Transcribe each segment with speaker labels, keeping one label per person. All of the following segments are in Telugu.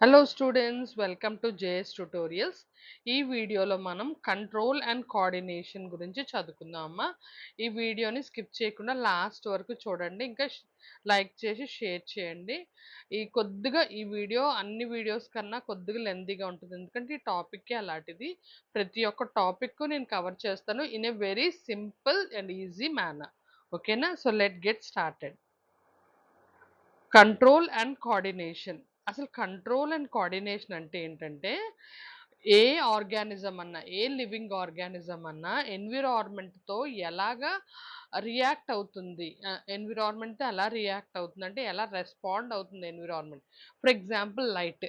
Speaker 1: Hello students, welcome to JS tutorials. ఈ వీడియోలో మనం కంట్రోల్ అండ్ కోఆర్డినేషన్ గురించి చదువుకుందామా. ఈ వీడియోని స్కిప్ చేయకుండా లాస్ట్ వరకు చూడండి. ఇంకా లైక్ చేసి షేర్ చేయండి. ఈ వీడియో అన్ని వీడియోస్ కన్నా కొద్దిగా లెంతీగా ఉంటుంది, ఎందుకంటే ఈ టాపిక్కే అలాంటిది. ప్రతి ఒక్క టాపిక్ నేను కవర్ చేస్తాను in a very simple and easy manner. ఓకేనా? So let get started. Control and coordination. అసలు కంట్రోల్ అండ్ కోఆర్డినేషన్ అంటే ఏంటంటే, ఏ ఆర్గానిజం అన్నా, ఏ లివింగ్ ఆర్గానిజం అన్నా ఎన్విరాన్మెంట్‌తో ఎలాగా రియాక్ట్ అవుతుంది. ఎన్విరాన్మెంట్‌తో ఎలా రియాక్ట్ అవుతుంది అంటే, ఎలా రెస్పాండ్ అవుతుంది ఎన్విరాన్మెంట్. For example light.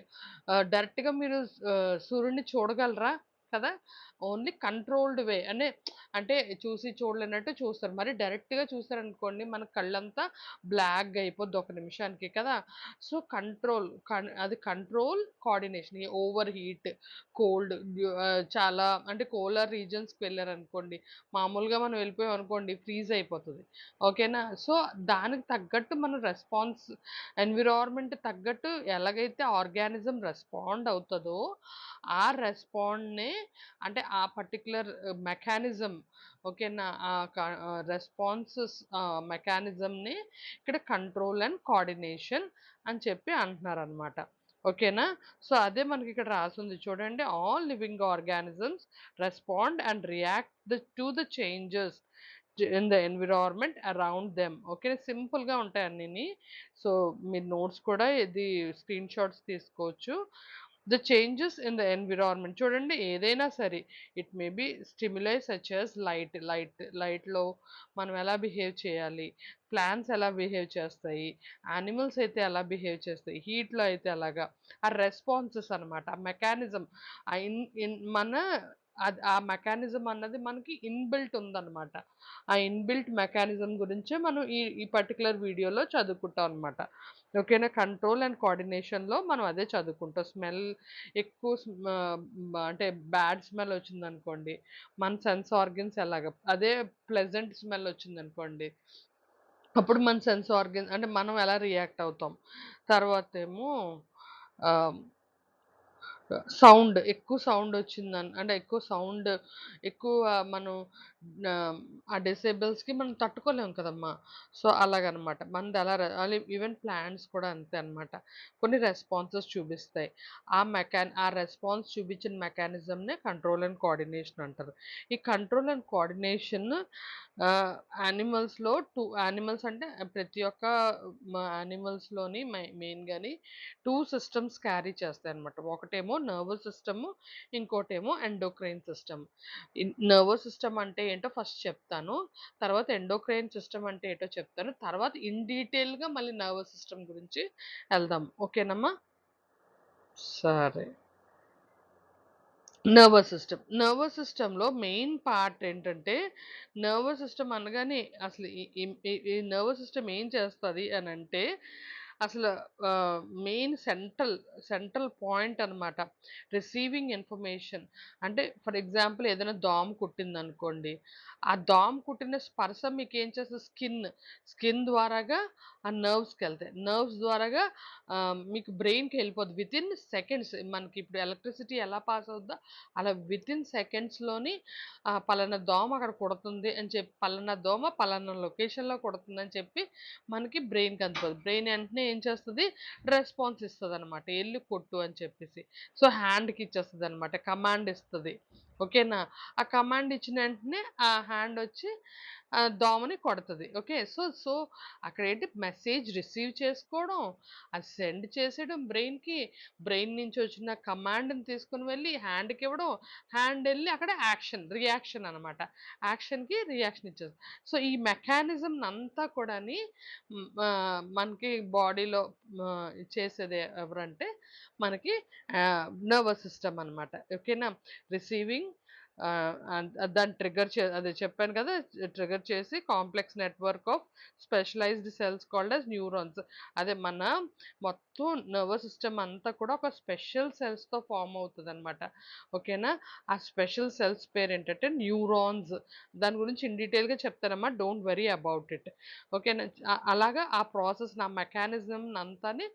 Speaker 1: డైరెక్ట్‌గా మీరు సూర్యుడిని చూడగలరా? కదా! ఓన్లీ కంట్రోల్డ్ వే అంటే చూసి చూడలేనట్టు చూస్తారు. మరి డైరెక్ట్‌గా చూసారనుకోండి, మన కళ్ళంతా బ్లాక్‌గా అయిపోద్ది ఒక నిమిషానికి కదా! సో, అది కంట్రోల్, కోఆర్డినేషన్. ఈ ఓవర్ హీట్, కోల్డ్, చాలా అంటే పోలార్ రీజియన్స్‌కి వెళ్లారనుకోండి, మామూలుగా మనం వెళ్ళిపోయామనుకోండి ఫ్రీజ్ అయిపోతది. ఓకేనా? సో, దానికి తగ్గట్టు మనం ఎన్విరాన్మెంట్ తగ్గట్టు ఎలాగైతే ఆర్గానిజం రెస్పాండ్ అవుతదో, ఆ రెస్పాండ్‌నే అంటే ఆ పర్టిక్యులర్ మెకానిజం, ఓకేనా? రెస్పాన్సెస్ మెకానిజంని ఇక్కడ కంట్రోల్ అండ్ కోఆర్డినేషన్ అని చెప్పి అంటున్నారనమాట. ఓకేనా? సో, అదే మనకిక్కడ రాసుంది చూడండి. All living organisms respond and react to the changes in the environment around them. Okay. సింపుల్‌గా ఉంటాయి అన్నీని. సో, మీరు నోట్స్ కూడా ఇది స్క్రీన్ షాట్స్ తీసుకోవచ్చు. The changes in the environment చూడండి, ఏదైనా సరే, it may be stimuli such as లైట్‌లో మనం ఎలా బిహేవ్ చేయాలి, ప్లాంట్స్ ఎలా బిహేవ్ చేస్తాయి, యానిమల్స్ అయితే ఎలా బిహేవ్ చేస్తాయి, హీట్‌లో అయితే ఎలాగా, ఆ రెస్పాన్సెస్ అనమాట. ఆ మెకానిజం, ఆ ఇన్ ఇన్ మన ఆ మెకానిజం అన్నది మనకి ఇన్‌బిల్ట్ ఉందనమాట. ఆ ఇన్‌బిల్ట్ మెకానిజం గురించే మనం ఈ ఈ పర్టిక్యులర్ వీడియోలో చదువుకుంటాం అనమాట. ఓకేనా? కంట్రోల్ అండ్ కోఆర్డినేషన్‌లో మనం అదే చదువుకుంటాం. ఎక్కువ అంటే బ్యాడ్ స్మెల్ వచ్చిందనుకోండి, మన సెన్స్ ఆర్గన్స్ ఎలాగా, అదే ప్లెజెంట్ స్మెల్ వచ్చిందనుకోండి, అప్పుడు మన సెన్స్ ఆర్గన్ అంటే మనం ఎలా రియాక్ట్ అవుతాం. తర్వాతేమో ఆహ్ ఎక్కువ అంటే ఎక్కువ ఎక్కువ మనం ఆ డిసేబుల్స్‌కి మనం తట్టుకోలేం కదమ్మా! సో, అలాగనమాట. ఈవెన్ ప్లాంట్స్ కూడా అంతే అనమాట. కొన్ని రెస్పాన్సెస్ చూపిస్తాయి. ఆ రెస్పాన్స్ చూపించిన మెకానిజంనే కంట్రోల్ అండ్ కోఆర్డినేషన్ అంటారు. ఈ కంట్రోల్ అండ్ కోఆర్డినేషన్ ఆహ్, యానిమల్స్ అంటే ప్రతి ఒక్క యానిమల్స్‌లోని మెయిన్‌గాని 2 సిస్టమ్స్ క్యారీ చేస్తాయన్నమాట. ఒకటేమో నర్వస్ సిస్టమ్, ఇంకోటేమో ఎండోక్రైన్ సిస్టమ్. నర్వస్ సిస్టమ్ అంటే ఏంటో ఫస్ట్ చెప్తాను. తర్వాత ఎండోక్రైన్ సిస్టమ్ అంటే ఏంటో చెప్తాను. తర్వాత ఇన్ డీటెయిల్‌గా మళ్ళీ నర్వస్ సిస్టమ్ గురించి ఎళ్దాం. ఓకేనమ్మా? సరే. నర్వస్ సిస్టమ్‌లో మెయిన్ పార్ట్ ఏంటంటే, నర్వస్ సిస్టమ్ అనగానే అసలు ఈ ఈ ఈ ఈ నర్వస్ సిస్టమ్ ఏం చేస్తది అనంటే, అసలు మెయిన్ సెంట్రల్ పాయింట్ అనమాట. Receiving information. అంటే ఫర్ ఎగ్జాంపుల్ ఏదైనా దోమ కుట్టిందనుకోండి, ఆ దోమ కుట్టిన స్పర్శ మీకేం చేస్తది, స్కిన్ ద్వారాగా ఆ నర్వ్స్‌కెళ్తాయి. నర్వ్స్ ద్వారాగా మీకు బ్రెయిన్‌కెళ్ళిపోద్ది. వితిన్ సెకండ్స్ మనకి ఇప్పుడు ఎలక్ట్రిసిటీ ఎలా పాస్ అవుద్దో, అలా వితిన్ సెకండ్స్‌లోని పలానా దోమ అక్కడ కుడుతుంది అని చెప్పి, పలానా దోమ పలానా లొకేషన్‌లో కుడుతుందని చెప్పి మనకి బ్రెయిన్‌కి అందుతది. బ్రెయిన్ వెంటనే ఏం చేస్తది, రెస్పాన్స్ ఇస్తదనమాట. ఎళ్లి కొట్టు అని చెప్పేసి. సో, హ్యాండ్‌కి ఇచ్చేస్తదనమాట. కమాండ్ ఇస్తది. ఓకేనా? ఆ కమాండ్ ఇచ్చిన వెంటనే ఆ హ్యాండ్ వచ్చి దోమని కొడతది. ఓకే. సో, అక్కడేంటి మెసేజ్ రిసీవ్ చేసుకోవడం, అది సెండ్ చేసేయడం బ్రెయిన్‌కి, బ్రెయిన్ నుంచి వచ్చిన కమాండ్‌ని తీసుకొని వెళ్లి హ్యాండ్‌కివ్వడం, హ్యాండ్ ఎళ్లి అక్కడ రియాక్షన్ అనమాట. యాక్షన్‌కి రియాక్షన్ ఇచ్చేది. సో, ఈ మెకానిజంనంతా కూడాని మనకి బాడీలో చేసేది ఎవరంటే మనకి నర్వస్ సిస్టమ్ అనమాట. ఓకేనా? రిసీవింగ్ దాన్ని అదే చెప్పాను కదా! ట్రిగ్గర్ చేసి complex network of specialized cells called as neurons. అదే మన మొత్తం నర్వస్ సిస్టమ్ అంతా కూడా ఒక స్పెషల్ సెల్స్‌తో ఫార్మ్ అవుతదనమాట. ఓకేనా? ఆ స్పెషల్ సెల్స్ పేరేంటంటే న్యూరాన్స్. దాని గురించి ఇన్ డీటెయిల్‌గా చెప్తానమ్మా. Don't worry about it. ఓకేనా? అలాగా ఆ మెకానిజం అంతాని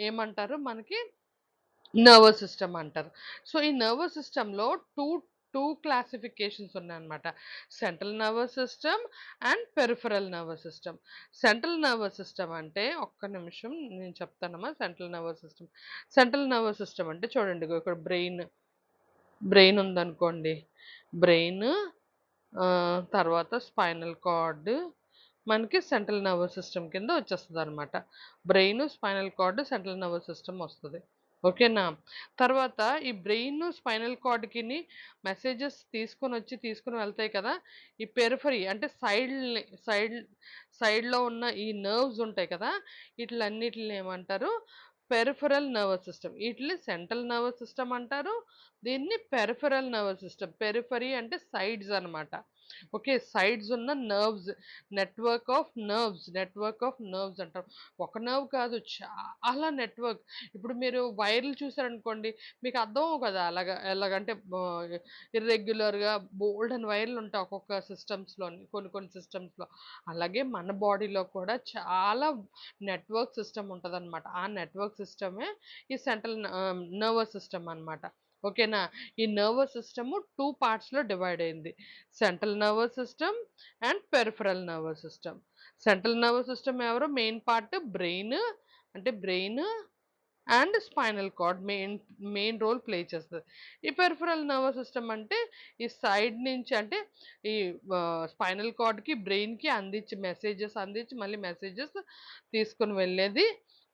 Speaker 1: ఏమంటారు మనకి నర్వస్ సిస్టమ్ అంటారు. సో, ఈ నర్వస్ సిస్టమ్‌లో 2, 2 క్లాసిఫికేషన్స్ ఉన్నాయన్నమాట. Central nervous system and peripheral nervous system. Central nervous system అంటే ఒక్క నిమిషం నేను చెప్తానమ్మా central nervous system. Central nervous system అంటే చూడండి ఇగో ఇక్కడ బ్రెయిన్ ఉందనుకోండి. బ్రెయిన్ తర్వాత స్పైనల్ కార్డ్ మనకి సెంట్రల్ నర్వస్ సిస్టమ్ కింద వచ్చేస్తదనమాట. Brain, spinal cord, central nervous system వస్తది. ఓకేనా? తర్వాత ఈ బ్రెయిన్, స్పైనల్ కార్డ్‌కిని మెసేజెస్ తీసుకొని వెళ్తాయి కదా! ఈ పెరిఫెరీ అంటే సైడ్ సైడ్‌లో ఉన్న ఈ నర్వ్స్ ఉంటాయి కదా! ఈటిలన్నిటిని ఏమంటారు? Peripheral nervous system. ఈటిలిని సెంట్రల్ నర్వస్ సిస్టమ్ అంటారు. దీన్ని పెరిఫెరల్ నర్వస్ సిస్టమ్. పెరిఫెరీ అంటే సైడ్స్ అనమాట. ఓకే. సైడ్స్ ఉన్న నర్వ్స్, నెట్వర్క్ ఆఫ్ నర్వ్స్ అంటాం. ఒక నర్వ్ కాదు చాలా నెట్వర్క్. ఇప్పుడు మీరు వైర్లు చూసారనుకోండి, మీకు అర్థమవ్వు కదా! ఎలాగంటే ఇర్రెగ్యులర్‌గా బోలెడన్ని వైర్లుంటాయి ఒక్కొక్క సిస్టమ్స్‌లోని కొన్ని సిస్టమ్స్‌లో. అలాగే మన బాడీలో కూడా చాలా నెట్వర్క్ సిస్టమ్ ఉంటదనమాట. ఆ నెట్వర్క్ సిస్టమే ఈ నర్వస్ సిస్టమ్ అనమాట. ఓకేనా? ఈ నర్వస్ సిస్టమ్ 2 పార్ట్స్‌లో డివైడ్ అయింది. Central nervous system and peripheral nervous system. Central nervous system ఎవరు? Main part brain and spinal cord main role play చేస్తది. ఈ పెరిఫెరల్ నర్వస్ సిస్టమ్ అంటే ఈ సైడ్ నుంచి అంటే ఈ స్పైనల్ కార్డ్‌కి, బ్రెయిన్‌కి అందించి మళ్ళీ మెసేజెస్ తీసుకొని వెళ్ళేది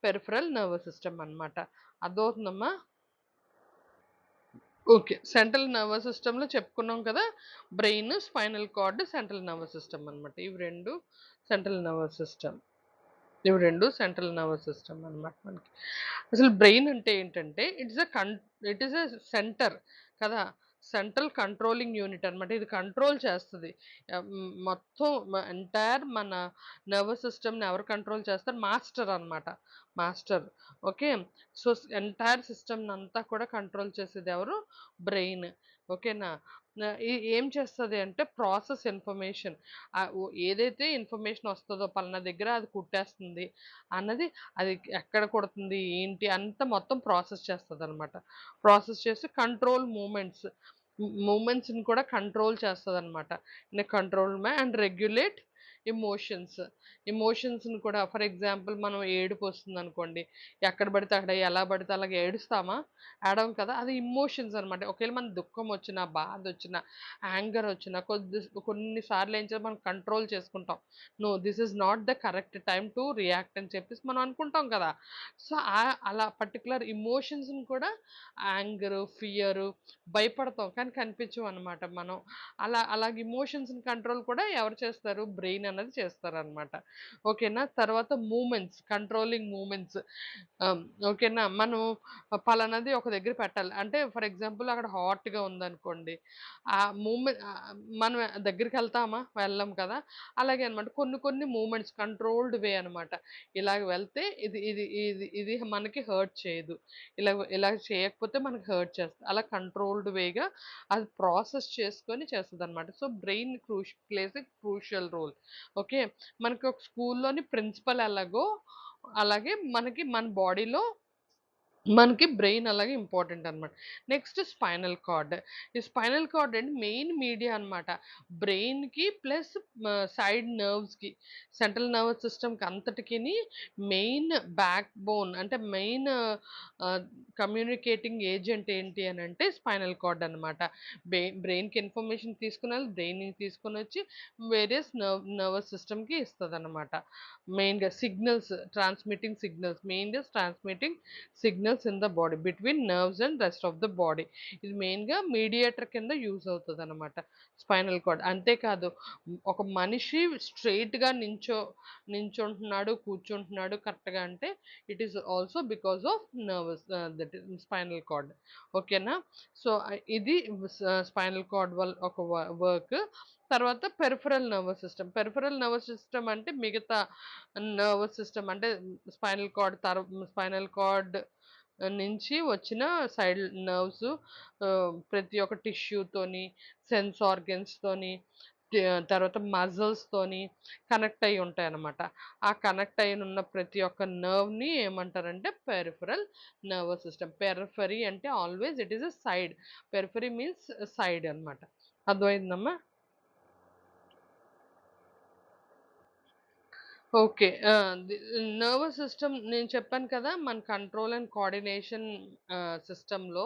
Speaker 1: పెరిఫెరల్ నర్వస్ సిస్టమ్ అన్నమాట. అర్థమవుతుందమ్మా? ఓకే. సెంట్రల్ నర్వస్ సిస్టమ్‌లో చెప్పుకున్నాం కదా! Brain, spinal cord, central nervous system అన్నమాట. Central nervous system. ఇవి 2 సెంట్రల్ నర్వస్ సిస్టమ్ అన్నమాట మనకి. అసలు బ్రెయిన్ అంటే ఏంటంటే ఇట్ ఈస్ ఎ సెంటర్ కదా! సెంట్రల్ కంట్రోలింగ్ యూనిట్ అన్నమాట. ఇది కంట్రోల్ చేస్తది. మొత్తం ఎంటైర్ మన నర్వస్ సిస్టమ్‌ని ఎవరు కంట్రోల్ చేస్తారు? మాస్టర్ అన్నమాట. మాస్టర్. ఓకే. సో, ఎంటైర్ సిస్టమ్‌నంతా కూడా కంట్రోల్ చేసేదెవరు? బ్రెయిన్. ఓకేనా? ఏం చేస్తది అంటే ప్రాసెస్ ఇన్ఫర్మేషన్. ఏదైతే ఇన్ఫర్మేషన్ వస్తదో పలానా దగ్గర అది కుట్టేస్తుంది అన్నది అది ఎక్కడ కుడుతుంది? ఏంటి? అంతా మొత్తం ప్రాసెస్ చేస్తదనమాట. ప్రాసెస్ చేసి మూవ్‌మెంట్స్‌ని కూడా కంట్రోల్ చేస్తదనమాట. And regulate emotions. ఎమోషన్స్‌ని కూడా ఫర్ ఎగ్జాంపుల్ మనం ఏడుపొస్తుందనుకోండి. ఎక్కడ పడితే అక్కడ ఎలా పడితే అలాగ ఏడుస్తామా? ఏడవం కదా! అది ఎమోషన్స్ అనమాట. ఒకవేళ మన దుఃఖమొచ్చినా, బాధొచ్చినా, యాంగరొచ్చినా కొన్ని సార్లు ఏం చేయాలి మనం కంట్రోల్ చేసుకుంటాం. No this is not the correct time to react అని చెప్పేసి మనం అనుకుంటాం కదా! సో, అలా పర్టిక్యులర్ ఎమోషన్స్‌ని కూడా ఫియరు, భయపడతాం కానీ కనిపించవనమాట మనం. అలాగే ఎమోషన్స్‌ని కంట్రోల్ కూడా ఎవరు చేస్తారు? బ్రెయిన్ అన్నది చేస్తారనమాట. ఓకేనా? తర్వాత కంట్రోలింగ్ మూవ్‌మెంట్స్. ఆహ్, ఓకేనా? మనం పలానాది ఒక దగ్గర పెట్టాలి. అంటే ఫర్ ఎగ్జాంపుల్ అక్కడ హాట్‌గా ఉందనుకోండి. ఆ మనం దగ్గరికెళ్తామా? వెళ్ళం కదా! అలాగే అనమాట. కొన్ని మూవ్‌మెంట్స్ కంట్రోల్డ్ వే అనమాట. ఇలాగ వెళ్తే ఇది మనకి హర్ట్ చేయదు. ఇలా చేయకపోతే మనకి హర్ట్ చేస్తది. అలా కంట్రోల్డ్ వేగా అది ప్రాసెస్ చేసుకొని చేస్తదనమాట. So, brain plays a crucial role. Okay. మనకి ఒక స్కూల్లోని ప్రిన్సిపల్ ఎలాగో, అలాగే మన బాడీలో మనకి బ్రెయిన్ అలాగే ఇంపార్టెంట్ అనమాట. Next spinal cord. ఈ స్పైనల్ కార్డ్ అండి మెయిన్ మీడియా అనమాట. బ్రెయిన్‌కి ప్లస్ సైడ్ నర్వ్స్‌కి, సెంట్రల్ నర్వస్ సిస్టమ్‌కి అంతటికిని మెయిన్ బ్యాక్ బోన్ అంటే మెయిన్ కమ్యూనికేటింగ్ ఏజెంట్ ఏంటి అనంటే స్పైనల్ కార్డ్ అనమాట. బ్రెయిన్‌కి ఇన్ఫర్మేషన్ తీసుకొనెళ్ళి బ్రెయిన్‌ని తీసుకొనొచ్చి వేరియస్ నర్వస్ సిస్టమ్‌కి ఇస్తదనమాట. మెయిన్‌గా transmitting signals in the body between nerves and rest of the body. ఇది మెయిన్‌గా మీడియేటర్ కింద యూజ్ అవుతదనమాట స్పైనల్ కార్డ్. అంతేకాదు ఒక మనిషి స్ట్రెయిట్‌గా నించుంటున్నాడు, కూర్చుంటున్నాడు కరెక్ట్‌గా అంటే it is also because of that spinal cord. ఓకేనా? సో, ఇది స్పైనల్ కార్డ్ వల్ల ఒక వర్క్. తర్వాత పెరిఫెరల్ నర్వస్ సిస్టమ్ అంటే మిగతా నర్వస్ సిస్టమ్ అంటే స్పైనల్ కార్డ్ నుంచి వచ్చిన సైడ్ నర్వ్స్ ప్రతి ఒక్క టిష్యూతోని, సెన్స్ ఆర్గన్స్‌తోని తర్వాత మజిల్స్‌తోని కనెక్ట్ అయ్యి ఉంటాయన్నమాట. ఆ కనెక్ట్ అయ్యినున్న ప్రతి ఒక్క నర్వ్‌ని ఏమంటారంటే పెరిఫెరల్ నర్వస్ సిస్టమ్. పెరిఫెరీ అంటే always it is a side. Periphery means side అన్నమాట. అర్థమైందమ్మా? ఓకే. ది నర్వస్ సిస్టమ్ నేను చెప్పాను కదా! మన కంట్రోల్ అండ్ కోఆర్డినేషన్ సిస్టమ్‌లో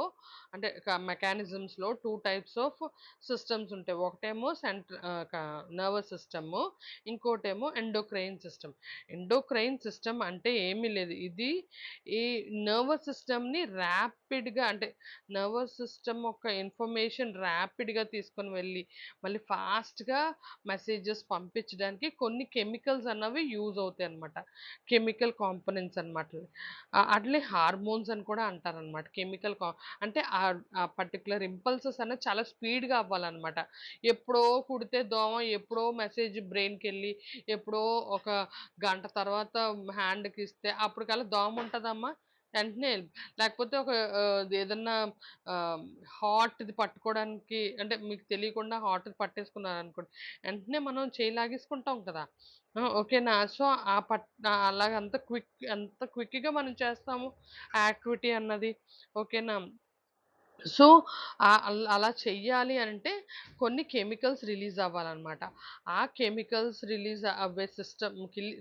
Speaker 1: అంటే మెకానిజమ్స్‌లో 2 టైప్స్ ఆఫ్ సిస్టమ్స్ ఉంటాయి. ఒకటేమో నర్వస్ సిస్టము. ఇంకోటేమో ఎండోక్రైన్ సిస్టమ్. ఎండోక్రైన్ సిస్టమ్ అంటే ఏమీ లేదు. ఇది ఈ నర్వస్ సిస్టమ్‌ని ర్యాపిడ్‌గా అంటే నర్వస్ సిస్టమ్ యొక్క ఇన్ఫర్మేషన్ ర్యాపిడ్‌గా తీసుకొని వెళ్ళి మళ్ళీ ఫాస్ట్‌గా మెసేజెస్ పంపించడానికి కొన్ని కెమికల్స్ అన్నవి యూజ్ అవుతాయన్నమాట. కెమికల్ కాంపోనెంట్స్ అనమాట. అట్లే హార్మోన్స్ అని కూడా అంటారనమాట. అంటే ఆ పర్టిక్యులర్ ఇంపల్సెస్ అనేవి చాలా స్పీడ్‌గా అవ్వాలనమాట. ఎప్పుడో కుడితే దోమ ఎప్పుడో మెసేజ్ బ్రెయిన్‌కెళ్ళి ఎప్పుడో ఒక గంట తర్వాత హ్యాండ్‌కిస్తే అప్పటికల్లా దోమ ఉంటదమ్మా? వెంటనే లేకపోతే ఒక ఏదన్నా ఆహ్, హాట్‌ది పట్టుకోవడానికి అంటే మీకు తెలియకుండా హాట్‌ది పట్టేసుకున్నారనుకోండి, వెంటనే మనం చెయ్యి లాగేసుకుంటాం కదా! ఓకేనా? సో, అలాగ ఎంత క్విక్‌గా మనం చేస్తాము యాక్టివిటీ అన్నది. ఓకేనా? సో, అలా చెయ్యాలి అంటే కొన్ని కెమికల్స్ రిలీజ్ అవ్వాలనమాట. ఆ కెమికల్స్ రిలీజ్ అవ్వే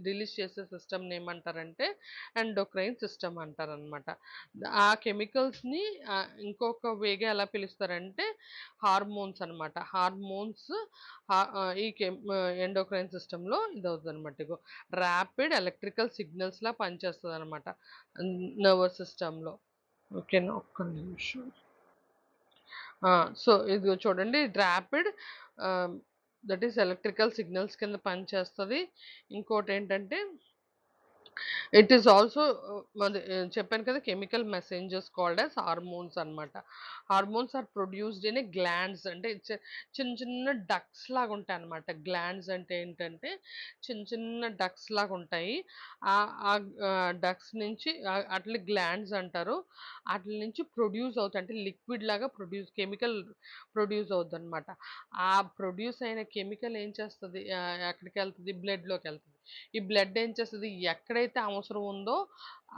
Speaker 1: రిలీజ్ చేసే సిస్టమ్‌నేమంటారంటే ఎండోక్రైన్ సిస్టమ్ అంటారనమాట. ఆ కెమికల్స్‌ని ఇంకొక వేగా ఎలా పిలుస్తారంటే హార్మోన్స్ అనమాట. హార్మోన్స్ ఎండోక్రైన్ సిస్టమ్‌లో ఇదవుతదనమాట. ఇగో ర్యాపిడ్ ఎలక్ట్రికల్ సిగ్నల్స్‌లా పనిచేస్తదనమాట. నర్వస్ సిస్టమ్‌లో. ఓకేనా? ఒక్క నిమిషం. ఆ! సో, ఇదిగో చూడండి ర్యాపిడ్ ఆహ్, దట్ ఈస్ ఎలక్ట్రికల్ సిగ్నల్స్ కింద పనిచేస్తది. ఇంకోటేంటంటే ఇట్ ఈస్ ఆల్సో చెప్పాను కదా! Chemical messengers called as hormones అన్నమాట. Hormones are produced in a glands అంటే చిన్న చిన్న డక్ట్స్ లాగుంటాయన్నమాట. గ్లాండ్స్ అంటే ఏంటంటే చిన్న చిన్న డక్ట్స్ లాగుంటాయి. డక్ట్స్ నుంచి ఆటిల్ని గ్లాండ్స్ అంటారు. ఆటిల నుంచి ప్రొడ్యూస్ అవుతాయి. అంటే లిక్విడ్ లాగా కెమికల్ ప్రొడ్యూస్ అవుద్దన్నమాట. ఆ ప్రొడ్యూస్ అయిన కెమికల్ ఏం చేస్తది ఎక్కడికెళ్తది బ్లడ్‌లోకెళ్తది. ఈ బ్లడ్ ఏం చేస్తది ఎక్కడైతే అవసరం ఉందో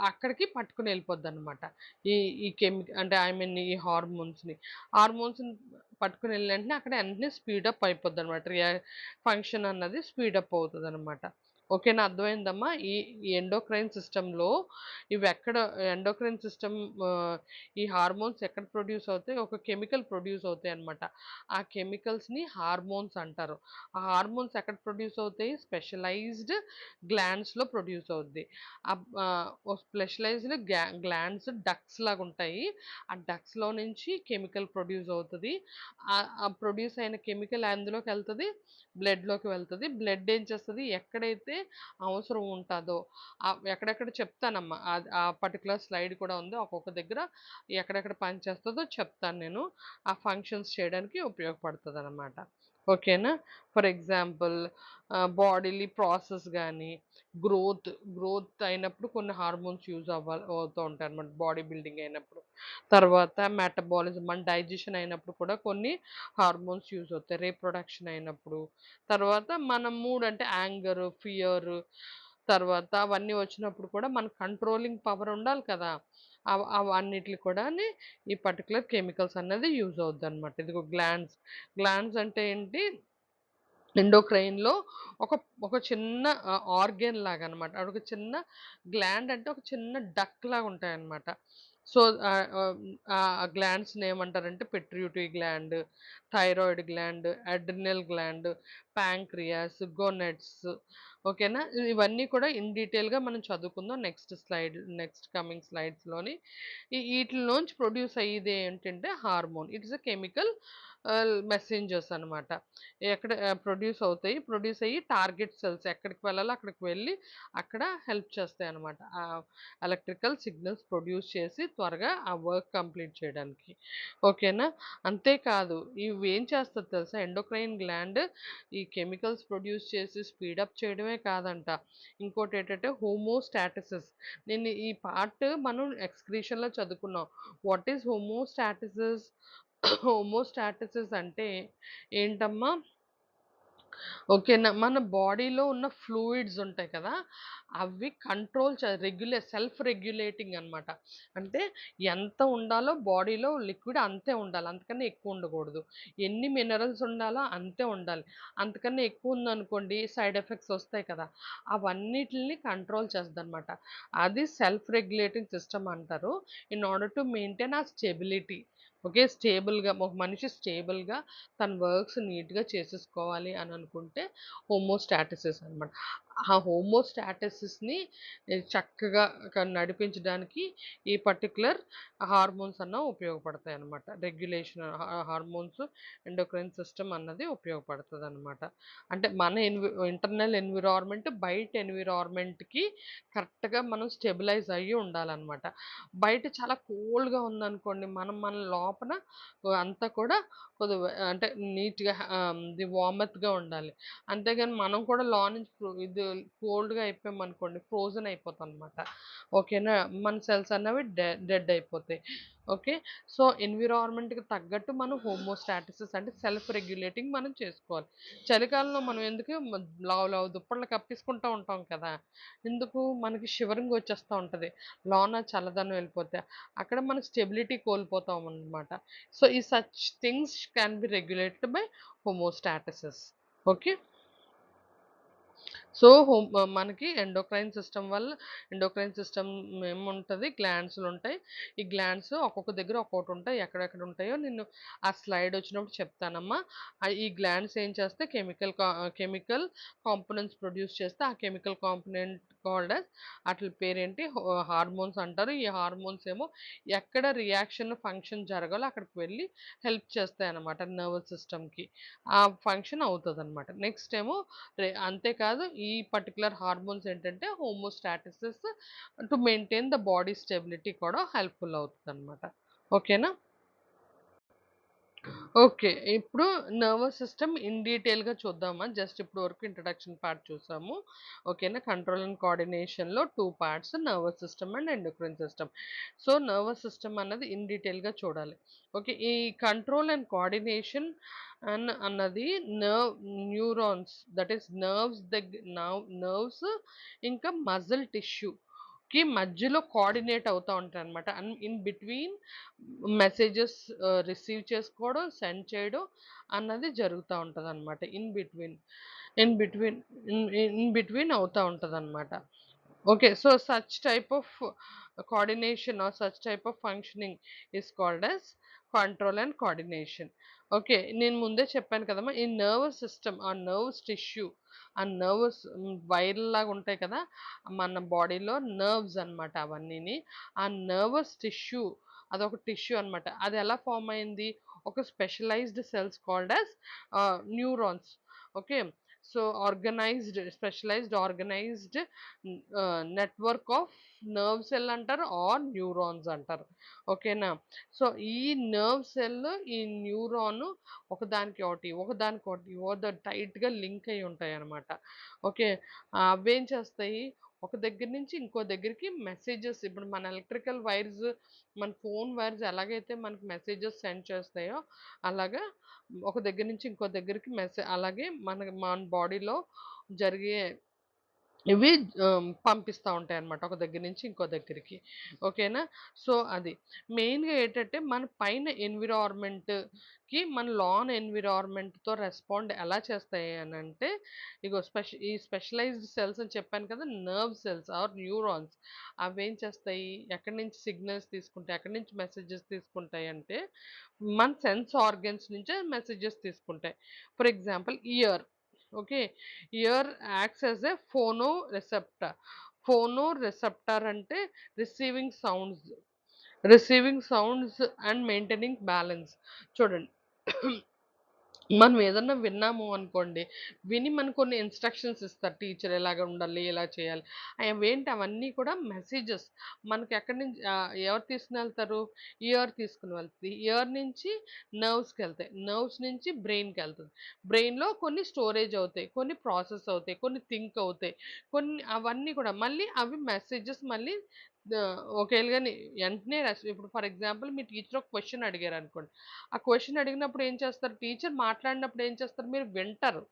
Speaker 1: అక్కడికి పట్టుకొని వెళ్ళిపోద్దనమాట. ఈ ఈ అంటే ఐ మీన్ ఈ హార్మోన్స్‌ని. హార్మోన్స్‌ని పట్టుకొని వెళ్ళిన వెంటనే అక్కడ వెంటనే స్పీడప్ అయిపోద్దనమాట. ఫంక్షన్ అన్నది స్పీడప్ అవుతదనమాట. ఓకేనా? అర్థమైందమ్మా? ఈ ఈ ఎండోక్రైన్ సిస్టమ్‌లో ఇవెక్కడ ఎండోక్రైన్ సిస్టమ్ ఈ హార్మోన్స్ ఎక్కడ ప్రొడ్యూస్ అవుతాయి? ఒక కెమికల్ ప్రొడ్యూస్ అవుతాయన్నమాట. ఆ కెమికల్స్‌ని హార్మోన్స్ అంటారు. ఆ హార్మోన్స్ ఎక్కడ ప్రొడ్యూస్ అవుతాయి? స్పెషలైజ్డ్ గ్లాండ్స్‌లో ప్రొడ్యూస్ అవుద్ది. ఓ స్పెషలైజ్డ్ గ్లాండ్స్ డక్ట్స్ లాగుంటాయి. ఆ డక్ట్స్‌లో నుంచి కెమికల్ ప్రొడ్యూస్ అవుతది. ఆ ప్రొడ్యూస్ అయిన కెమికల్ ఎందులోకెళ్తది? బ్లడ్‌లోకి వెళ్తది. బ్లడ్ ఏం చేస్తది? ఎక్కడైతే అవసరం ఉంటాదో ఎక్కడెక్కడ చెప్తానమ్మా. ఆ పర్టిక్యులర్ స్లైడ్ కూడా ఉంది. ఒక్కొక్క దగ్గర ఎక్కడెక్కడ పనిచేస్తదో చెప్తాను నేను. ఆ ఫంక్షన్స్ చేయడానికి ఉపయోగపడతదనమాట. ఓకేనా? ఫర్ ఎగ్జాంపుల్ బాడీలీ ప్రాసెస్ గాని, గ్రోత్, గ్రోత్ అయినప్పుడు కొన్ని హార్మోన్స్ అవుతూ ఉంటాయన్నమాట. బాడీ బిల్డింగ్ అయినప్పుడు. తర్వాత మెటబాలిజం మన డైజెషన్ అయినప్పుడు కూడా కొన్ని హార్మోన్స్ యూజ్ అవుతాయి. రీప్రొడక్షన్ అయినప్పుడు. తర్వాత మన మూడ్ అంటే యాంగర్, ఫియర్ తర్వాత అవన్నీ వచ్చినప్పుడు కూడా మన కంట్రోలింగ్ పవర్ ఉండాలి కదా! అవన్నిట్లి కూడాని ఈ పర్టిక్యులర్ కెమికల్స్ అన్నది యూజ్ అవుద్దనమాట. ఇదిగో గ్లాండ్స్ అంటే ఏంటి? ఎండోక్రైన్‌లో ఒక ఒక చిన్న ఆర్గాన్ లాగనమాట. అదొక చిన్న గ్లాండ్ అంటే ఒక చిన్న డక్ లాగుంటాయనమాట. సో, ఆ గ్లాండ్స్‌ని ఏమంటారంటే pituitary gland, thyroid gland, adrenal gland, pancreas, gonads ఓకేనా? ఇవన్నీ కూడా ఇన్ డీటెయిల్‌గా మనం చదువుకుందాం నెక్స్ట్ కమింగ్ స్లైడ్స్‌లోని. ఈటిల్లోంచి ప్రొడ్యూస్ అయ్యేది ఏంటంటే hormone. It is a chemical messengers అనమాట. ఎక్కడ ప్రొడ్యూస్ అయ్యి టార్గెట్ సెల్స్ ఎక్కడికి వెళ్ళాలో అక్కడికి వెళ్ళి అక్కడ హెల్ప్ చేస్తాయన్నమాట. ఎలక్ట్రికల్ సిగ్నల్స్ ప్రొడ్యూస్ చేసి త్వరగా ఆ వర్క్ కంప్లీట్ చేయడానికి. ఓకేనా? అంతేకాదు ఇవేం చేస్తది తెలుసా? ఎండోక్రైన్ గ్లాండ్ ఈ కెమికల్స్ ప్రొడ్యూస్ చేసి స్పీడప్ చేయడమే కాదంట. ఇంకోటేంటంటే హోమోస్టాటిసిస్. నేను ఈ పార్ట్ మనం ఎక్స్‌క్రీషన్‌లో చదువుకున్నాం. What is హోమోస్టాటిసిస్? హోమోస్టాటిసిస్ అంటే ఏంటమ్మా? ఓకేనా. మన బాడీలో ఉన్న ఫ్లూయిడ్స్ ఉంటాయి కదా! అవి కంట్రోల్ సెల్ఫ్ రెగ్యులేటింగ్ అనమాట. అంటే ఎంత ఉండాలో బాడీలో లిక్విడ్ అంతే ఉండాలి. అంతకన్నా ఎక్కువ ఉండకూడదు. ఎన్ని మినరల్స్ ఉండాలో అంతే ఉండాలి. అంతకన్నా ఎక్కువ ఉందనుకోండి సైడ్ ఎఫెక్ట్స్ వస్తాయి కదా! అవన్నిటిని కంట్రోల్ చేస్తదనమాట. అది సెల్ఫ్ రెగ్యులేటింగ్ సిస్టమ్ అంటారు. ఇన్ ఆర్డర్ టు మెయింటైన్ ఆ స్టెబిలిటీ. ఓకే. స్టేబుల్‌గా ఒక మనిషి స్టేబుల్‌గా తన వర్క్స్ నీట్‌గా చేసేసుకోవాలి అని అనుకుంటే హోమోస్టాటిసిస్ అనమాట. ఆ హోమోస్టాటిసిస్‌ని చక్కగా నడిపించడానికి ఈ పర్టిక్యులర్ హార్మోన్స్ ఉపయోగపడతాయన్నమాట. రెగ్యులేషన్ హార్మోన్స్, ఎండోక్రైన్ సిస్టమ్ అన్నది ఉపయోగపడతదనమాట. అంటే మన ఇంటర్నల్ ఎన్విరాన్మెంట్ బయట ఎన్విరాన్మెంట్‌కి కరెక్ట్‌గా మనం స్టెబిలైజ్ అయ్యి ఉండాలనమాట. బయట చాలా కూల్‌గా ఉందనుకోండి, మన లోపల అంతా కూడా కొద్దిగా అంటే నీట్‌గా వార్మత్‌గా ఉండాలి. అంతేగాని మనం కూడా నుంచి ఇది కోల్డ్‌గా అయిపోయామనుకోండి ఫ్రోజన్ అయిపోతామనమాట. ఓకేనా. మన సెల్స్ అన్నవి డెడ్ అయిపోతాయి. ఓకే. సో, ఎన్విరాన్మెంట్‌కి తగ్గట్టు మనం హోమోస్టాటిసిస్ అంటే సెల్ఫ్ రెగ్యులేటింగ్ మనం చేసుకోవాలి. చలికాలంలో మనం ఎందుకు లావు లావు దుప్పట్లు కప్పేసుకుంటా ఉంటాం కదా! ఎందుకు మనకి షివరింగ్ వచ్చేస్తా ఉంటది. లోన చల్లదనం వెళ్ళిపోతే. అక్కడ మనం స్టెబిలిటీ కోల్పోతామనమాట. సో, ఈ such things can be regulated by homeostasis. Okay. So, మనకి ఎండోక్రైన్ సిస్టమ్ ఏముంటది గ్లాండ్స్‌లుంటాయి. ఈ గ్లాండ్స్ ఒక్కొక్క దగ్గర ఒక్కోటుంటాయి. ఎక్కడెక్కడ ఉంటాయో నేను ఆ స్లైడ్ వచ్చినప్పుడు చెప్తానమ్మా. ఈ గ్లాండ్స్ ఏం చేస్తాయి కెమికల్ కాంపోనెంట్స్ ప్రొడ్యూస్ చేస్తే ఆ కెమికల్ కాంపోనెంట్ కాల్డ్ యాస్ ఆటిలి పేరేంటి హార్మోన్స్ అంటారు. ఈ హార్మోన్స్ ఏమో ఎక్కడ రియాక్షన్ ఫంక్షన్ జరగాలో అక్కడికి వెళ్ళి హెల్ప్ చేస్తాయన్నమాట నర్వస్ సిస్టమ్‌కి. ఆ ఫంక్షన్ అవుతదన్నమాట. నెక్స్ట్ ఏమో అంతేకాదు ఈ పర్టిక్యులర్ హార్మోన్స్ ఏంటంటే homeostasis to maintain the body stability కూడా హెల్ప్‌ఫుల్ అవుతదనమాట. ఓకేనా? ఓకే. ఇప్పుడు నర్వస్ సిస్టమ్ ఇన్ డీటెయిల్‌గా చూద్దామా? జస్ట్ ఇప్పుడు వరకు ఇంట్రడక్షన్ పార్ట్ చూసాము. ఓకేనా? కంట్రోల్ అండ్ కోఆర్డినేషన్‌లో 2 parts nervous system and endocrine system. So, nervous system అన్నది ఇన్ డీటెయిల్‌గా చూడాలి. ఓకే. ఈ కంట్రోల్ అండ్ కోఆర్డినేషన్ అన్నది nerve neurons that is nerves ఇంకా మజిల్ టిష్యూకి మధ్యలో కోఆర్డినేట్ అవుతా ఉంటాయన్నమాట. ఇన్ బిట్వీన్ మెసేజెస్ రిసీవ్ చేసుకోవడం, సెండ్ చేయడం అన్నది జరుగుతా ఉంటదనమాట. ఇన్ బిట్వీన్ ఇన్ బిట్వీన్ అవుతా ఉంటదనమాట. Okay. So, such type of coordination or such type of functioning is called as control and coordination. Okay. నేను ముందే చెప్పాను కదమ్మా! ఈ నర్వస్ సిస్టమ్ ఆ నర్వ్స్ టిష్యూ ఆ నర్వస్ వైర్‌లాగా ఉంటాయి కదా! మన బాడీలో నర్వ్స్ అనమాట అవన్నీని. ఆ నర్వస్ టిష్యూ అదొక టిష్యూ అనమాట. అది ఎలా ఫార్మ్ అయింది? ఒక specialized cells called as neurons. Okay. So, organized network of nerve cell అంటారు ఆర్ న్యూరాన్స్ అంటారు. ఓకేనా. సో, ఈ నర్వ్ సెల్, ఈ న్యూరాన్ ఒకదానికొకటి టైట్‌గా లింక్ అయ్యి ఉంటాయన్నమాట. ఓకే. అవేం చేస్తాయి, ఒక దగ్గర నుంచి ఇంకో దగ్గరికి మెసేజెస్ ఇప్పుడు మన ఎలక్ట్రికల్ వైర్స్, మన ఫోన్ వైర్స్ ఎలాగైతే మనకి మెసేజెస్ సెండ్ చేస్తాయో, అలాగా ఒక దగ్గర నుంచి ఇంకో దగ్గరికి అలాగే మన బాడీలో జరిగే ఇవి పంపిస్తా ఉంటాయన్నమాట. ఒక దగ్గర నుంచి ఇంకో దగ్గరికి. ఓకేనా? సో, అది. మెయిన్‌గా ఏంటంటే మన పైన మన ఎన్విరాన్మెంట్‌తో రెస్పాండ్ ఎలా చేస్తాయి అనంటే, ఇగో ఈ స్పెషలైజ్డ్ సెల్స్ అని చెప్పాను కదా! నర్వ్ సెల్స్ ఆర్ న్యూరాన్స్ అవేం చేస్తాయి? ఎక్కడి నుంచి సిగ్నల్స్ తీసుకుంటాయి? ఎక్కడి నుంచి మెసేజెస్ తీసుకుంటాయంటే, మన సెన్స్ ఆర్గన్స్ నుంచే మెసేజెస్ తీసుకుంటాయి. For example ear. Okay. Ear acts as a phono receptor అంటే receiving sounds and maintaining balance. చూడండి. మనం ఏదన్నా విన్నాము అనుకోండి. విని మనకు కొన్ని ఇన్‌స్ట్రక్షన్స్ ఇస్తారు. టీచర్ ఎలాగ ఉండాలి, ఎలా చేయాలి. అవన్నీ కూడా మెసేజెస్. మనకి ఎక్కడి నుంచి ఎవరు తీసుకొనెళ్తారు? ఇయర్ తీసుకొని వెళ్తది. ఇయర్ నుంచి నర్వ్స్‌కెళ్తాయి. నర్వ్స్ నుంచి బ్రెయిన్‌కెళ్తది. బ్రెయిన్‌లో కొన్ని స్టోరేజ్ అవుతాయి. కొన్ని ప్రాసెస్ అవుతాయి. కొన్ని థింక్ అవుతాయి. అవన్నీ కూడా మళ్ళీ అవి మెసేజెస్ మళ్ళీ ఒకేళగాని వెంటనే ఇప్పుడు ఫర్ ఎగ్జాంపుల్ మీ టీచర్ ఒక క్వెషన్ అడిగారనుకోండి. ఆ క్వెషన్ అడిగినప్పుడు ఏం చేస్తారు? టీచర్ మాట్లాడినప్పుడు ఏం చేస్తారు? మీరు వింటారు.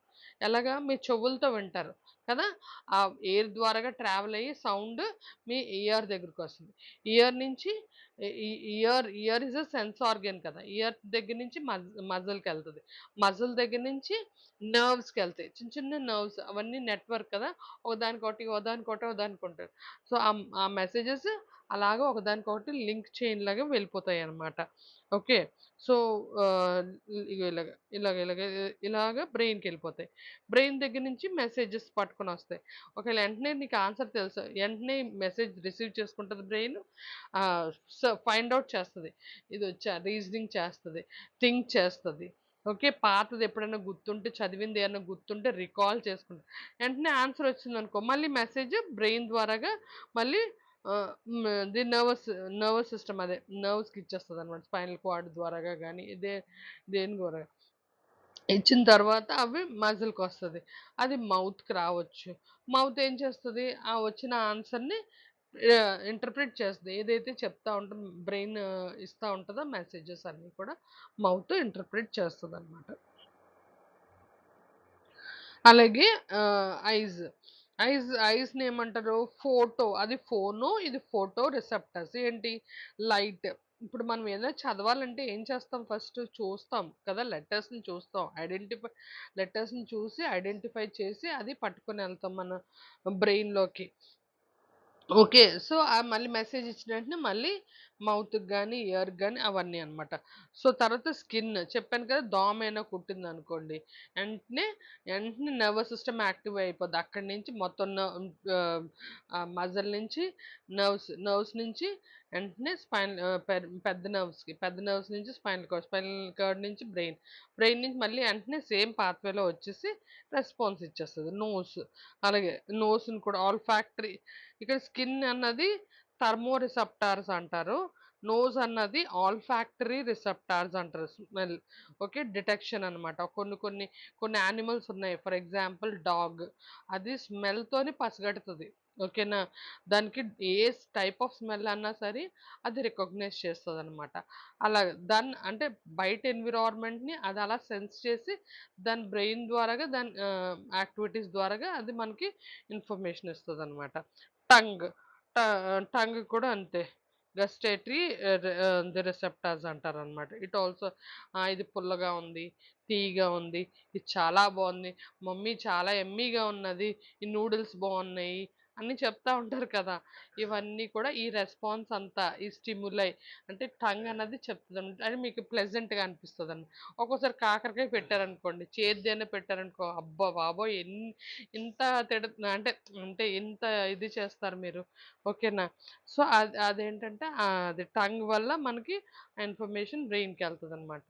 Speaker 1: ఎలాగా మీ చెవులతో వింటారు కదా! ఆ ఎయిర్ ద్వారాగా ట్రావెల్ అయ్యి సౌండ్ మీ ఇయర్ దగ్గరకొస్తుంది. ఇయర్ నుంచి year is a sense organ కదా! ఇయర్ దగ్గర నుంచి మజిల్‌కెళ్తది. మజిల్ దగ్గర నుంచి నర్వ్స్‌కెళ్తాయి. చిన్న చిన్న నర్వ్స్ అవన్నీ నెట్‌వర్క్ కదా! ఒకదానికొకటి, ఒకదానికొకటి, ఒకదానికొకటి. సో, ఆ మెసేజెస్ అలాగా ఒకదానికొకటి లింక్ చైన్ లాగా వెళ్ళిపోతాయన్నమాట. ఓకే. సో, ఇగో ఇలాగ బ్రెయిన్‌కెళ్ళిపోతాయి. బ్రెయిన్ దగ్గర నుంచి మెసేజెస్ పట్టుకొనొస్తాయి. ఒకవేళ వెంటనే నీకు ఆన్సర్ తెలుసు. వెంటనే మెసేజ్ రిసీవ్ చేసుకుంటది బ్రెయిన్. ఆహ్, ఫైండ్ ఔట్ చేస్తది. ఇదొచ్చా రీజనింగ్ చేస్తది. థింక్ చేస్తది. ఓకే. పాతది ఎప్పుడైనా గుర్తుంటే చదివింది ఏమన్నా గుర్తుంటే రికాల్ చేసుకుంటది. వెంటనే ఆన్సర్ వచ్చిందనుకో మళ్ళీ మెసేజ్ బ్రెయిన్ ద్వారాగా మళ్ళీ ది నర్వస్ సిస్టమ్ అదే నర్వ్స్‌కి ఇచ్చేస్తదనమాట. స్పైనల్ కార్డ్ ద్వారాగా గాని దేని ద్వారా ఇచ్చిన తర్వాత అవి మజిల్‌కొస్తది. అది మౌత్‌కి రావచ్చు. మౌత్ ఏం చేస్తది? ఆ వచ్చిన ఆన్సర్‌ని ఇంటర్ప్రిట్ చేస్తది. ఏదైతే చెప్తా ఉంటదో బ్రెయిన్ ఇస్తా ఉంటదో మెసేజెస్ అన్నీ కూడా మౌత్ ఇంటర్ప్రిట్ చేస్తదనమాట. అలాగే ఐస్. ఐస్‌నేమంటారు? ఫోటో. అది ఫోను, ఇది ఫోటో రిసెప్టర్స్. ఏంటి? లైట్. ఇప్పుడు మనం ఏదైనా చదవాలంటే ఏం చేస్తాం ఫస్ట్? చూస్తాం కదా! లెటర్స్‌ని చూస్తాం. లెటర్స్‌ని చూసి ఐడెంటిఫై చేసి అది పట్టుకొనెళ్తాం మన బ్రెయిన్‌లోకి. ఓకే. సో, మళ్ళీ మెసేజ్ ఇచ్చిన వెంటనే మళ్ళీ మౌత్‌కి గాని, ఇయర్‌కి గాని అవన్నీ అన్నమాట. సో, తర్వాత స్కిన్ చెప్పాను కదా! దోమేమైనా కుట్టిందనుకోండి, వెంటనే, వెంటనే నర్వస్ సిస్టమ్ యాక్టివ్ అయిపోద్ది. అక్కడి నుంచి మొత్తం మజిల్ నుంచి నర్వ్స్ నుంచి వెంటనే పెద్ద నర్వ్స్ నుంచి స్పైనల్ కార్డ్ నుంచి బ్రెయిన్ నుంచి మళ్ళీ వెంటనే సేమ్ పాత్వేలో వచ్చేసి రెస్పాన్స్ ఇచ్చేస్తది. అలాగే నోస్‌ని కూడా ఆల్ఫాక్టరీ ఇక్కడ స్కిన్ అన్నది థర్మో రిసెప్టార్స్ అంటారు. నోస్ అన్నది ఆల్ఫాక్టరీ రిసెప్టార్స్ అంటారు. Smell okay. డిటెక్షన్ అనమాట. కొన్ని యానిమల్స్ ఉన్నాయి. For example dog. అది స్మెల్‌తోని పసిగడుతది. ఓకేనా. దానికి ఏ టైప్ ఆఫ్ స్మెల్ అన్నా సరే అది రికగ్నైజ్ చేస్తదనమాట. అలాగ అంటే బయట ఎన్విరాన్మెంట్‌ని అది అలా సెన్స్ చేసి దాని బ్రెయిన్ ద్వారాగా యాక్టివిటీస్ ద్వారాగా అది మనకి ఇన్ఫర్మేషన్ ఇస్తదనమాట. టంగ్. ట టంగ్ కూడా అంతే. గస్టేటరీ ది రిసెప్టార్స్ అంటారనమాట. ఇట్ ఆల్సో ఇది పుల్లగా ఉంది, తియ్యగా ఉంది, ఇది చాలా బావుంది, మమ్మీ చాలా యమ్మీగా ఉన్నది, ఈ నూడిల్స్ బావున్నాయి అని చెప్తా ఉంటారు కదా! ఇవన్నీ కూడా ఈ రెస్పాన్స్ అంతా ఈ స్టిములై అంటే టంగ్ అన్నది చెప్తదనమాట. అది మీకు ప్లెజెంట్‌గా అనిపిస్తదండి. ఒక్కోసారి కాకరకాయ పెట్టారనుకోండి, చేదుదైనా పెట్టారనుకో, అబ్బా బాబోయ్! ఇంత అంటే ఇంత ఇది చేస్తారు మీరు. ఓకేనా. సో, అదేంటంటే అది టంగ్ వల్ల మనకి ఆ ఇన్ఫర్మేషన్ బ్రెయిన్‌కెళ్తదనమాట.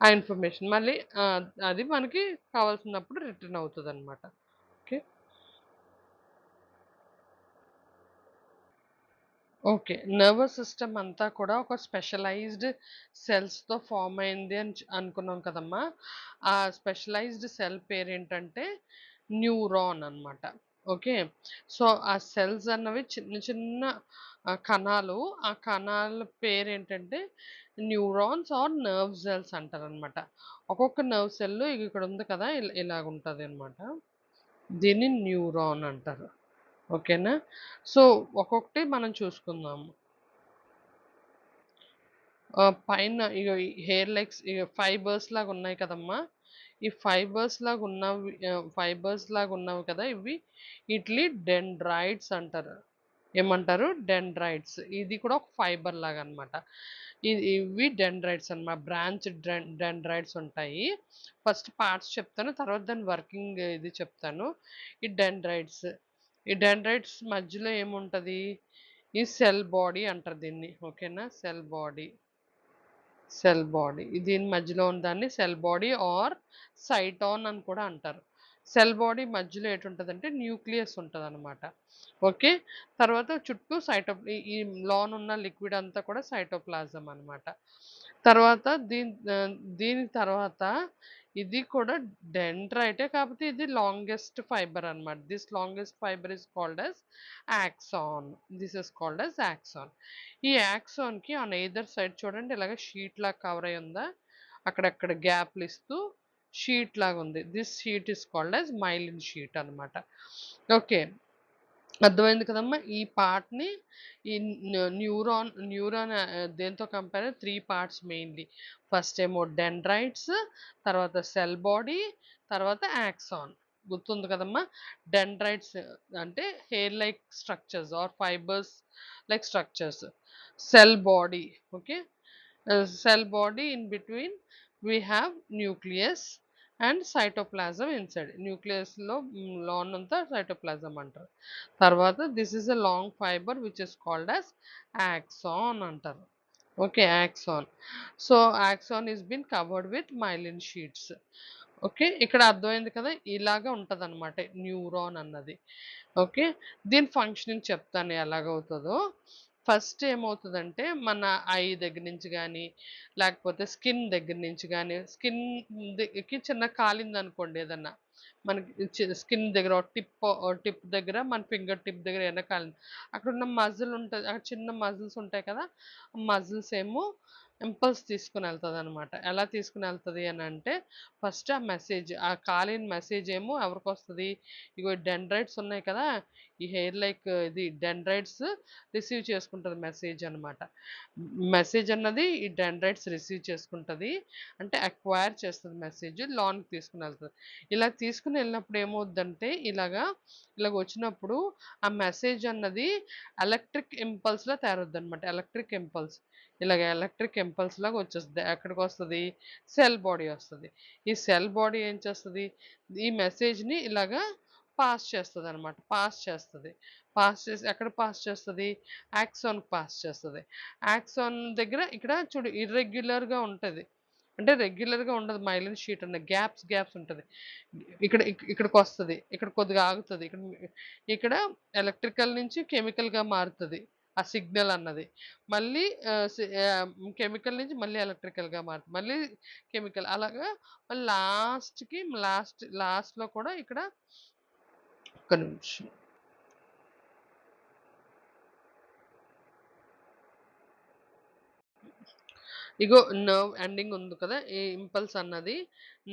Speaker 1: ఆ ఇన్ఫర్మేషన్ మళ్ళీ అది మనకి కావాల్సినప్పుడు రిటర్న్ అవుతదనమాట. ఓకే. ఓకే. నర్వస్ సిస్టమ్ అంతా కూడా ఒక స్పెషలైజ్డ్ సెల్స్‌తో ఫార్మ్ అయింది అని అనుకున్నాం కదమ్మా! ఆ స్పెషలైజ్డ్ సెల్ పేరేంటంటే న్యూరాన్ అన్నమాట. ఓకే. సో, ఆ సెల్స్ అన్నవి చిన్న చిన్న కణాలు. ఆ కణాల పేరేంటంటే న్యూరాన్స్ ఆర్ నర్వ్ సెల్స్ అంటారనమాట. ఒక్కొక్క నర్వ్ సెల్ ఇక్కడ ఉంది కదా! ఇలాగుంటదనమాట. దీన్ని న్యూరాన్ అంటారు. ఓకేనా. సో, ఒక్కొక్కటి మనం చూసుకుందాము. పైన ఇగో ఈ హెయిర్ లైక్స్ ఫైబర్స్ లాగా ఉన్నాయి కదమ్మా! ఈ ఫైబర్స్ లాగా ఉన్నవి కదా! ఈటిలి డెండ్రైట్స్ అంటారు. ఏమంటారు? డెండ్రైట్స్. ఇది కూడా ఒక ఫైబర్ లాగనమాట. ఇవి డెండ్రైట్స్ అన్నమాట. బ్రాంచ్డ్ డెండ్రైట్స్ ఉంటాయి. ఫస్ట్ పార్ట్స్ చెప్తాను. తర్వాత దాని వర్కింగ్ ఇది చెప్తాను. ఈ డెండ్రైట్స్. ఈ డెండ్రైట్స్ మధ్యలో ఏముంటది? ఈ సెల్ బాడీ అంటారు దీన్ని. ఓకేనా. Cell body. దీని మధ్యలో ఉన్న దాన్ని సెల్ బాడీ ఆర్ సైటాన్ అని కూడా అంటారు. సెల్ బాడీ మధ్యలో ఏటుంటదంటే న్యూక్లియస్ ఉంటదనమాట. ఓకే. తర్వాత చుట్టూ ఈ లోనున్న లిక్విడ్ అంతా కూడా సైటోప్లాజం అనమాట. తర్వాత దీని తర్వాత ఇది కూడా డెండ్రైటే కాకపోతే ఇది లాంగెస్ట్ ఫైబర్ అనమాట. This longest fibre is called as axon. This is called as axon. ఈ యాక్సాన్‌కి ఆన్ ఎయిదర్ సైడ్ చూడండి ఇలాగ షీట్ లాగా కవర్ అయ్యి ఉందా? అక్కడక్కడ గ్యాప్‌లు ఇస్తూ షీట్ లాగా ఉంది. This sheet is called as myelin sheet అనమాట. ఓకే. అర్థమైంది కదమ్మా! ఈ పార్ట్‌ని ఈ న్యూరాన్ దేనితో కంపేర్ 3 పార్ట్స్ మెయిన్‌లీ. ఫస్ట్ ఏమో డెండ్రైట్స్, తర్వాత సెల్ బాడీ, తర్వాత యాక్సాన్. గుర్తుంది కదమ్మా! డెండ్రైట్స్ అంటే hair like structures or fibres like structures. Cell body, okay. Cell body in between we have nucleus and cytoplasm inside. న్యూక్లియస్లో లోన్ అంతా సైటోప్లాజం అంటారు. తర్వాత this is a long fibre which is called as axon అంటారు. Okay, axon. So axon is been covered with myelin sheaths. Okay, ఇక్కడ అర్థమైంది కదా, ఇలాగా ఉంటుంది అనమాట న్యూరాన్ అన్నది. ఓకే, దీని ఫంక్షనింగ్ చెప్తాను ఎలాగవుతుందో. ఫస్ట్ ఏమవుతుందంటే మన ఐ దగ్గర నుంచి కానీ, లేకపోతే స్కిన్ దగ్గర నుంచి కానీ, స్కిన్కి చిన్న కాలిందనుకోండి ఏదన్నా, మనకి స్కిన్ దగ్గర టిప్ దగ్గర, మన ఫింగర్ టిప్ దగ్గర ఏదైనా కాలింది, అక్కడ ఉన్న మజిల్ ఉంటుంది, అక్కడ చిన్న మజిల్స్ ఉంటాయి కదా, మజిల్స్ ఏమో ఇంపల్స్ తీసుకుని వెళ్తుంది అనమాట. ఎలా తీసుకుని వెళ్తుంది అని అంటే, ఫస్ట్ ఆ మెసేజ్, ఆ కాలిన మెసేజ్ ఏమో ఎవరికి వస్తుంది, ఇగో డెండ్రైట్స్ ఉన్నాయి కదా, ఈ హెయిర్ లైక్ ఇది డెండ్రైట్స్ రిసీవ్ చేసుకుంటుంది మెసేజ్ అనమాట. మెసేజ్ అన్నది ఈ డెండ్రైట్స్ రిసీవ్ చేసుకుంటుంది, అంటే అక్వైర్ చేస్తుంది మెసేజ్, లాన్కి తీసుకుని వెళ్తుంది. ఇలా తీసుకుని వెళ్ళినప్పుడు ఏమవుద్దంటే, ఇలాగ వచ్చినప్పుడు ఆ మెసేజ్ అన్నది ఎలక్ట్రిక్ ఇంపల్స్లా తయారవుద్ది అనమాట. ఎలక్ట్రిక్ ఇంపల్స్, ఇలాగ ఎలక్ట్రిక్ ఇంపల్స్ లాగా వచ్చేస్తుంది. ఎక్కడికి వస్తుంది, సెల్ బాడీ వస్తుంది. ఈ సెల్ బాడీ ఏం చేస్తుంది, ఈ మెసేజ్ని ఇలాగా పాస్ చేస్తుంది అనమాట. పాస్ చేసి ఎక్కడ పాస్ చేస్తుంది, యాక్సాన్కి పాస్ చేస్తుంది. యాక్సాన్ దగ్గర ఇక్కడ చూడు ఇర్రెగ్యులర్గా ఉంటుంది, అంటే రెగ్యులర్గా ఉండదు. మైలిన్ షీట్ అన్న గ్యాప్స్ ఉంటుంది. ఇక్కడికి వస్తుంది, ఇక్కడ కొద్దిగా ఆగుతుంది, ఇక్కడ ఎలక్ట్రికల్ నుంచి కెమికల్గా మారుతుంది ఆ సిగ్నల్ అన్నది. మళ్ళీ కెమికల్ నుంచి మళ్ళీ ఎలక్ట్రికల్గా మారుతుంది, మళ్ళీ కెమికల్, అలాగా మళ్ళీ లాస్ట్కి లాస్ట్లో కూడా ఇక్కడ ఒక్క నిమిషం. ఇగో నర్వ్ ఎండింగ్ ఉంది కదా, ఈ ఇంపల్స్ అన్నది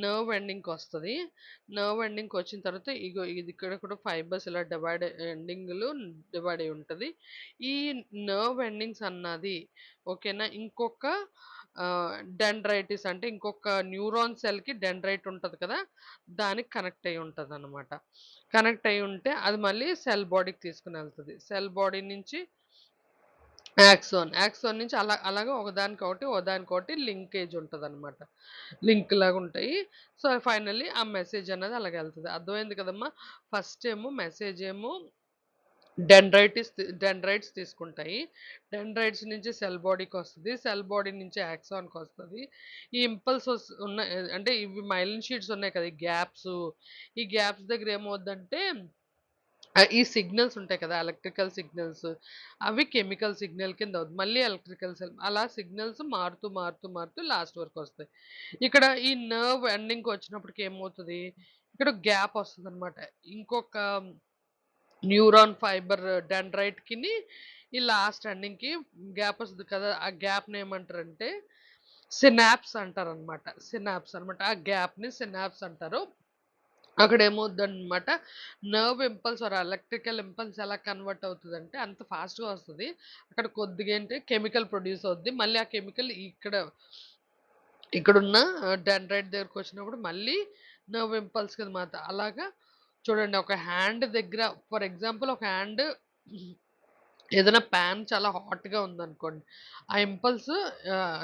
Speaker 1: నర్వ్ ఎండింగ్కి వస్తుంది. నర్వ్ ఎండింగ్కి వచ్చిన తర్వాత ఇగో ఇది ఇక్కడ కూడా ఫైబర్స్ ఇలా ఎండింగ్లు డివైడ్ అయి ఉంటుంది. ఈ నర్వ్ ఎండింగ్స్ అన్నది, ఓకేనా, ఇంకొక డెండ్రైటిస్ అంటే ఇంకొక న్యూరాన్ సెల్కి డెండ్రైట్ ఉంటుంది కదా, దానికి కనెక్ట్ అయి ఉంటుంది అనమాట. కనెక్ట్ అయి ఉంటే అది మళ్ళీ సెల్ బాడీకి తీసుకుని వెళ్తుంది. సెల్ బాడీ నుంచి యాక్సాన్ నుంచి అలాగా ఒకదానికొకటి లింకేజ్ ఉంటదనమాట. లింక్ లాగా ఉంటాయి. సో, ఫైనల్లీ ఆ మెసేజ్ అనేది అలాగ ఎళ్తది. అర్థమైంది కదమ్మా! ఫస్ట్ ఏమో మెసేజ్ ఏమో డెండ్రైట్స్ తీసుకుంటాయి. డెండ్రైట్స్ నుంచి సెల్ బాడీకొస్తది. సెల్ బాడీ నుంచి యాక్సాన్‌కొస్తది. ఈ ఇంపల్సెస్ అంటే ఇవి మైలిన్ షీట్స్ ఉన్నాయి కదా, ఈ గ్యాప్స్ దగ్గర ఏమవుద్దంటే ఈ సిగ్నల్స్ ఉంటాయి కదా, ఎలక్ట్రికల్ సిగ్నల్స్, అవి కెమికల్ సిగ్నల్ కింద అవుద్ది. మళ్ళీ ఎలక్ట్రికల్ అలా సిగ్నల్స్ మారుతూ లాస్ట్ వరకు వస్తాయి. ఇక్కడ ఈ నర్వ్ ఎండింగ్‌కి వచ్చినప్పటికి ఏమవుతది, ఇక్కడ గ్యాప్ వస్తదనమాట. ఇంకొక న్యూరాన్ ఫైబర్ డెండ్రైట్‌కిని ఈ లాస్ట్ ఎండింగ్‌కి గ్యాప్ వస్తది కదా, ఆ గ్యాప్‌ని ఏమంటారంటే సినాప్స్ అంటారనమాట. ఆ గ్యాప్‌ని సినాప్స్ అంటారు. అక్కడ ఏమవుద్దనమాట, nerve impulse or electrical impulse ఎలా కన్వర్ట్ అవుతదంటే అంత ఫాస్ట్‌గా వస్తది. అక్కడ కొద్దిగా ఏంటి కెమికల్ ప్రొడ్యూస్ అవుద్ది. మళ్ళీ ఆ కెమికల్ ఇక్కడున్న డెండ్రైట్ దగ్గరకొచ్చినప్పుడు మళ్ళీ నర్వ్ ఇంపల్స్ కింద మారుతది. అలాగా చూడండి, ఒక హ్యాండ్ దగ్గర, ఫర్ ఎగ్జాంపుల్ ఒక హ్యాండ్ ఏదైనా ప్యాన్ చాలా హాట్‌గా ఉందనుకోండి, ఆ ఇంపల్స్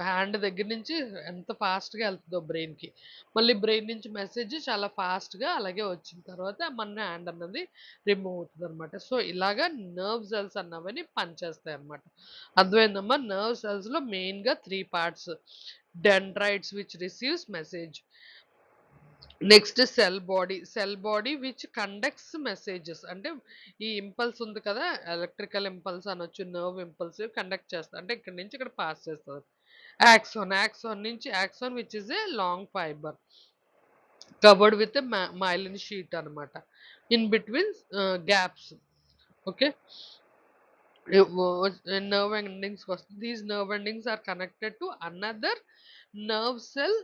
Speaker 1: హ్యాండ్ దగ్గర నుంచి ఎంత ఫాస్ట్‌గా ఎళ్తదో బ్రెయిన్‌కి. మళ్ళీ బ్రెయిన్ నుంచి మెసేజ్ చాలా ఫాస్ట్‌గా అలాగే వచ్చిన తర్వాత మన హ్యాండ్ అన్నది రిమూవ్ అవుతదనమాట. సో, ఇలాగా నర్వ్ సెల్స్ అన్నవని పనిచేస్తాయన్నమాట. అర్థమైందమ్మా? నర్వ్ సెల్స్‌లో మెయిన్‌గా 3 parts. Dendrites which receives message. Next cell body which conducts messages, అంటే ఈ ఇంపల్స్ ఉంది కదా, ఎలక్ట్రికల్ ఇంపల్స్ అనొచ్చు, నర్వ్ ఇంపల్స్ కండక్ట్ చేస్తా, అంటే ఇక్కడ నుంచి ఇక్కడ పాస్ చేస్తుంది. Axon which is a long fibre covered with myelin sheet అనమాట, in between gaps. Okay, nerve endings. These nerve endings are connected to another nerve cell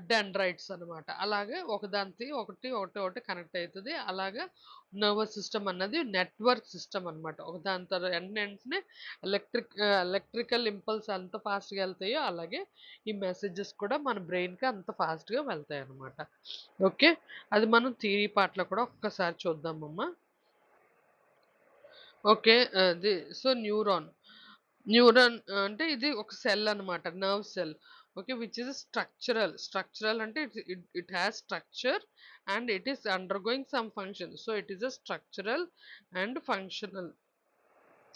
Speaker 1: dendrites అనమాట. అలాగే ఒకదానికి ఒకటి, ఒకటి, ఒకటి కనెక్ట్ అయితది. అలాగా నర్వస్ సిస్టమ్ అన్నది నెట్వర్క్ సిస్టమ్ అనమాట. ఒకదాని వెంటనే ఎలక్ట్రికల్ ఇంపల్స్ ఎంత ఫాస్ట్‌గా ఎళ్తాయో, అలాగే ఈ మెసేజెస్ కూడా మన బ్రెయిన్‌కి అంత ఫాస్ట్‌గా వెళ్తాయన్నమాట. ఓకే. అది మనం థియరీ పార్ట్‌లో కూడా ఒక్కసారి చూద్దామమ్మా. ఓకే. అది సో, న్యూరాన్. న్యూరాన్ అంటే ఇది ఒక సెల్ అన్నమాట. Nerve cell. Okay. Which is structural. Structural అంటే it has structure and it is undergoing some function. So, it is a structural and functional.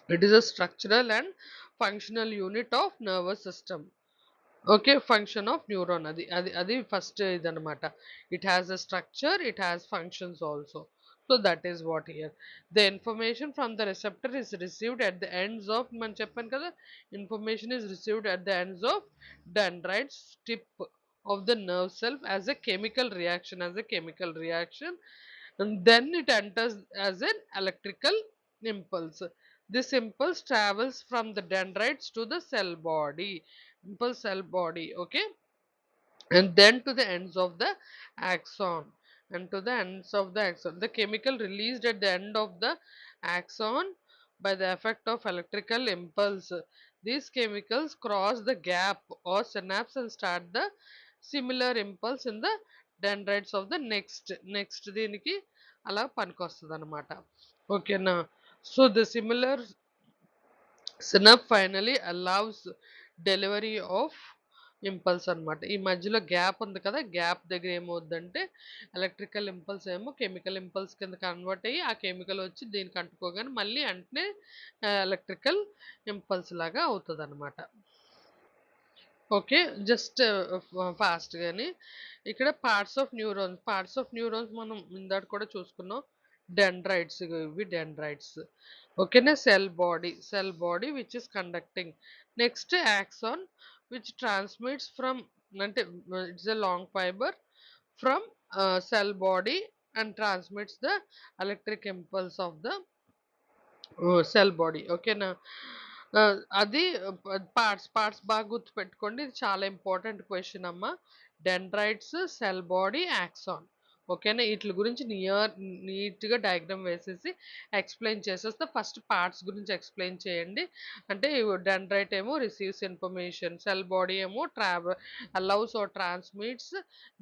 Speaker 1: It is a structural and functional unit of nervous system. Okay. Function of neuron అది ఫస్ట్ ఇదనమాట. It has a structure, it has functions also. So, that is what here. The information from the receptor is received at the ends of మనం చెప్పాను కదా! Information is received at the ends of dendrites tip of the nerve cell as a chemical reaction, and then it enters as an electrical impulse. This impulse travels from the dendrites to the cell body. Impulse cell body, okay, and then to the ends of the axon. And to the ends of the axon, the chemical released at the end of the axon by the effect of electrical impulse, these chemicals cross the gap or synapse and start the similar impulse in the dendrites of the next దీనికి అలా పనికొస్తుంది అనమాట. ఓకేనా. So the similar synapse finally allows delivery of impulse అనమాట. ఈ మధ్యలో గ్యాప్ ఉంది కదా! గ్యాప్ దగ్గర ఏమవుద్దంటే ఎలక్ట్రికల్ ఇంపల్స్ ఏమో కెమికల్ ఇంపల్స్ కింద కన్వర్ట్ అయ్యి, ఆ కెమికల్ వచ్చి దీనికి అంటుకోగానే మళ్ళీ వెంటనే ఎలక్ట్రికల్ ఇంపల్స్ లాగా అవుతదనమాట. ఓకే. జస్ట్ ఫాస్ట్‌గాని ఇక్కడ పార్ట్స్ ఆఫ్ న్యూరాన్స్ మనం ఇందాక కూడా చూసుకున్నాం. డెండ్రైట్స్ ఇవి డెండ్రైట్స్. ఓకేనా. Cell body which is conducting. Next axon which transmits from అంటే it's a long fibre from cell body and transmits the electric impulse of the cell body. ఓకేనా. అది పార్ట్స్ బాగా గుర్తుపెట్టుకోండి. ఇది చాలా ఇంపార్టెంట్ క్వశ్చన్ అమ్మా. Dendrites, cell body, axon. ఓకేనా. ఈట్లి గురించి నీట్‌గా డయాగ్రామ్ వేసేసి ఎక్స్‌ప్లెయిన్ చేసేస్తే ఫస్ట్ పార్ట్స్ గురించి ఎక్స్‌ప్లెయిన్ చేయండి. అంటే డెండ్రైట్ ఏమో రిసీవ్స్ ఇన్ఫర్మేషన్, సెల్ బాడీ ఏమో allows or transmits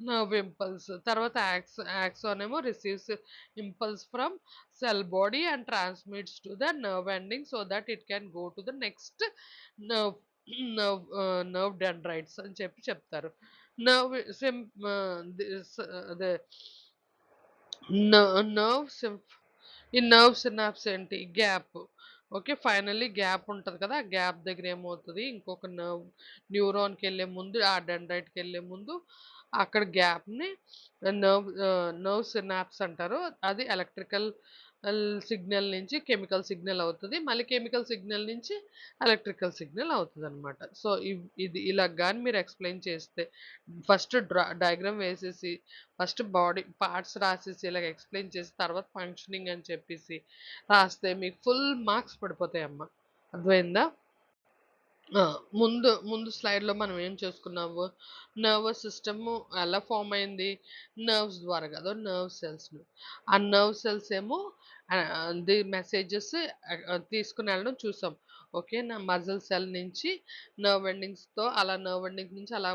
Speaker 1: nerve impulse. తర్వాత యాక్సాన్ ఏమో receives impulse from cell body and transmits to the nerve ending so that it can go to the next nerve nerve dendrites అని చెప్తారు. నర్వ్ సిమ్ అదే నర్వ్ ఈ నర్వ్ సినాప్స్ ఏంటి గ్యాప్. ఓకే. ఫైనల్లీ గ్యాప్ ఉంటది కదా! ఆ గ్యాప్ దగ్గర ఏమవుతది ఇంకొక న్యూరాన్‌కి వెళ్ళే ముందు ఆ డెండ్రైట్‌కి వెళ్ళే ముందు అక్కడ గ్యాప్‌ని నర్వ్ సినాప్స్ అంటారు. అది ఎలక్ట్రికల్ సిగ్నల్ నుంచి కెమికల్ సిగ్నల్ అవుతది. మళ్ళీ కెమికల్ సిగ్నల్ నుంచి ఎలక్ట్రికల్ సిగ్నల్ అవుతదనమాట. సో, ఇది ఇలా గాని మీరు ఎక్స్‌ప్లెయిన్ చేస్తే ఫస్ట్ డయాగ్రామ్ వేసేసి ఫస్ట్ బాడీ పార్ట్స్ రాసేసి ఇలాగ ఎక్స్‌ప్లెయిన్ చేసి తర్వాత ఫంక్షనింగ్ అని చెప్పేసి రాస్తే మీకు ఫుల్ మార్క్స్ పడిపోతాయమ్మా. అర్థమైందా? ఆ! ముందు స్లైడ్‌లో మనం ఏం చేసుకున్నాము, నర్వస్ సిస్టము ఎలా ఫార్మ్ అయింది? నర్వ్స్ ద్వారా కదా! నర్వ్ సెల్స్‌లో. ఆ నర్వ్ సెల్స్ ఏమో ది మెసేజెస్ తీసుకొని వెళ్ళడం చూసాం. ఓకే. మజిల్ సెల్ నుంచి నర్వ్ ఎండింగ్స్‌తో అలా నర్వ్ ఎండింగ్స్ నుంచి అలా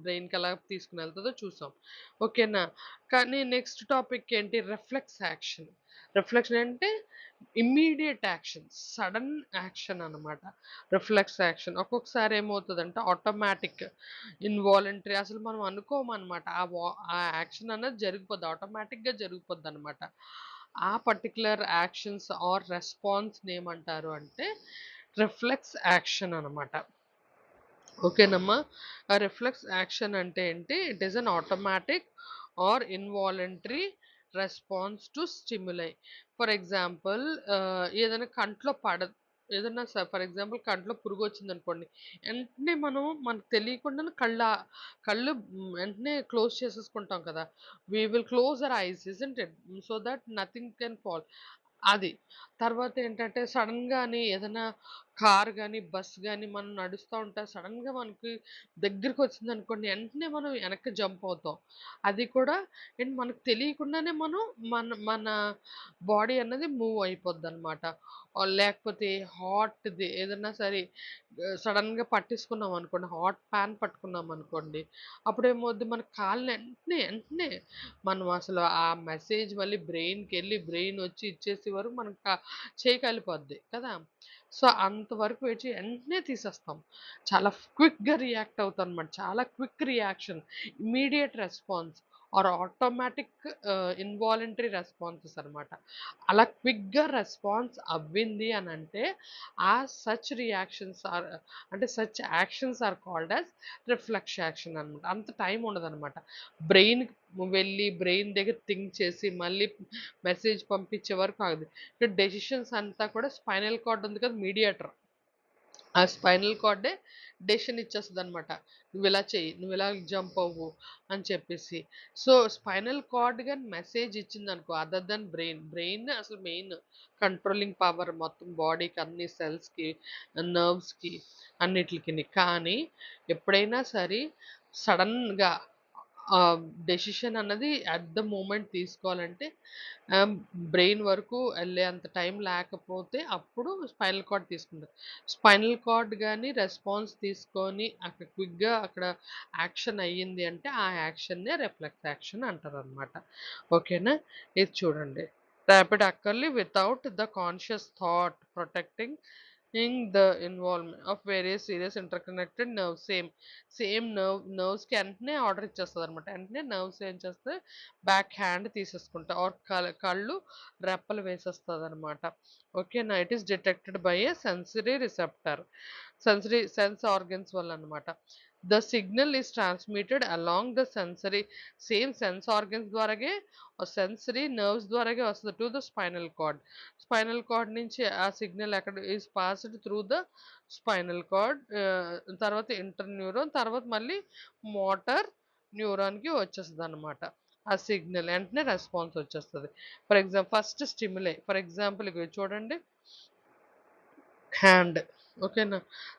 Speaker 1: బ్రెయిన్‌కి ఎలా తీసుకొని వెళ్తదో చూసాం. ఓకేనా. కానీ నెక్స్ట్ టాపిక్ ఏంటి? Reflex action. రిఫ్లెక్షన్ అంటే ఇమ్మీడియేట్ యాక్షన్. సడన్ యాక్షన్ అనమాట. Reflex action. ఒక్కొక్కసారి ఏమవుతదంటే ఆటోమేటిక్, ఇన్వాలంటరీ అసలు మనం అనుకోమనమాట. ఆ యాక్షన్ అనేది జరిగిపోద్ది. ఆటోమేటిక్‌గా జరిగిపోద్దనమాట. ఆ పర్టిక్యులర్ యాక్షన్స్ ఆర్ రెస్పాన్స్‌ని ఏమంటారు అంటే రిఫ్లెక్స్ యాక్షన్ అనమాట. ఓకేనమ్మా. ఆ రిఫ్లెక్స్ యాక్షన్ అంటే ఏంటి? It is an automatic or involuntary response to stimuli. For example ఏదైనా కంట్లో ఏదైనా ఫర్ ఎగ్జాంపుల్ కంట్లో పురుగొచ్చిందనుకోండి. వెంటనే మనకు తెలియకుండానే కళ్ళు వెంటనే క్లోజ్ చేసేసుకుంటాం కదా! We will close our eyes isn't it? So that nothing can fall. అది. తర్వాత ఏంటంటే సడెన్‌గాని ఏదైనా కార్ గాని, బస్ గాని మనం నడుస్తా ఉంటే సడెన్‌గా మనకి దగ్గరకొచ్చిందనుకోండి వెంటనే మనం వెనక్కి జంప్ అవుతాం. అది కూడా ఏంటి మనకు తెలియకుండానే మనం మన బాడీ అన్నది మూవ్ అయిపోద్దనమాట. లేకపోతే హాట్‌ది ఏదన్నా సరే సడెన్‌గా పట్టేసుకున్నామనుకోండి, హాట్ పాన్ పట్టుకున్నామనుకోండి, అప్పుడేమవుద్ది మన కాళ్ళు వెంటనే మనం అసలు ఆ మెసేజ్ మళ్ళీ బ్రెయిన్‌కెళ్ళి బ్రెయిన్ వచ్చి ఇచ్చేసే వరకు మనం చేయి కాలిపోద్ది కదా! సో, అంతవరకు వెయిట్ వెంటనే తీసేస్తాం. చాలా క్విక్‌గా రియాక్ట్ అవుతానమాట. చాలా quick reaction, immediate response or automatic involuntary responses అనమాట. అలా క్విక్‌గా రెస్పాన్స్ అవ్వింది అనంటే, ఆ సచ్ రియాక్షన్స్ ఆర్ అంటే such actions are called as reflex action అనమాట. అంత టైం ఉండదనమాట. బ్రెయిన్‌కి వెళ్ళి బ్రెయిన్ దగ్గర థింక్ చేసి మళ్ళీ మెసేజ్ పంపించే వరకు ఆగదు. ఇక్కడ డెసిషన్స్ అంతా కూడా స్పైనల్ కార్డ్ ఉంది కదా! మీడియేటర్. ఆ స్పైనల్ కార్డే డెసిషన్ ఇచ్చేస్తదనమాట. నువ్విలా చెయ్యి, నువ్విలా జంప్ అవ్వు అని చెప్పేసి. సో, స్పైనల్ కార్డ్ గాని మెసేజ్ ఇచ్చిందనుకో అదర్ దెన్ బ్రెయిన్ అసలు మెయిన్ కంట్రోలింగ్ పవర్ మొత్తం బాడీకి అన్ని సెల్స్‌కి, నర్వ్స్‌కి అన్నిట్లికిని. కానీ ఎప్పుడైనా సరే సడెన్‌గా డెసిషన్ అన్నది అట్ ద మూమెంట్ తీసుకోవాలంటే ఆహ్, బ్రెయిన్ వరకు ఎళ్ళేంత టైం లేకపోతే అప్పుడు స్పైనల్ కార్డ్ తీసుకుంటారు. స్పైనల్ కార్డ్ గాని రెస్పాన్స్ తీసుకొని అక్కడ క్విక్‌గా అక్కడ యాక్షన్ అయ్యింది అంటే ఆ యాక్షన్‌నే రిఫ్లెక్స్ యాక్షన్ అంటారనమాట. ఓకేనా? ఇది చూడండి. Rapid accurately without the conscious thought protecting the involvement of various serious interconnected nerves same నర్వ్స్‌కి వెంటనే ఆర్డర్ ఇచ్చేస్తదనమాట. వెంటనే నర్వ్స్ ఏం చేస్తాయి బ్యాక్ హ్యాండ్ తీసేసుకుంటాయి. ఆర్ కళ్ళు రెప్పలు వేసేస్తదనమాట. ఓకేనా? It is detected by a sensory receptor. Sense organs వల్లనమాట. The signal is transmitted along the sensory same sense organs ద్వారాగే సెన్సరీ నర్వ్స్ ద్వారాగే వస్తది to the spinal cord. Spinal cord నుంచి ఆ సిగ్నల్ ఎక్కడ is passed through the spinal cord తర్వాత ఇంటర్ న్యూరాన్ తర్వాత మళ్ళీ మోటార్ న్యూరాన్‌కి వచ్చేస్తదనమాట. ఆ సిగ్నల్ వెంటనే రెస్పాన్స్ వచ్చేస్తది. ఫర్ ఎగ్జాంపుల్ ఇగో చూడండి హ్యాండ్. ఓకేనా?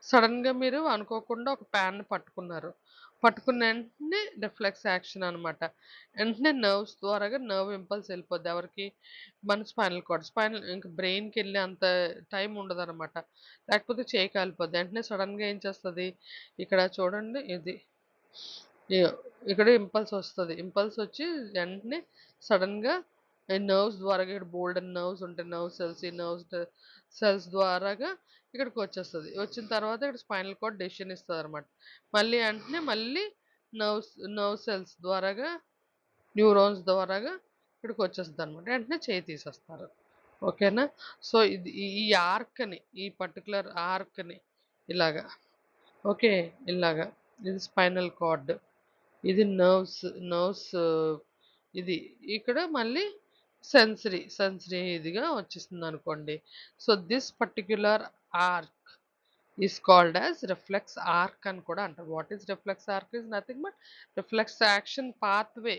Speaker 1: సడెన్‌గా మీరు అనుకోకుండా ఒక ప్యాన్‌ని పట్టుకున్నారు. పట్టుకున్న వెంటనే రిఫ్లెక్స్ యాక్షన్ అనమాట. వెంటనే నర్వ్స్ ద్వారాగా నర్వ్ ఇంపల్స్ వెళ్ళిపోద్ది. ఎవరికి? మన స్పైనల్ కార్డ్. ఇంక బ్రెయిన్‌కెళ్ళే అంత టైం ఉండదనమాట. లేకపోతే చేయి కాలిపోద్ది. వెంటనే సడెన్‌గా ఏం చేస్తది? ఇక్కడ చూడండి ఇది. ఇగో ఇక్కడ ఇంపల్స్ వస్తది. ఇంపల్స్ వచ్చి వెంటనే సడెన్‌గా ఈ నర్వ్స్ ద్వారాగా ఇక్కడ బోలెడన్ని నర్వ్స్ ఉంటాయి. నర్వ్ సెల్స్ ఈ నర్వ్స్ సెల్స్ ద్వారాగా ఇక్కడికొచ్చేస్తది. వచ్చిన తర్వాత ఇక్కడ స్పైనల్ కార్డ్ డెసిషన్ ఇస్తదనమాట. మళ్ళీ వెంటనే మళ్ళీ నర్వ్స్ నర్వ్ సెల్స్ ద్వారాగా న్యూరాన్స్ ద్వారాగా ఇక్కడికొచ్చేస్తదనమాట. వెంటనే చేయి తీసేస్తారు. ఓకేనా? సో, ఇది ఈ ఈ ఆర్క్‌ని ఈ పర్టిక్యులర్ ఆర్క్‌ని ఇలాగా ఓకే. ఇలాగా ఇది స్పైనల్ కార్డ్. ఇది నర్వ్స్ ఇది. ఇక్కడ మళ్ళీ సెన్సరీ ఇదిగా వచ్చేసిందనుకోండి. So, this particular arc is called as reflex arc అని కూడా అంటారు. What is reflex arc is nothing but reflex action pathway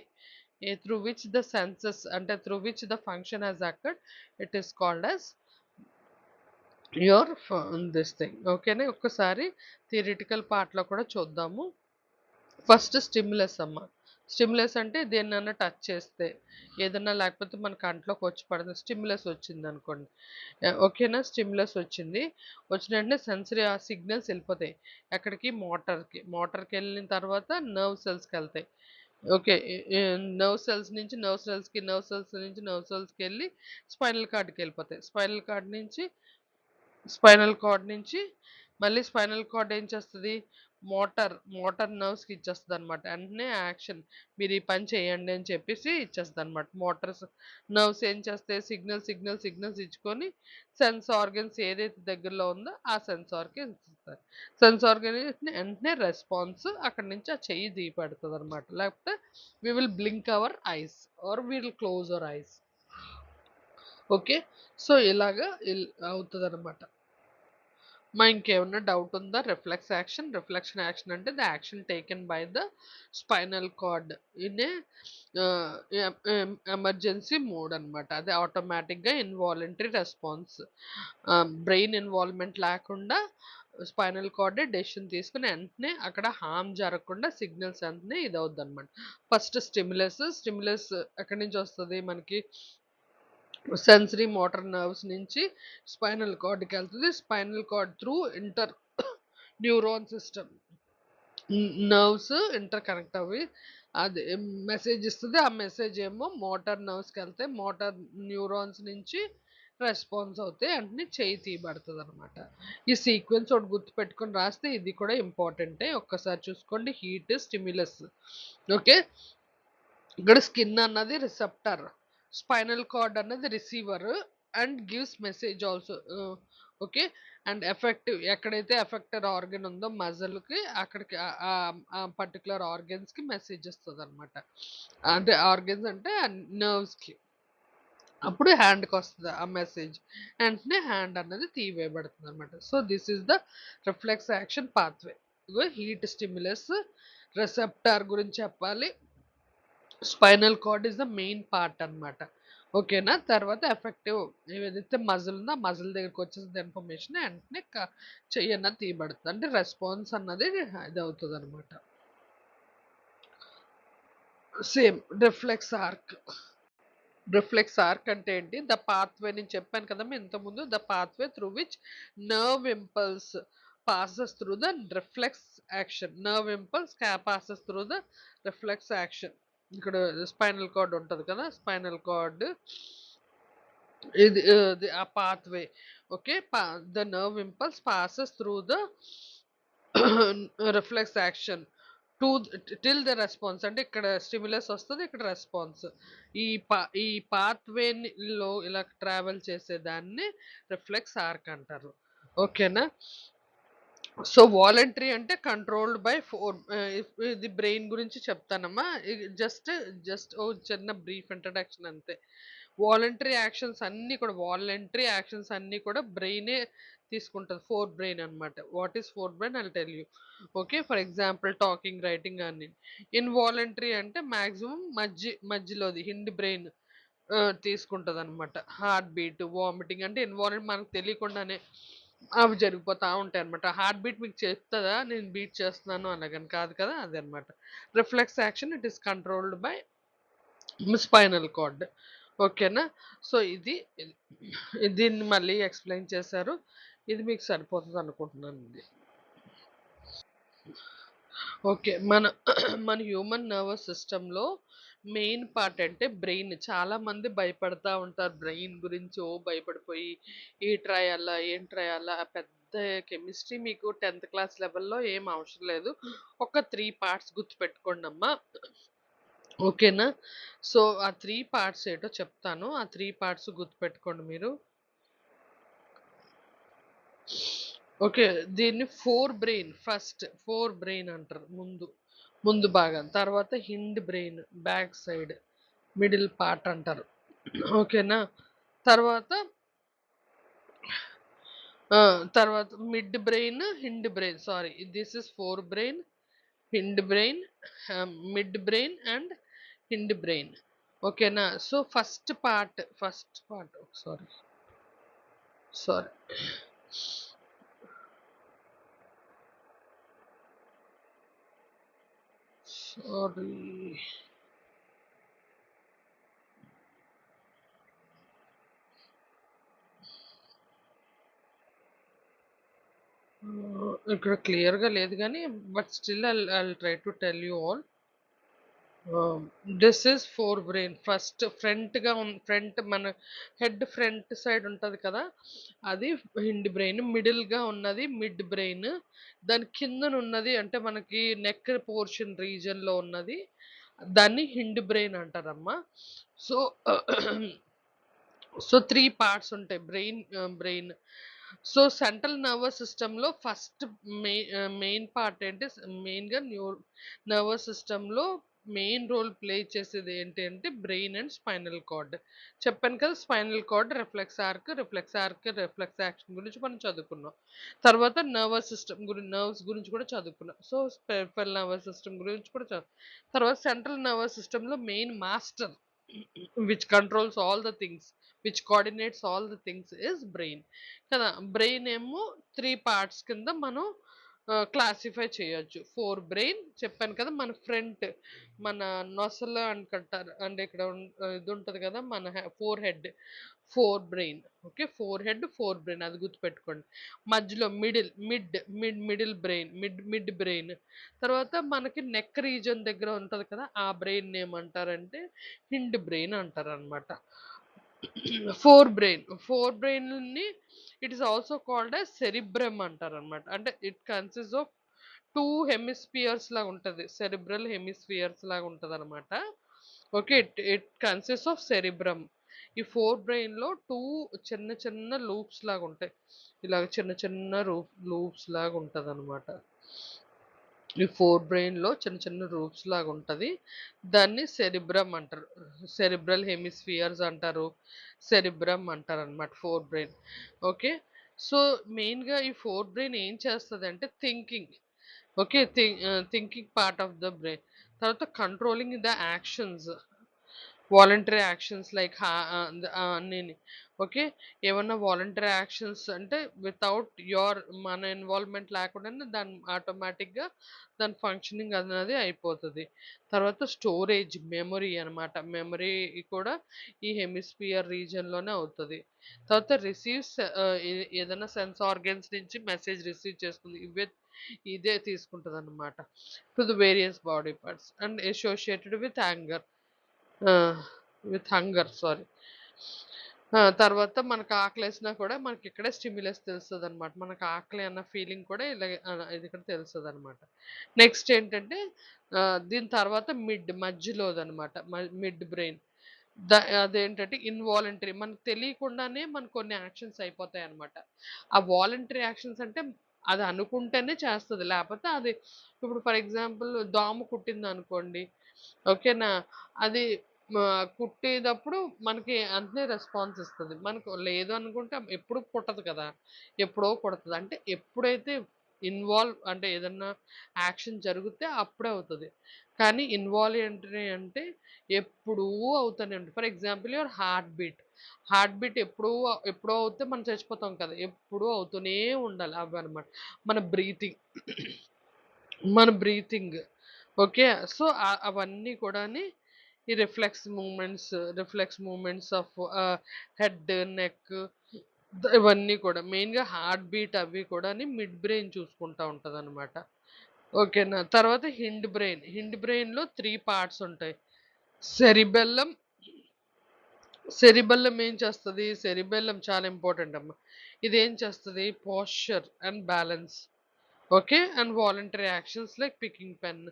Speaker 1: through which the senses అంటే through which the function has occurred it is called as your this thing. ఓకేనా? ఒక్కసారి థియరిటికల్ పార్ట్‌లో కూడా చూద్దాము. ఫస్ట్ స్టిమ్యులస్ అమ్మ. స్టిమ్యులస్ అంటే దేన్నన్నా టచ్ చేస్తే, ఏదన్నా లేకపోతే మన కంట్లోకి వచ్చి పడుతుంది. స్టిమ్యులస్ వచ్చిందనుకోండి. ఓకేనా? స్టిమ్యులస్ వచ్చింది. వచ్చిన వెంటనే సెన్సరీ ఆ సిగ్నల్స్ వెళ్ళిపోతాయి. ఎక్కడికి? మోటార్‌కి. మోటార్‌కెళ్ళిన తర్వాత నర్వ్ సెల్స్‌కెళ్తాయి. ఓకే. నర్వ్ సెల్స్ నుంచి నర్వ్ సెల్స్‌కెళ్ళి స్పైనల్ కార్డ్ నుంచి స్పైనల్ కార్డ్ ఏం చేస్తది? మోటార్ నర్వ్స్‌కి ఇచ్చేస్తదనమాట. వెంటనే యాక్షన్ మీరు ఈ పని చేయండి అని చెప్పేసి ఇచ్చేస్తదనమాట. నర్వ్స్ ఏం చేస్తాయి? సిగ్నల్స్ ఇచ్చుకొని సెన్స్ ఆర్గన్స్ ఏదైతే దగ్గరలో ఉందో ఆ సెన్సార్‌కి ఇస్తాయి. సెన్స్ ఆర్గన్ వెంటనే రెస్పాన్స్ అక్కడి నుంచి ఆ చెయ్యి పెడతదనమాట. లేకపోతే we will blink our eyes or we will close our eyes. Okay. So, ఇలాగా అవుతదనమాట. ఇంకేమన్నా డౌట్ ఉందా? రిఫ్లెక్షన్ యాక్షన్ అంటే the action taken by the spinal cord in a emergency mode అనమాట. అది ఆటోమేటిక్గా ఇన్వాలంటరీ రెస్పాన్స్. బ్రెయిన్ ఇన్వాల్వ్మెంట్ లేకుండా స్పైనల్ కార్డ్ డెసిషన్ తీసుకుని వెంటనే అక్కడ హార్మ్ జరగకుండా సిగ్నల్స్ వెంటనే ఇది అవుద్ది అనమాట. ఫస్ట్ స్టిమ్యులస్ ఎక్కడి నుంచి వస్తుంది మనకి? సెన్సరీ మోటార్ నర్వ్స్ నుంచి స్పైనల్ కార్డ్కి వెళ్తుంది. Spinal cord through inter neuron system nerves inter connect అవి అది మెసేజ్ ఇస్తుంది. ఆ మెసేజ్ ఏమో మోటార్ నర్వ్స్కి వెళ్తే మోటార్ న్యూరాన్స్ నుంచి రెస్పాన్స్ అవుతాయి, అంటే చేయి తీయబడుతుంది అనమాట. ఈ సీక్వెన్స్ ఒకటి గుర్తుపెట్టుకొని రాస్తే ఇది కూడా ఇంపార్టెంటే. ఒక్కసారి చూసుకోండి. Heat stimulus. ఓకే, ఇక్కడ స్కిన్ అన్నది రిసెప్టర్, స్పైనల్ కార్డ్ అన్నది receiver and gives message also. Okay, and effective ఎక్కడైతే ఎఫెక్టర్ ఆర్గన్ ఉందో మజల్కి అక్కడికి ఆ పర్టికులర్ ఆర్గన్స్కి మెసేజ్ ఇస్తుంది అనమాట. అంటే ఆర్గన్స్ అంటే నర్వ్స్కి. అప్పుడు హ్యాండ్కి వస్తుంది ఆ మెసేజ్, వెంటనే హ్యాండ్ అన్నది తీవేయబడుతుంది అనమాట. So this is the reflex action pathway. Ego heat stimulus, receptor గురించి చెప్పాలి. Spinal cord is the main part అనమాట. ఓకేనా? తర్వాత ఎఫెక్టివ్ ఏదైతే మజిల్ ఉందో ఆ మజిల్ దగ్గరికి వచ్చేసిన ఇన్ఫర్మేషన్ వెంటనే చెయ్యి అన్నది తీయబడుతుంది, అంటే రెస్పాన్స్ అన్నది ఇది అవుతుంది అనమాట. సేమ్ రిఫ్లెక్స్ ఆర్క్ అంటే ఏంటి? ద పాత్వే, నేను చెప్పాను కదా ఇంతకుముందు, the pathway through which nerve impulse passes through the reflex action. Nerve impulse passes through the reflex action. ఇక్కడ స్పైనల్ కార్డ్ ఉంటుంది కదా, స్పైనల్ కార్డ్ ఇది ఆ pathway. Okay, the nerve impulse passes through the reflex action to till the response, అంటే ఇక్కడ స్టిమ్యులస్ వస్తుంది, ఇక్కడ రెస్పాన్స్. ఈ పాత్వేలో ఇలా ట్రావెల్ చేసేదాన్ని రిఫ్లెక్స్ ఆర్క్ అంటారు. ఓకేనా? సో వాలంటరీ అంటే కంట్రోల్డ్ బై 4. ఇది బ్రెయిన్ గురించి చెప్తానమ్మా. జస్ట్ ఓ చిన్న బ్రీఫ్ ఇంట్రడక్షన్ అంతే. వాలంటరీ యాక్షన్స్ అన్నీ కూడా బ్రెయినే తీసుకుంటుంది. 4 బ్రెయిన్ అనమాట. What is 4 brain I'll tell you. Okay, for example talking, writing అన్ని. ఇన్వాలంటరీ అంటే మ్యాక్సిమం మధ్యలోది హిండ్ బ్రెయిన్ తీసుకుంటుంది అనమాట. హార్ట్ బీట్, వామిటింగ్ అంటే ఇన్వాలంటరీ మనకు తెలియకుండానే అవి జరిగిపోతా ఉంటాయి అనమాట. హార్ట్ బీట్ మీకు చెప్తుందా నేను బీట్ చేస్తున్నాను అనగాని? కాదు కదా, అది అనమాట. Reflex action it is controlled by spinal cord. ఓకేనా? సో దీన్ని మళ్ళీ ఎక్స్ప్లెయిన్ చేశారు. ఇది మీకు సరిపోతుంది అనుకుంటున్నాను. ఇది ఓకే. మన హ్యూమన్ నర్వస్ సిస్టంలో మెయిన్ పార్ట్ అంటే బ్రెయిన్. చాలా మంది భయపడతా ఉంటారు బ్రెయిన్ గురించి. భయపడిపోయి ఏం ట్రయాలా పెద్ద కెమిస్ట్రీ మీకు 10th క్లాస్ లెవెల్లో ఏం అవసరం లేదు. ఒక 3 పార్ట్స్ గుర్తుపెట్టుకోండి అమ్మా. ఓకేనా? సో ఆ 3 పార్ట్స్ ఏంటో చెప్తాను. ఆ 3 పార్ట్స్ గుర్తుపెట్టుకోండి మీరు. ఓకే, దీన్ని 4 బ్రెయిన్ అంటారు. ముందు భాగం, తర్వాత Hind brain back side, middle part అంటారు. ఓకేనా? తర్వాత mid brain, Hind brain. Sorry, this is 4 brain, Hind brain, mid brain and Hind brain. ఓకేనా? సో ఫస్ట్ పార్ట్ సారీ ఇక్కడ క్లియర్గా లేదు కానీ but still I'll try to tell you all. This is 4 brain. First front మన హెడ్ ఫ్రంట్ సైడ్ ఉంటుంది కదా, అది హిండ్ బ్రెయిన్. మిడిల్గా ఉన్నది మిడ్ బ్రెయిన్. దాని కిందన ఉన్నది అంటే మనకి నెక్ పోర్షన్ రీజన్లో ఉన్నది దాన్ని హిండ్ బ్రెయిన్ అంటారమ్మా. సో 3 పార్ట్స్ ఉంటాయి బ్రెయిన్. సో సెంట్రల్ నర్వస్ సిస్టంలో ఫస్ట్ మెయిన్ పార్ట్ ఏంటి? మెయిన్గా నర్వస్ సిస్టంలో మెయిన్ రోల్ ప్లే చేసేది ఏంటి అంటే బ్రెయిన్ అండ్ స్పైనల్ కార్డ్. చెప్పాను కదా, స్పైనల్ కార్డ్, రిఫ్లెక్స్ యాక్షన్ గురించి మనం చదువుకున్నాం. తర్వాత నర్వ్స్ గురించి కూడా చదువుకున్నాం. సో, పెరిఫెరల్ నర్వస్ సిస్టమ్ గురించి కూడా తర్వాత సెంట్రల్ నర్వస్ సిస్టమ్‌లో main master which controls all the things, which coordinates all the things is brain కదా! బ్రెయిన్ ఏమో 3 పార్ట్స్ కింద మనం క్లాసిఫై చేయొచ్చు. బ్రెయిన్ చెప్పాను కదా! మన నొసలు అనుకుంటారు. అంటే ఇక్కడ ఇది ఉంటది కదా! మన four head, brain. Okay. Four brain అది గుర్తుపెట్టుకోండి. మధ్యలో మిడిల్ బ్రెయిన్. తర్వాత మనకి నెక్ రీజియన్ దగ్గర ఉంటది కదా! ఆ బ్రెయిన్ ఏమంటారంటే హిండ్ బ్రెయిన్ అంటారనమాట. ఫోర్ బ్రెయిన్‌ని it is also called as cerebrum అంటారనమాట. అంటే ఇట్ కన్సిస్ట్స్ ఆఫ్ 2 హెమిస్ఫియర్స్ లాగా ఉంటది. సెరిబ్రల్ హెమిస్ఫియర్స్ లాగా ఉంటదనమాట. Okay. It it consists of cerebrum. ఈ ఫోర్ బ్రెయిన్‌లో 2 చిన్న చిన్న లూప్స్ లాగా ఉంటాయి. ఇలాగ చిన్న చిన్న లూప్స్ లాగా ఉంటదనమాట. ఈ ఫోర్ బ్రెయిన్‌లో చిన్న చిన్న రూట్స్ లాగా ఉంటది. దాన్ని సెరిబ్రమ్ అంటారు. సెరిబ్రల్ హెమిస్ఫియర్స్ అంటారు. సెరిబ్రమ్ అంటారనమాట ఫోర్ బ్రెయిన్. ఓకే. సో, మెయిన్‌గా ఈ ఫోర్ బ్రెయిన్ ఏం చేస్తదంటే thinking. Okay. Thinking part of the brain. తర్వాత controlling the actions. Voluntary actions like అన్నీని. ఓకే. ఏమన్నా వాలంటరీ యాక్షన్స్ అంటే వితౌట్ మన ఇన్వాల్వ్‌మెంట్ లేకుండానే ఆటోమేటిక్‌గా దాని ఫంక్షనింగ్ అనేది అయిపోతది. తర్వాత స్టోరేజ్, మెమరీ అనమాట. మెమరీ కూడా ఈ హెమిస్ఫియర్ రీజియన్‌లోనే అవుతది. తర్వాత ఏదైనా సెన్స్ ఆర్గన్స్ నుంచి మెసేజ్ రిసీవ్ చేసుకుంది. ఇదే తీసుకుంటదనమాట. To the various body parts and associated with anger. Ah! Hunger sorry. తర్వాత మనకు ఆకలేసినా కూడా మనకిక్కడే స్టిమ్యులస్ తెలుస్తదనమాట. మనకు ఆకలి అన్న ఫీలింగ్ కూడా ఇలాగే ఇది ఇక్కడ తెలుస్తదనమాట. నెక్స్ట్ ఏంటంటే దీని తర్వాత మధ్యలోదనమాట. Midbrain. ద అదేంటంటే ఇన్వాలంటరీ మనకు తెలియకుండానే మనకు కొన్ని యాక్షన్స్ అయిపోతాయనమాట. ఆ వాలంటరీ యాక్షన్స్ అంటే అది అనుకుంటేనే చేస్తది. లేపోతే అది ఇప్పుడు ఫర్ ఎగ్జాంపుల్ దోమ కుట్టిందనుకోండి. ఓకేనా? అది కుట్టేటప్పుడు మనకి అంతే రెస్పాన్స్ ఇస్తది. మనకు లేదు అనుకుంటే ఎప్పుడు కుట్టదు కదా! ఎప్పుడో కుడతది. అంటే ఎప్పుడైతే అంటే ఏదన్నా యాక్షన్ జరిగితే అప్పుడే అవుతది. కానీ ఇన్వాలంటరీ అంటే ఎప్పుడూ అవుతూనే ఉంటది. For example your heart beat ఎప్పుడో అవుతే మనం చచ్చిపోతాం కదా! ఎప్పుడూ అవుతూనే ఉండాలి అవన్నమాట. మన బ్రీతింగ్ మన బ్రీతింగ్. ఓకే. సో, అవన్నీ కూడాని ఈ reflex movements of head, neck ఇవన్నీ కూడా. మెయిన్‌గా హార్ట్ బీట్ అవి కూడాని మిడ్ బ్రెయిన్ చూసుకుంటా ఉంటదనమాట. ఓకేనా. తర్వాత హిండ్ బ్రెయిన్‌లో 3 పార్ట్స్ ఉంటాయి. సెరిబెల్లమ్ సెరిబెల్లమ్ ఏం చేస్తది? సెరిబెల్లమ్ చాలా ఇంపార్టెంట్ అమ్మ. ఇదేం చేస్తది? Posture and balance. Okay. And voluntary actions like picking pen.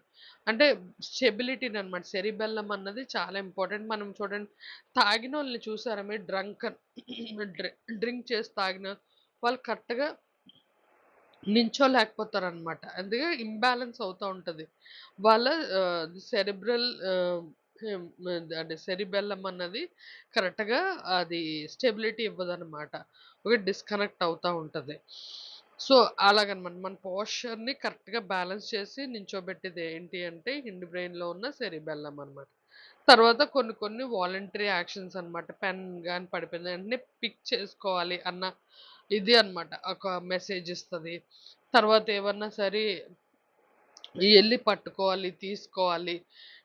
Speaker 1: అంటే స్టెబిలిటీననమాట. సెరిబెల్లమ్ అన్నది చాలా ఇంపార్టెంట్. మనం చూడండి తాగినోళ్ళని చూసారా మీరు? డ్రింక్ చేసి తాగిన వాళ్ళు కరెక్ట్‌గా నించోలేకపోతారనమాట. అందుకే ఇంబాలెన్స్ అవుతా ఉంటది. వాళ్ళ సెరిబ్రల్ హ్మ్. అంటే సెరిబెల్లమ్ అన్నది కరెక్ట్‌గా అది స్టెబిలిటీ ఇవ్వదనమాట. డిస్కనెక్ట్ అవుతా ఉంటది. సో, అలాగనమాట. మన పోస్చర్‌ని కరెక్ట్‌గా బ్యాలెన్స్ చేసి నించోబెట్టేది ఏంటి అంటే హిండ్ బ్రెయిన్‌లో ఉన్న సెరిబెల్లమ్ అనమాట. తర్వాత కొన్ని కొన్ని వాలంటరీ యాక్షన్స్ అనమాట. పెన్ గాని పడిపోయిన వెంటనే పిక్ చేసుకోవాలి అన్న ఇది అనమాట. ఒక మెసేజ్ ఇస్తది. తర్వాత ఏమన్నా సరే ఎళ్లి పట్టుకోవాలి, తీసుకోవాలి,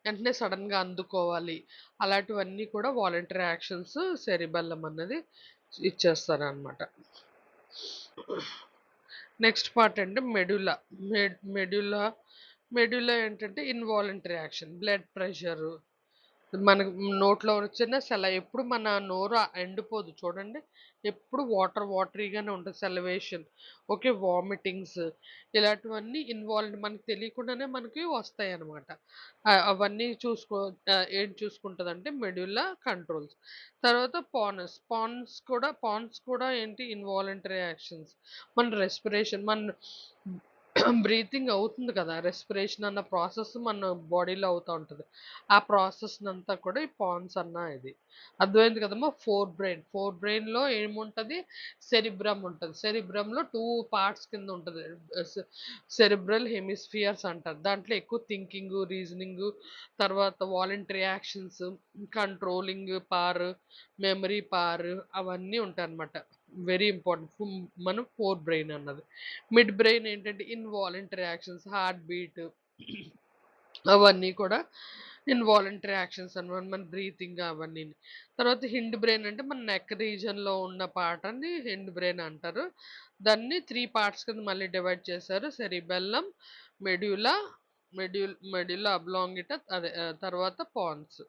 Speaker 1: వెంటనే సడెన్‌గా అందుకోవాలి. అలాంటివన్నీ కూడా వాలంటరీ యాక్షన్స్ సెరిబెల్లమ్ అన్నది ఇచ్చేస్తారనమాట. నెక్స్ట్ పార్ట్ అంటే మెడుల్లా. మెడుల్లా మెడుల్లా ఏంటంటే ఇన్వాలంటరీ యాక్షన్. బ్లడ్ ప్రెషరు, మనకు నోట్లో చిన్న ఎప్పుడు మన నోరు ఎండిపోదు చూడండి. ఎప్పుడు వాటరీగానే ఉంటది. సలవేషన్. ఓకే. వామిటింగ్స్ ఇలాంటివన్నీ మనకు తెలియకుండానే మనకి వస్తాయన్నమాట. అవన్నీ ఏం చూసుకుంటదంటే మెడ్యుల్లా కంట్రోల్స్. తర్వాత పాన్స్ కూడా ఏంటి ఇన్వాలంటరీ యాక్షన్స్. మన రెస్పిరేషన్ బ్రీతింగ్ అవుతుంది కదా! రెస్పిరేషన్ అన్న ప్రాసెస్ మన బాడీలో అవుతా ఉంటది. ఆ ప్రాసెస్‌నంతా కూడా ఈ పాన్స్ ఇది. అర్థమైంది కదమ్మా! ఫోర్ బ్రెయిన్‌లో ఏముంటది? సెరిబ్రమ్ ఉంటది. సెరిబ్రమ్‌లో 2 పార్ట్స్ కింద ఉంటది. సెరిబ్రల్ హెమిస్ఫియర్స్ అంటారు. దాంట్లో ఎక్కువ థింకింగు, రీజనింగు, తర్వాత voluntary actions, controlling power, memory power అవన్నీ ఉంటాయన్నమాట. Very important. మన ఫోర్ బ్రెయిన్ అన్నది. మిడ్ బ్రెయిన్ ఏంటంటే ఇన్వాలంటరీ యాక్షన్స్, హార్ట్ బీట్ అవన్నీ కూడా ఇన్వాలంటరీ యాక్షన్స్ అనమాట. మన బ్రీతింగ్ అవన్నీ. తర్వాత హిండ్ బ్రెయిన్ అంటే మన నెక్ రీజన్‌లో ఉన్న పార్ట్ అని హిండ్ బ్రెయిన్ అంటారు. దాన్ని 3 పార్ట్స్ కింద మళ్ళీ డివైడ్ చేశారు. సెరిబెల్లమ్, మెడ్యులా, మెడ్యులా అబ్లాంగిటా తర్వాత పాన్స్.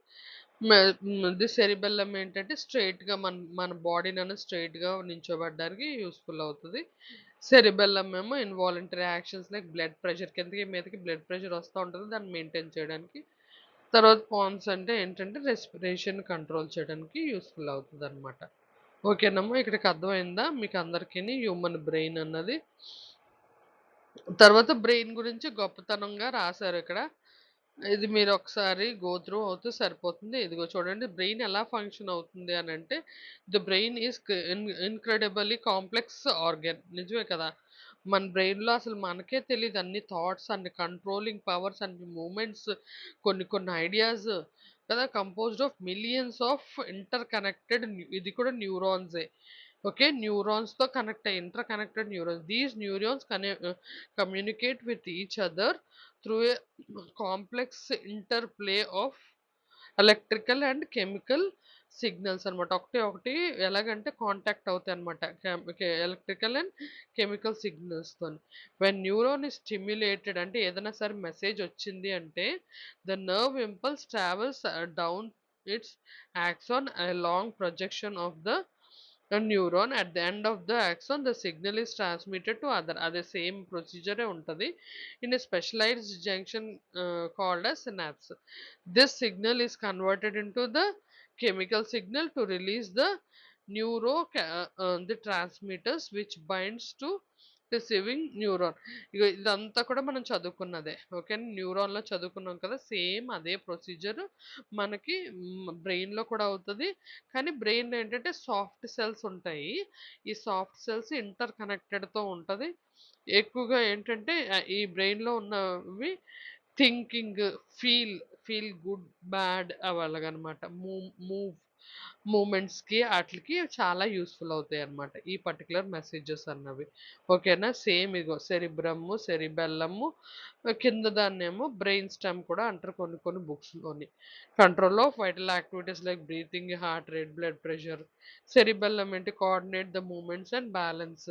Speaker 1: ఇది సెరిబెల్లమ్ ఏంటంటే స్ట్రెయిట్‌గా మన మన బాడీననేది స్ట్రెయిట్‌గా నించోబెట్టడానికి యూజ్‌ఫుల్ అవుతది. సెరిబెల్లమ్ ఏమో involuntary actions like blood pressure కిందకి మీదకి బ్లడ్ ప్రెషర్ వస్తా ఉంటది. దాన్ని మెయింటైన్ చేయడానికి. తర్వాత పాన్స్ అంటే ఏంటంటే రెస్పిరేషన్ కంట్రోల్ చేయడానికి యూజ్‌ఫుల్ అవుతదనమాట. ఓకేనమ్మా! ఇక్కడికి అర్థమైందా మీకు అందరికిని హ్యూమన్ బ్రెయిన్ అన్నది? తర్వాత బ్రెయిన్ గురించి గొప్పతనంగా రాశారిక్కడ. ఇది మీరొకసారి గో త్రూ అవుతే సరిపోతుంది. ఇదిగో చూడండి బ్రెయిన్ ఎలా ఫంక్షన్ అవుతుంది అనంటే, the brain is incredibly complex organ. నిజమే కదా! మన బ్రెయిన్‌లో అసలు మనకే తెలీదు అన్ని థాట్స్, అన్ని కంట్రోలింగ్ పవర్స్, అన్ని మూవ్‌మెంట్స్, కొన్ని కొన్ని ఐడియాస్ కదా! Composed of millions of interconnected ఇది కూడా న్యూరాన్సే. ఓకే. న్యూరాన్స్‌తో కనెక్ట్ అయ్యి interconnected neurons. These neurons communicate with each other through a complex interplay of electrical and chemical signals అనమాట. ఒకటి ఒకటి ఎలాగంటే కాంటాక్ట్ అవుతాయన్నమాట. ఎలక్ట్రికల్ అండ్ కెమికల్ సిగ్నల్స్‌తోని. వెన్ న్యూరాన్ ఈస్ స్టిమ్యులేటెడ్ అంటే ఏదైనా సరే మెసేజ్ వచ్చింది అంటే the nerve impulse travels down its axon along projection of the neuron. At the end of the axon the signal is transmitted to other. అదే సేమ్ ప్రొసీజరే ఉంటది. In a specialized junction called as synapse. This signal is converted into the chemical signal to release the the transmitters which binds to receiving neuron. ఇదంతా కూడా మనం చదువుకున్నదే. ఓకే. న్యూరాన్‌లో చదువుకున్నాం కదా! సేమ్ అదే ప్రొసీజర్ మనకి బ్రెయిన్‌లో కూడా అవుతది. కానీ బ్రెయిన్‌లో ఏంటంటే సాఫ్ట్ సెల్స్ ఉంటాయి. ఈ సాఫ్ట్ సెల్స్ ఇంటర్ కనెక్టెడ్‌తో ఉంటది. ఎక్కువగా ఏంటంటే ఈ బ్రెయిన్‌లో ఉన్నవి thinking, feel, feel good, bad అవలాగనమాట. మూవ్ మూవ్‌మెంట్స్‌కి ఆటిలకి చాలా యూజ్‌ఫుల్ అవుతాయన్నమాట. ఈ పర్టిక్యులర్ మెసేజెస్ అన్నవి. ఓకేనా? సేమ్ ఇగో సెరిబ్రము, సెరిబెల్లము కింద దాన్నేమో బ్రెయిన్ స్టెమ్ కూడా అంటారు కొన్ని కొన్ని బుక్స్‌లోని. Control of vital activities like breathing, heart rate, blood pressure. Cerebellum ఏంటి coordinate the movements and balance.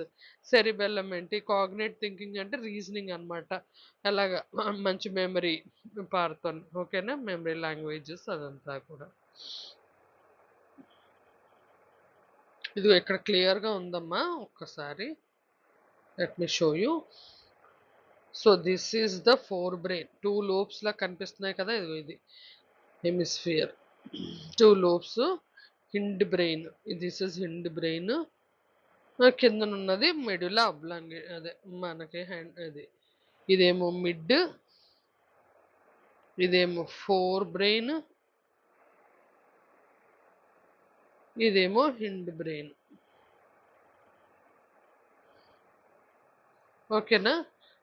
Speaker 1: Cerebellum ఏంటి కాగ్నిట్ థింకింగ్ అంటే రీజనింగ్ అన్నమాట. ఎలాగా మంచి మెమరీ పవర్‌తోని. ఓకేనా? మెమరీ లాంగ్వేజెస్ అదంతా కూడా. ఇదిగో ఇక్కడ క్లియర్‌గా ఉందమ్మా. ఒక్కసారి let me show you. So, this is the forebrain. 2 లోబ్స్‌లా కనిపిస్తున్నాయి కదా! ఇదిగో ఇది hemisphere. 2 lobes hindbrain. This is hindbrain. కిందనున్నది మెడులా అబ్లాంగి అదే మనకి అది. ఇదేమో మిడ్, ఇదేమో ఫోర్ బ్రెయిన్, ఇదేమో హిండ్ బ్రెయిన్. ఓకేనా?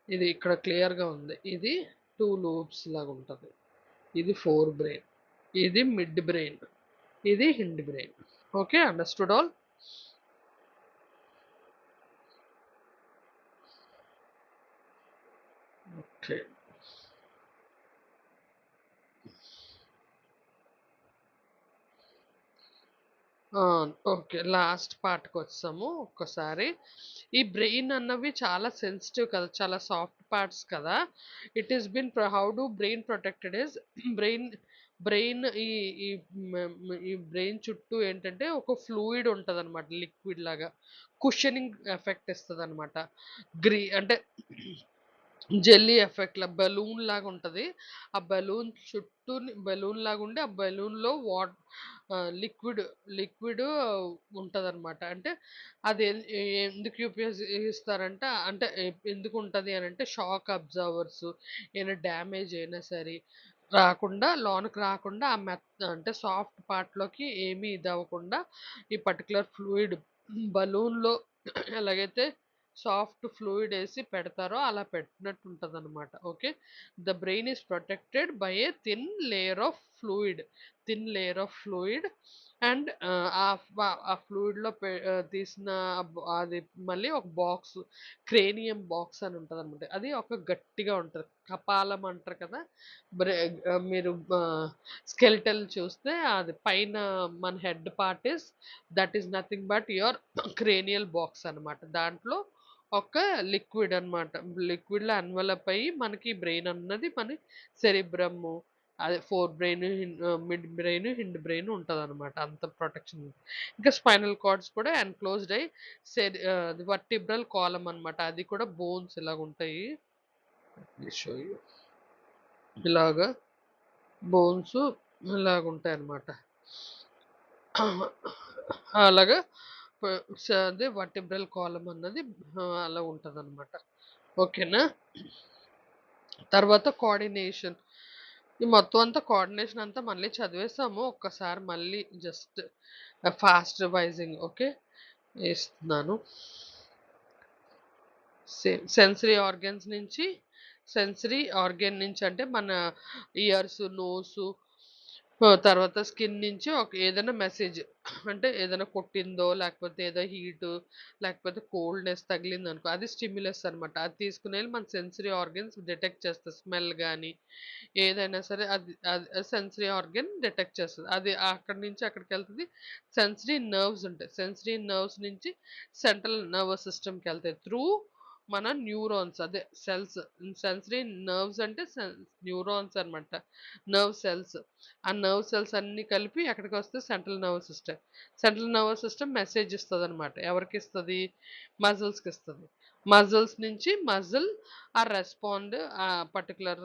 Speaker 1: ఇది ఇక్కడ క్లియర్‌గా ఉంది. ఇది 2 లోబ్స్ లాగా ఉంటది. ఇది ఫోర్ బ్రెయిన్. ఇది మిడ్ బ్రెయిన్. ఇది hind brain. Okay. Understood all? Okay. ఆ! ఓకే. లాస్ట్ పార్ట్‌కొచ్చేసాము. ఒక్కసారి ఈ బ్రెయిన్ అన్నవి చాలా సెన్సిటివ్ కదా! చాలా సాఫ్ట్ పార్ట్స్ కదా! It is been how do brain protected is brain brain ఈ ఈ ఈ బ్రెయిన్ చుట్టూ ఏంటంటే ఒక ఫ్లూయిడ్ ఉంటదనమాట. లిక్విడ్ లాగా. కుషనింగ్ ఎఫెక్ట్ ఇస్తదనమాట. అంటే జెల్లీ ఎఫెక్ట్‌లా బెలూన్ లాగా ఉంటది. ఆ బెలూన్ చుట్టూని బెలూన్ లాగుండి, ఆ బెలూన్‌లో లిక్విడ్ లిక్విడ్ ఉంటదనమాట. అంటే అది ఎందుకు ఉపయోగిస్తారంటే అంటే ఎందుకుంటది అనంటే షాక్ అబ్జార్వర్స్ ఏమైనా డ్యామేజ్ అయినా సరే లోనకి రాకుండా ఆ అంటే సాఫ్ట్ పార్ట్‌లోకి ఏమీ ఇదవ్వకుండా ఈ పర్టిక్యులర్ ఫ్లూయిడ్ బలూన్‌లో ఎలాగైతే సాఫ్ట్ ఫ్లూయిడ్ ఏసి పెడతారో అలా పెట్టినట్టు ఉంటదనమాట. Okay. The brain is protected by a thin layer of fluid and ఆ ఫ్లూయిడ్‌లో తీసిన అది మళ్ళీ ఒక క్రేనియం బాక్స్ అని ఉంటదనమాట. అది ఒక గట్టిగా ఉంటది. కపాలం అంటారు కదా! బ్రె మీరు స్కెలిటల్ చూస్తే అది పైన మన head part that is nothing but your cranial box అనమాట. దాంట్లో ఒక లిక్విడ్ అనమాట. లిక్విడ్‌లో ఎన్వలప్ అయ్యి మనకి బ్రెయిన్ అన్నది మన సెరిబ్రము అదే forebrain, midbrain, hindbrain ఉంటదనమాట. అంత ప్రొటెక్షన్. ఇంకా స్పైనల్ కార్డ్స్ కూడా ఎన్‌క్లోజ్డ్ అయ్యి వర్టిబ్రల్ కాలమ్ అనమాట. అది కూడా బోన్స్ ఇలాగుంటాయి. Let me show you. ఇలాగా బోన్స్ ఇలాగుంటాయన్నమాట. అలాగా అదే వర్టిబ్రల్ కాలమ్ అన్నది అలా ఉంటదన్నమాట. ఓకేనా? తర్వాత కోఆర్డినేషన్. ఈ మొత్తం అంతా కోఆర్డినేషన్ అంతా మళ్ళీ చదివేసాము. ఒక్కసారి మళ్ళీ జస్ట్ ఫాస్ట్ రివైజింగ్. ఓకే. ఇస్తున్నాను. సెన్సరీ ఆర్గన్ నుంచి అంటే మన ఇయర్స్, నోసు తర్వాత స్కిన్ నుంచి ఏదైనా మెసేజ్ అంటే ఏదైనా కొట్టిందో, లేకపోతే ఏదో హీటు, లేకపోతే కోల్డ్‌నెస్ తగిలిందనుకో అది స్టిమ్యులస్ అనమాట. అది తీసుకొనెళ్ళి మన సెన్సరీ ఆర్గన్స్ డిటెక్ట్ చేస్తది. స్మెల్ గాని, ఏదైనా సరే అది అది సెన్సరీ ఆర్గన్ డిటెక్ట్ చేస్తది. అది అక్కడి నుంచి అక్కడికెళ్తది. సెన్సరీ నర్వ్స్ ఉంటాయి. సెన్సరీ నర్వ్స్ నుంచి సెంట్రల్ నర్వస్ సిస్టమ్‌కెళ్తాయి. మన న్యూరాన్స్ అదే సెల్స్. సెన్సరీ నర్వ్స్ అంటే న్యూరాన్స్ అనమాట. Nerve cells. ఆ నర్వ్ సెల్స్ అన్నీ కలిపి ఎక్కడికొస్తాయి central nervous system. Central nervous system message ఇస్తదనమాట. ఎవరికిస్తది? మజిల్స్‌కిస్తది. మజిల్స్ నుంచి రెస్పాండ్ పర్టిక్యులర్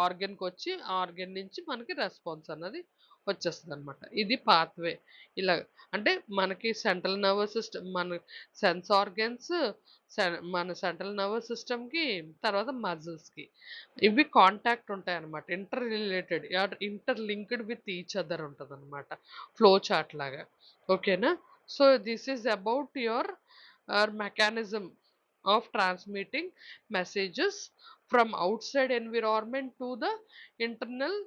Speaker 1: ఆర్గన్‌కొచ్చి ఆ ఆర్గన్ నుంచి మనకి రెస్పాన్స్ అన్నది వచ్చేస్తదనమాట. ఇది పాత్‌వే. ఇలా అంటే మనకి సెంట్రల్ నర్వస్ సిస్టమ్ మన సెన్స్ ఆర్గన్స్ మన సెంట్రల్ నర్వస్ సిస్టమ్‌కి తర్వాత మజిల్స్‌కి. ఇవి కాంటాక్ట్ ఉంటాయన్నమాట. Inter linked with each other ఉంటదన్నమాట. ఫ్లో చార్ట్ లాగా. ఓకేనా? So, this is about your mechanism of transmitting messages from outside environment to the internal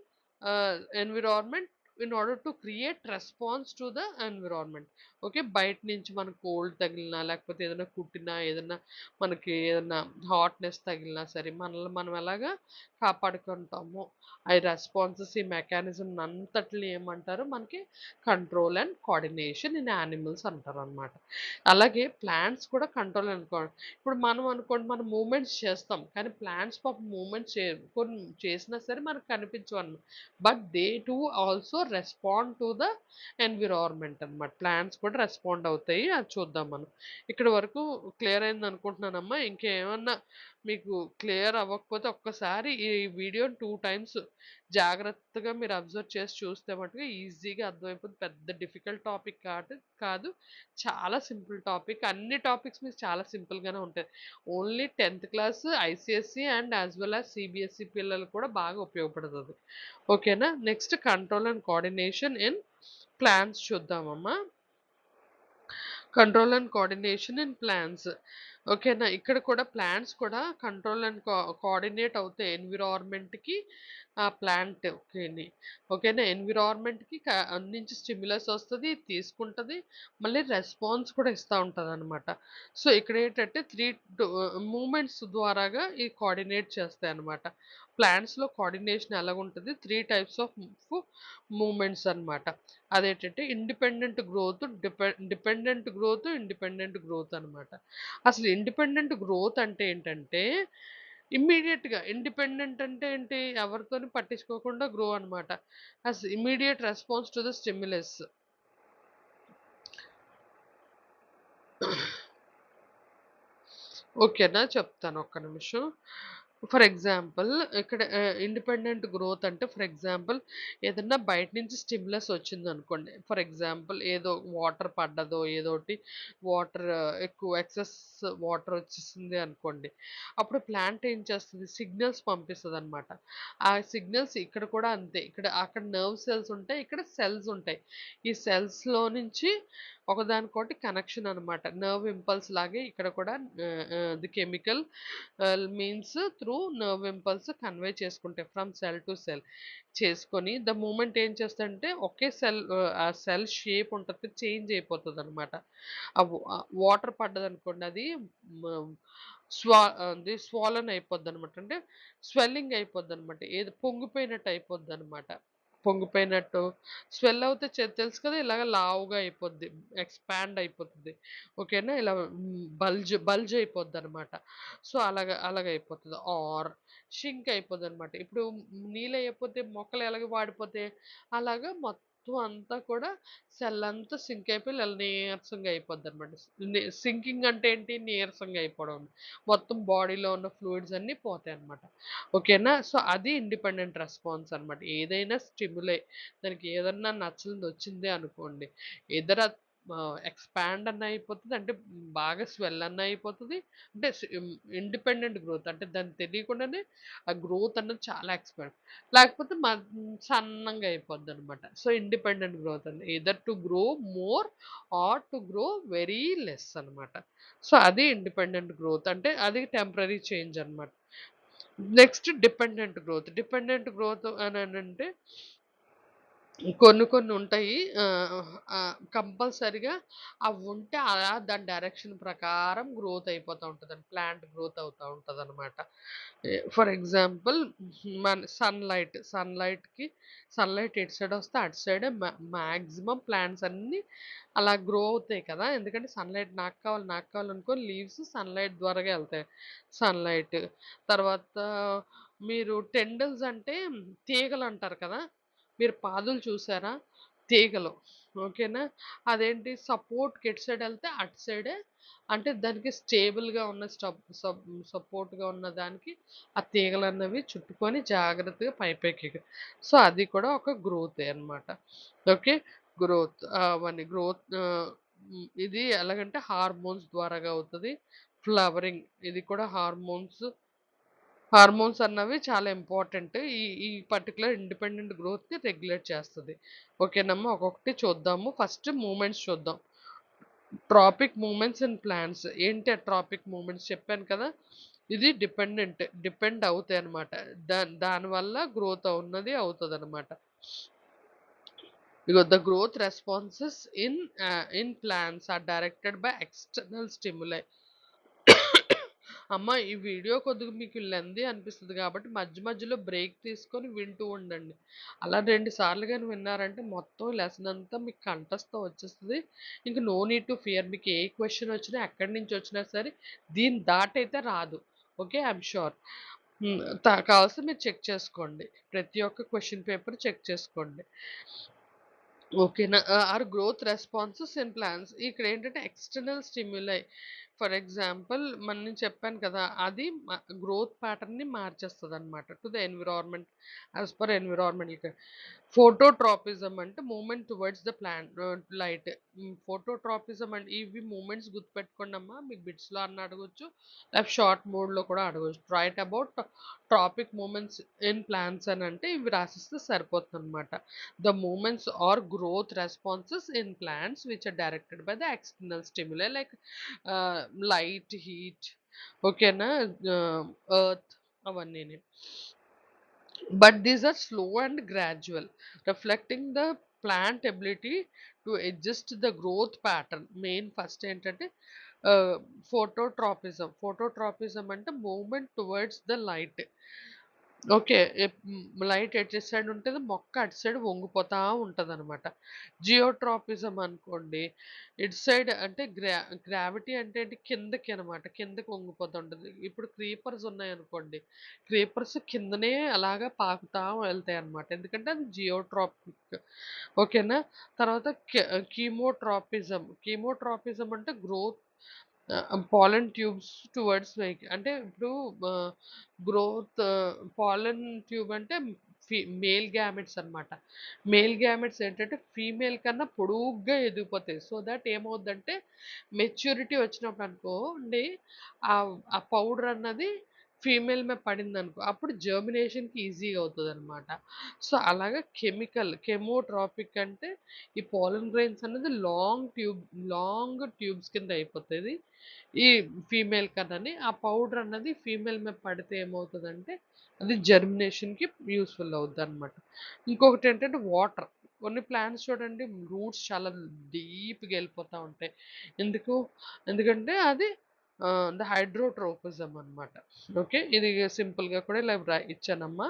Speaker 1: environment in order to create response to the environment. Okay. బయట నుంచి మనకు కోల్డ్ తగిలినా, లేకపోతే ఏదైనా కుట్టినా, మనకి ఏదన్నా హాట్‌నెస్ తగిలినా సరే, మనల్ని మనం ఎలాగా కాపాడుకుంటామో, ఆ రెస్పాన్సెస్ ఈ మెకానిజం అంతటిని ఏమంటారు మనకి control and coordination in animals అంటారనమాట. అలాగే ప్లాంట్స్ కూడా కంట్రోల్ అండ్ ఇప్పుడు మనం అనుకోండి మనం మూవ్‌మెంట్స్ చేస్తాం. కానీ ప్లాంట్స్ పాపం మూవ్‌మెంట్స్ చేయవు. కొన్ని చేసినా సరే మనకు కనిపించవన్నమాట. But they too also respond to the environment అనమాట. ప్లాంట్స్ కూడా రెస్పాండ్ అవుతాయి. అది చూద్దాం మనం. ఇక్కడి వరకు క్లియర్ అయింది అనుకుంటున్నానమ్మా. ఇంకేమన్నా మీకు క్లియర్ అవ్వకపోతే ఒక్కసారి ఈ వీడియోని 2 టైమ్స్ జాగ్రత్తగా మీరు అబ్జర్వ్ చేసి చూస్తే మటుకు ఈజీగా అర్థమైపోతుంది. పెద్ద డిఫికల్ట్ టాపిక్ కాదు. చాలా సింపుల్ టాపిక్. అన్ని టాపిక్స్ మీకు చాలా సింపుల్‌గానే ఉంటాయి. ఓన్లీ 10థ్ class ICSE and as well as CBSE పిల్లలకు కూడా బాగా ఉపయోగపడుతది. ఓకేనా? Next control and coordination in plants చూద్దామమ్మా. Control and coordination in plants. ఓకేనా? ఇక్కడ కూడా ప్లాంట్స్ కూడా కంట్రోల్ అండ్ కోఆర్డినేట్ అవుతాయి ఎన్విరాన్మెంట్‌కి ఆ ప్లాంట్‌కిని. ఓకేనా? ఎన్విరాన్మెంట్‌కి నుంచి స్టిమ్యులస్ వస్తది, తీసుకుంటది. మళ్ళీ రెస్పాన్స్ కూడా ఇస్తా ఉంటదనమాట. సో, ఇక్కడ ఏంటంటే 3 మూవ్‌మెంట్స్ ద్వారాగా ఈ కోఆర్డినేట్ చేస్తాయన్నమాట. ప్లాంట్స్‌లో కోఆర్డినేషన్ ఎలాగుంటది? 3 టైప్స్ ఆఫ్ మూవ్‌మెంట్స్ అన్నమాట. అదేంటంటే ఇండిపెండెంట్ గ్రోత్ అనమాట. అసలు ఇండిపెండెంట్ గ్రోత్ అంటే ఏంటంటే, ఇమ్మీడియేట్‌గా ఇండిపెండెంట్ అంటే ఏంటి? ఎవరితోని పట్టించుకోకుండా గ్రో అనమాట. Immediate response to the stimulus. ఓకేనా? చెప్తాను ఒక్క నిమిషం. ఫర్ ఎగ్జాంపుల్ ఇక్కడ ఇండిపెండెంట్ గ్రోత్ అంటే ఫర్ ఎగ్జాంపుల్ ఏదన్నా బయట నుంచి స్టిమ్యులస్ వచ్చిందనుకోండి. ఫర్ ఎగ్జాంపుల్ ఏదో వాటర్ పడ్డదో ఏదోటి వాటర్ ఎక్కువ ఎక్సెస్ వాటర్ వచ్చేసింది అనుకోండి. అప్పుడు ప్లాంట్ ఏం చేస్తది సిగ్నల్స్ పంపిస్తదనమాట. ఆ సిగ్నల్స్ ఇక్కడ కూడా అంతే. అక్కడ నర్వ్ సెల్స్ ఉంటాయి. ఇక్కడ సెల్స్ ఉంటాయి. ఈ సెల్స్‌లో నుంచి ఒకదానికొకటి కనెక్షన్ అనమాట. నర్వ్ ఇంపల్స్ లాగే ఇక్కడ కూడా the chemical means through nerve impulse convey చేసుకుంటాయి ఫ్రమ్ సెల్ టు సెల్ చేసుకొని ద మూమెంట్ ఏం చేస్తాడంటే ఒకే సెల్ ఆ సెల్ షేప్ ఉంటది చేంజ్ అయిపోతదనమాట. వాటర్ పడ్డదనుకోండి అది మ అది స్వాలన్ అయిపోద్దనమాట. అంటే స్వెల్లింగ్ అయిపోద్దనమాట. ఏది పొంగిపోయినట్టు అయిపోద్దనమాట. పొంగిపోయినట్టు స్వెల్ అవుతే తెలుసు కదా! ఇలాగ లావుగా అయిపోద్ది. ఎక్స్‌పాండ్ అయిపోతది. ఓకేనా? ఇలా బల్జ్ అయిపోద్దనమాట. సో, అలాగయిపోతది. ఆర్ షింక్ అయిపోద్దనమాట. ఇప్పుడు నీళ్ళెయ్యకపోతే మొక్కలు ఎలాగ వాడిపోతాయి? అలాగా మొత్తం అంతా కూడా సెల్ అంతా సింక్ అయిపోయి ఇలా నీరసంగా అయిపోద్దనమాట. సింకింగ్ అంటే ఏంటి? నీరసంగా అయిపోవడం. మొత్తం బాడీలో ఉన్న ఫ్లూయిడ్స్ అన్నీ పోతాయనమాట. ఓకేనా? సో, అది ఇండిపెండెంట్ రెస్పాన్స్ అనమాట. ఏదైనా స్టిమ్యులై దానికి ఏదన్నా నచ్చనిదొచ్చిందే అనుకోండి. ఎయిదర్ ఎక్స్‌పాండ్ అన్నా అయిపోతది. అంటే బాగా స్వెల్ అన్నా అయిపోతది. అంటే ఇండిపెండెంట్ గ్రోత్ అంటే దానికి తెలియకుండానే ఆ గ్రోత్ అన్నది చాలా ఎక్స్‌పాండ్ లేకపోతే సన్నంగా అయిపోద్దనమాట. సో, ఇండిపెండెంట్ గ్రోత్ అండి. Either to grow more or to grow very less అనమాట. సో, అది ఇండిపెండెంట్ గ్రోత్. అంటే అది టెంపరరీ చేంజ్ అనమాట. Next dependent growth. Dependent growth అననంటే కొన్ని కొన్ని ఉంటాయి. కంపల్సరీగా అవుంటే అలా దాని డైరెక్షన్ ప్రకారం గ్రోత్ అయిపోతా ఉంటదండి. ప్లాంట్ గ్రోత్ అవుతా ఉంటదనమాట. ఫర్ ఎగ్జాంపుల్ సన్‌లైట్ ఎటు సైడ్ వస్తే అటు సైడే మాక్సిమం ప్లాంట్స్ అన్నీ అలా గ్రో అవుతాయి కదా! ఎందుకంటే సన్‌లైట్ నాకు కావాలనుకోని లీవ్స్ సన్‌లైట్ ద్వారాగా ఎళ్తాయి. సన్‌లైట్ తర్వాత మీరు టెండిల్స్ అంటే తీగలంటారు కదా! మీరు పాదులు చూసారా? తీగలు. ఓకేనా? అదేంటి సపోర్ట్‌కి ఎటు సైడ్ ఎళ్తే అటు సైడే అంటే దానికి స్టేబుల్‌గా ఉన్న సపోర్ట్‌గా ఉన్న దానికి ఆ తీగలన్నవి చుట్టుకొని జాగ్రత్తగా పైకెక్కాయి. సో, అది కూడా ఒక గ్రోతే అన్నమాట. ఓకే. అవన్నీ ఇది ఎలాగంటే హార్మోన్స్ ద్వారాగా అవుతది. ఫ్లవరింగ్ ఇది కూడా హార్మోన్స్ అన్నవి చాలా ఇంపార్టెంట్. ఈ ఈ పర్టిక్యులర్ ఇండిపెండెంట్ గ్రోత్‌ని రెగ్యులేట్ చేస్తది. ఓకేనమ్మా. ఒక్కొక్కటి చూద్దాము. ఫస్ట్ మూవ్‌మెంట్స్ చూద్దాం. Tropic movements in plants. ఏంటి ఆ ట్రాపిక్ మూవ్‌మెంట్స్ చెప్పాను కదా! ఇది డిపెండ్ అవుతాయన్నమాట. దానివల్ల గ్రోత్ అవుతదన్నమాట. ఇగో the growth responses in plants are directed by external stimuli. అమ్మ ఈ వీడియో కొద్దిగా మీకు లెంథీ అనిపిస్తది కాబట్టి మధ్యలో బ్రేక్ తీసుకొని వింటూ ఉండండి. అలా 2 సార్లు గాని విన్నారంటే మొత్తం లెసన్ అంతా మీకు కంఠస్థ వచ్చేస్తది. ఇంక నో నీడ్ టు ఫియర్. మీకు ఏ క్వెషన్ వచ్చినా, ఎక్కడి నుంచి వచ్చినా సరే దీన్ని దాటైతే రాదు. ఓకే. I am sure. హ్మ్. కావాల్సితే మీరు చెక్ చేసుకోండి. ప్రతి ఒక్క క్వెషన్ పేపర్ చెక్ చేసుకోండి. ఓకేనా. Or growth responses in plants. ఇక్కడేంటంటే ఎక్స్‌టర్నల్ స్టిమ్యులై. ఫర్ ఎగ్జాంపుల్ నేను చెప్పాను కదా! అది గ్రోత్ ప్యాటర్న్‌ని మార్చేస్తదనమాట. To the environment as per environmental phototropism అంటే movement towards the light. Phototropism అంటే ఇవి మూవ్‌మెంట్స్ గుర్తుపెట్టుకోండమ్మా. మీకు బిట్స్‌లో అన్నా అడగొచ్చు. లేకపోతే షార్ట్ మోడ్‌లో కూడా అడగొచ్చు. Write about tropic movements in plants అనంటే ఇవి రాసిస్తే సరిపోతుందనమాట. The movements or growth responses in plants which are directed by the external stimuli like light, heat, ఓకేనా earth అవన్నీని. But these are slow and gradual, reflecting the plant ability to adjust the growth pattern. Main first ఏంటంటే ఫోటోట్రాపిజం అంటే movement towards the light. Okay. Light ఎటు సైడ్ ఉంటది, మొక్క అటు సైడ్ వంగిపోతా ఉంటదనమాట. జియోట్రాపిజం అనుకోండి, ఇటు సైడ్ అంటే గ్రావిటీ అంటే ఏంటి కిందకి అనమాట. కిందకి వంగిపోతా ఉంటది. ఇప్పుడు క్రీపర్స్ ఉన్నాయనుకోండి, క్రీపర్స్ కిందనే అలాగా పాకుతా వెళ్తాయన్నమాట. ఎందుకంటే అది జియోట్రాపిక్. ఓకేనా? తర్వాత కీమోట్రాపిజం. కీమోట్రాపిజం అంటే గ్రోత్ పాలన్ ట్యూబ్స్ టువర్డ్స్ అంటే ఇప్పుడు గ్రోత్ పాలన్ ట్యూబ్ అంటే మేల్ గ్యామెట్స్ అన్నమాట. మేల్ గ్యామెట్స్ ఏంటంటే ఫీమేల్ కన్నా పొడుగ్గా ఎదిగిపోతాయి. సో దట్ ఏమవుద్దంటే మెచ్యూరిటీ వచ్చినప్పుడు అనుకోండి ఆ పౌడర్ అన్నది ఫీమేల్ మీద పడిందనుకో అప్పుడు జర్మినేషన్‌కి ఈజీగా అవుతదనమాట. సో అలాగా కెమోట్రాపిక్ అంటే ఈ పోలన్ గ్రెయిన్స్ అనేది లాంగ్ ట్యూబ్స్ కింద అయిపోతది. ఈ ఫీమేల్ కన్నాని ఆ పౌడర్ అన్నది ఫీమేల్ మీద పడితే ఏమవుతదంటే అది జర్మినేషన్‌కి యూజ్‌ఫుల్ అవుద్దనమాట. ఇంకొకటేంటంటే వాటర్. కొన్ని ప్లాంట్స్ చూడండి రూట్స్ చాలా డీప్‌గా ఎళ్ళిపోతా ఉంటాయి. ఎందుకు? ఎందుకంటే అది ద హైడ్రోట్రోపిజం అనమాట. ఓకే. ఇది సింపుల్‌గా కూడా ఇలా ఇచ్చానమ్మా.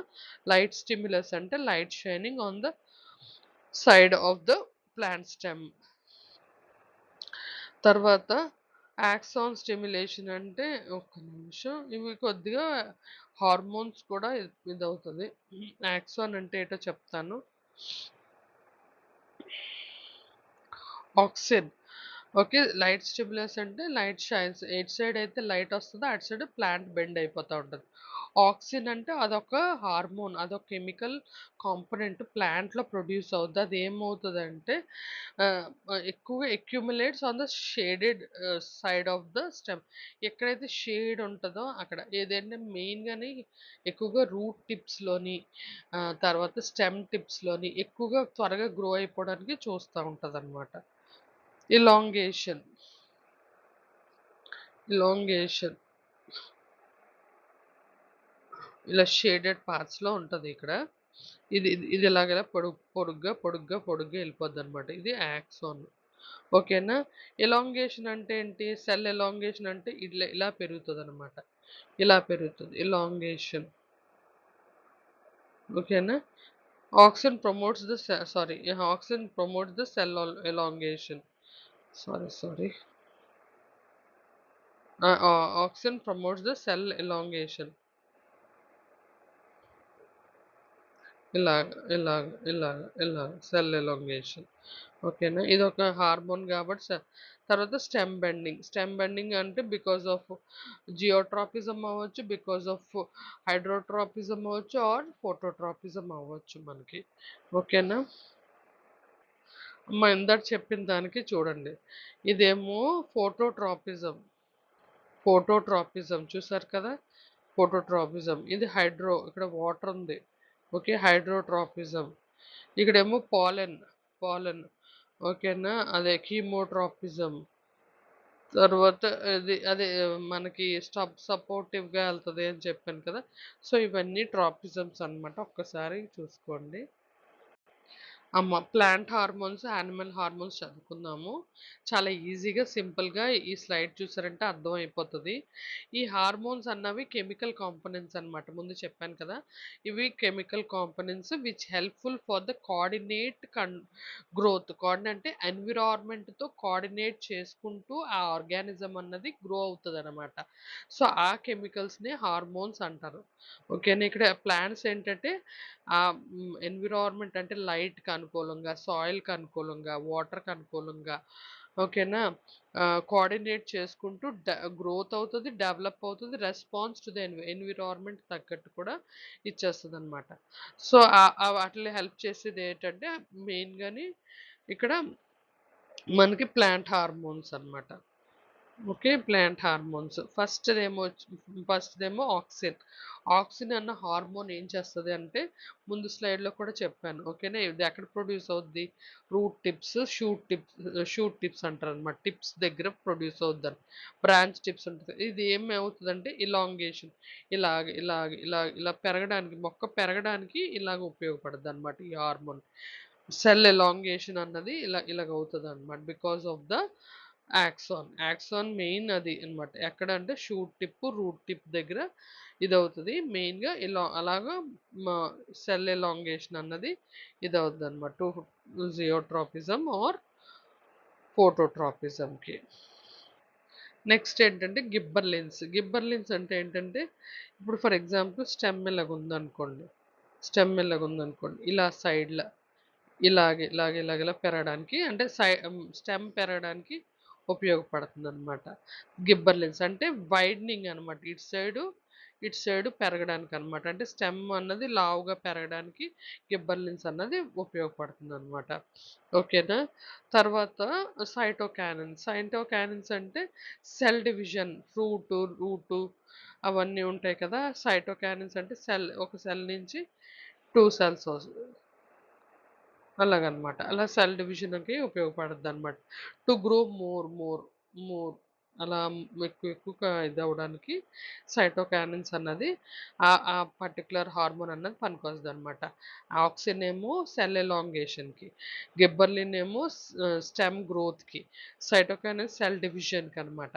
Speaker 1: లైట్ స్టిమ్యులస్ అంటే light shining on the side of the plant stem. తర్వాత యాక్సాన్ స్టిమ్యులేషన్ అంటే ఒక్క నిమిషం ఇవి కొద్దిగా హార్మోన్స్ కూడా ఇదవుతది. యాక్సాన్ అంటే ఏంటో చెప్తాను. ఆక్సిన్. ఓకే. లైట్ స్టిమ్యులస్ అంటే లైట్ షైన్స్. ఎటు సైడ్ అయితే లైట్ వస్తదో అటు సైడ్ ప్లాంట్ బెండ్ అయిపోతా ఉంటది. ఆక్సిన్ అంటే అదొక హార్మోన్. అదొక కెమికల్ కాంపోనెంట్ ప్లాంట్‌లో ప్రొడ్యూస్ అవుద్ది. అదేమవుతదంటే ఎక్కువగా accumulates on the shaded side of the stem. ఎక్కడైతే షేడ్ ఉంటదో అక్కడ. ఏదంటే మెయిన్‌గాని ఎక్కువగా రూట్ టిప్స్‌లోని తర్వాత స్టెమ్ టిప్స్‌లోని ఎక్కువగా త్వరగా గ్రో అయిపోవడానికి చూస్తా ఉంటదనమాట. ఎలాంగేషన్. ఎలాంగేషన్. ఇలా షేడెడ్ పార్ట్స్‌లో ఉంటది ఇక్కడ. ఇది ఇలాగ పొడుగ్గా ఎళ్ళిపోద్దనమాట. ఇది యాక్సాన్. ఓకేనా? ఎలాంగేషన్ అంటే ఏంటి? సెల్ ఎలాంగేషన్ అంటే ఇలా పెరుగుతదనమాట. ఇలా పెరుగుతది. ఎలాంగేషన్. ఓకేనా? Auxin promotes the cell elongation. Sorry. Auxin promotes the cell elongation. ఇలాగ, ఇలాగ సెల్ ఎలాంగేషన్. ఓకేనా? ఇదొక హార్మోన్ కాబట్టి తర్వాత స్టెమ్ బెండింగ్. స్టెమ్ బెండింగ్ అంటే బికాస్ ఆఫ్ జియోట్రాపిజం అవ్వచ్చు, బికాస్ ఆఫ్ హైడ్రోట్రాపిజం అవ్వచ్చు ఆర్ ఫోటోట్రాపిజం అవ్వచ్చు మనకి. ఓకేనా? ఇందాక చెప్పిన దానికి చూడండి. ఇదేమో ఫోటోట్రాపిజం. ఫోటోట్రాపిజం చూసారు కదా! ఫోటోట్రాపిజం. ఇది ఇక్కడ వాటర్ ఉంది. ఓకే. హైడ్రోట్రాపిజం. ఇక్కడేమో పాలెన్. ఓకేనా? అదే కీమోట్రాపిజం. తర్వాత అదే మనకి సపోర్టివ్‌గా ఎళ్తది అని చెప్పాను కదా! సో, ఇవన్నీ ట్రాపిజమ్స్ అన్నమాట. ఒక్కసారి చూసుకోండి. ప్లాంట్ హార్మోన్స్, యానిమల్ హార్మోన్స్ చదువుకుందాము. చాలా ఈజీగా, సింపుల్‌గా ఈ స్లైడ్ చూసారంటే అర్థమైపోతది. ఈ హార్మోన్స్ అన్నవి కెమికల్ కాంపోనెంట్స్ అన్నమాట. ముందు చెప్పాను కదా! ఇవి chemical components which helpful for the coordinate growth. అంటే ఎన్విరాన్మెంట్‌తో కోఆర్డినేట్ చేసుకుంటూ ఆ ఆర్గానిజం అన్నది గ్రో అవుతదనమాట. సో, ఆ కెమికల్స్‌ని హార్మోన్స్ అంటారు. ఓకేనా? ఇక్కడ ప్లాంట్స్ ఏంటంటే ఎన్విరాన్మెంట్ అంటే లైట్‌కి అనుకూలంగా, సాయిల్‌కి అనుకూలంగా, వాటర్‌కి అనుకూలంగా ఓకేనా? కోఆర్డినేట్ చేసుకుంటూ గ్రోత్ అవుతది, డెవలప్ అవుతది. రెస్పాన్స్ టు ద ఎన్విరాన్మెంట్ తగ్గట్టు కూడా ఇచ్చేస్తదనమాట. సో, వాటిలో హెల్ప్ చేసేది ఏంటంటే మెయిన్‌గాని ఇక్కడ మనకి ప్లాంట్ హార్మోన్స్ అన్నమాట. ఓకే. Plant hormones. ఫస్ట్‌దేమో ఆక్సిన్. ఆక్సిన్ అన్న హార్మోన్ ఏం చేస్తది అంటే, ముందు స్లైడ్‌లో కూడా చెప్పాను. ఓకేనా? ఇది ఎక్కడ ప్రొడ్యూస్ అవుద్ది? షూట్ టిప్స్ అంటారనమాట. టిప్స్ దగ్గర ప్రొడ్యూస్ అవుద్దని. బ్రాంచ్ టిప్స్ ఉంటది. ఇది ఏమవుతదంటే ఎలాంగేషన్. ఇలా పెరగడానికి మొక్క పెరగడానికి ఇలాగ ఉపయోగపడుద్దనమాట ఈ హార్మోన్. సెల్ ఎలాంగేషన్ అన్నది ఇలాగవుతదనమాట. Because of the auxin main అది అన్నమాట. ఎక్కడంటే రూట్ టిప్ దగ్గర ఇదవుతది. మెయిన్‌గా అలాగా మ సెల్ ఎలాంగేషన్ అన్నది ఇదవుద్దనమాట. జియోట్రాపిజం ఆర్ ఫోటోట్రాపిజంకి. నెక్స్ట్ ఏంటంటే గిబ్బర్లిన్స్. గిబ్బర్లిన్స్ అంటే ఏంటంటే, ఇప్పుడు ఫర్ ఎగ్జాంపుల్ స్టెమ్ ఇలాగుందనుకోండి. ఇలా సైడ్‌ల ఇలా పెరగడానికి అంటే స్టెమ్ పెరగడానికి ఉపయోగపడుతుందనమాట. గిబ్బర్లిన్స్ అంటే వైడనింగ్ అనమాట. ఇటు సైడు పెరగడానికనమాట. అంటే స్టెమ్ అన్నది లావుగా పెరగడానికి గిబ్బర్లిన్స్ అన్నది ఉపయోగపడుతుందనమాట. ఓకేనా? తర్వాత సైటోకానిన్స్ అంటే సెల్ డివిజన్, రూటు అవన్నీ ఉంటాయి కదా! సైటోకానిన్స్ అంటే ఒక సెల్ నుంచి 2 సెల్స్ అలాగనమాట. అలా సెల్ డివిజన్‌కి ఉపయోగపడుద్దనమాట. టు గ్రో మోర్ అలా ఎక్కువగా ఇదవ్వడానికి సైటోకానిన్స్ అన్నది ఆ పర్టిక్యులర్ హార్మోన్ అన్నది పనికొస్తదనమాట. ఆక్సిన్ ఏమో సెల్ ఎలాంగేషన్‌కి, గిబ్బర్లిన్ ఏమో స్టెమ్ గ్రోత్‌కి, సైటోకైనిన్ సెల్ డివిజన్‌కనమాట.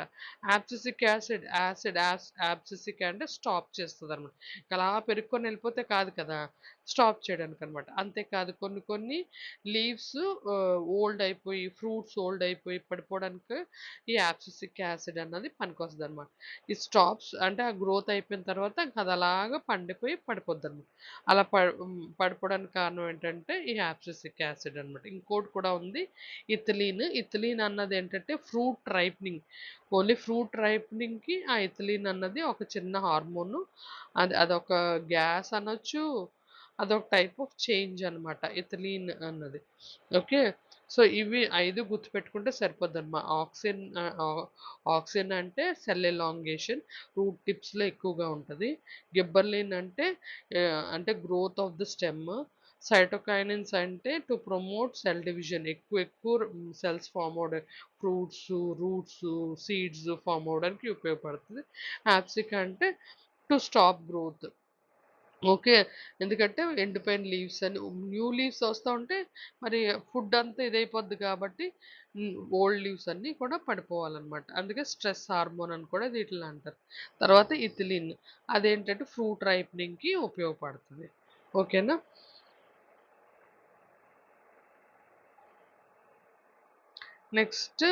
Speaker 1: యాబ్సిసిక్ అంటే స్టాప్ చేస్తదనమాట. అలా పెరుక్కొని ఎళ్ళిపోతే కాదు కదా! స్టాప్ చేయడానికనమాట. అంతేకాదు కొన్ని కొన్ని లీవ్స్ ఓల్డ్ అయిపోయి, ఫ్రూట్స్ ఓల్డ్ అయిపోయి పడిపోవడానికి ఈ యాబ్సిసిక్ యాసిడ్ అన్నది పనికొస్తదనమాట. ఈ స్టాప్స్ అంటే ఆ గ్రోత్ అయిపోయిన తర్వాత ఇంక అది అలాగా పండిపోయి పడిపోద్దనమాట. అలా పడిపోవడానికి కారణం ఏంటంటే ఈ యాబ్సిసిక్ యాసిడ్ అనమాట. ఇంకోటి కూడా ఉంది ఇథిలీన్. ఇథిలీన్ అన్నది ఏంటంటే ఫ్రూట్ రైపెనింగ్. ఓన్లీ ఫ్రూట్ రైపెనింగ్‌కి ఆ ఇథిలీన్ అన్నది ఒక చిన్న హార్మోను. అదొక గ్యాస్ అనొచ్చు. అదొక టైప్ ఆఫ్ చేంజ్ అనమాట. ఇథిలీన్ అన్నది. ఓకే. సో, ఇవి 5 గుర్తుపెట్టుకుంటే సరిపోద్దనమా. ఆక్సిన్ అంటే సెల్ ఎలాంగేషన్. రూట్ టిప్స్‌లో ఎక్కువగా ఉంటది. గిబ్బర్లిన్ అంటే growth of the stem. Cytokinins అంటే టు ప్రమోట్ సెల్ డివిజన్. ఎక్కువ సెల్స్ ఫార్మ్ అవ్వడం. రూట్స్, సీడ్స్ ఫార్మ్ అవ్వడానికి ఉపయోగపడుతది. యాప్సిక్ అంటే టు స్టాప్ గ్రోత్. ఓకే. ఎందుకంటే ఎండిపోయిన లీవ్స్ అని న్యూ లీవ్స్ వస్తా ఉంటే మరి ఫుడ్ అంతా ఇదైపోద్ది కాబట్టి ఓల్డ్ లీవ్స్ అన్నీ కూడా పడిపోవాలనమాట. అందుకే స్ట్రెస్ హార్మోన్ అని కూడా వీటిల్ని అంటారు. తర్వాత ఇథిలిన్ అదేంటంటే ఫ్రూట్ రైపెనింగ్‌కి ఉపయోగపడుతది. ఓకేనా? నెక్స్ట్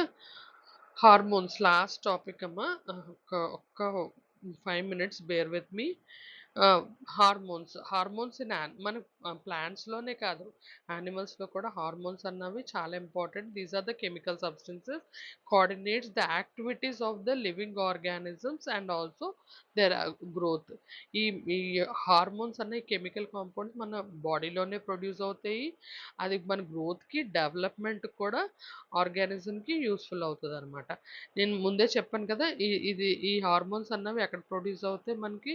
Speaker 1: హార్మోన్స్ లాస్ట్ టాపిక్ అమ్మా. ఒక్క 5 మినిట్స్ బేర్ విత్ మీ. ఆహ్, హార్మోన్స్ మన ప్లాంట్స్‌లోనే కాదు, యానిమల్స్‌లో కూడా హార్మోన్స్ అన్నవి చాలా important. These are the chemical substances coordinates the activities of the living organisms and also their growth. ఈ ఈ హార్మోన్స్ అనే కెమికల్ కాంపౌండ్స్ మన బాడీలోనే ప్రొడ్యూస్ అవుతాయి. అది మన గ్రోత్‌కి, డెవలప్‌మెంట్‌కి కూడా ఆర్గానిజంకి యూస్‌ఫుల్ అవుతదనమాట. నేను ముందే చెప్పాను కదా! ఈ హార్మోన్స్ అన్నవి ఎక్కడ ప్రొడ్యూస్ అవుతాయి మనకి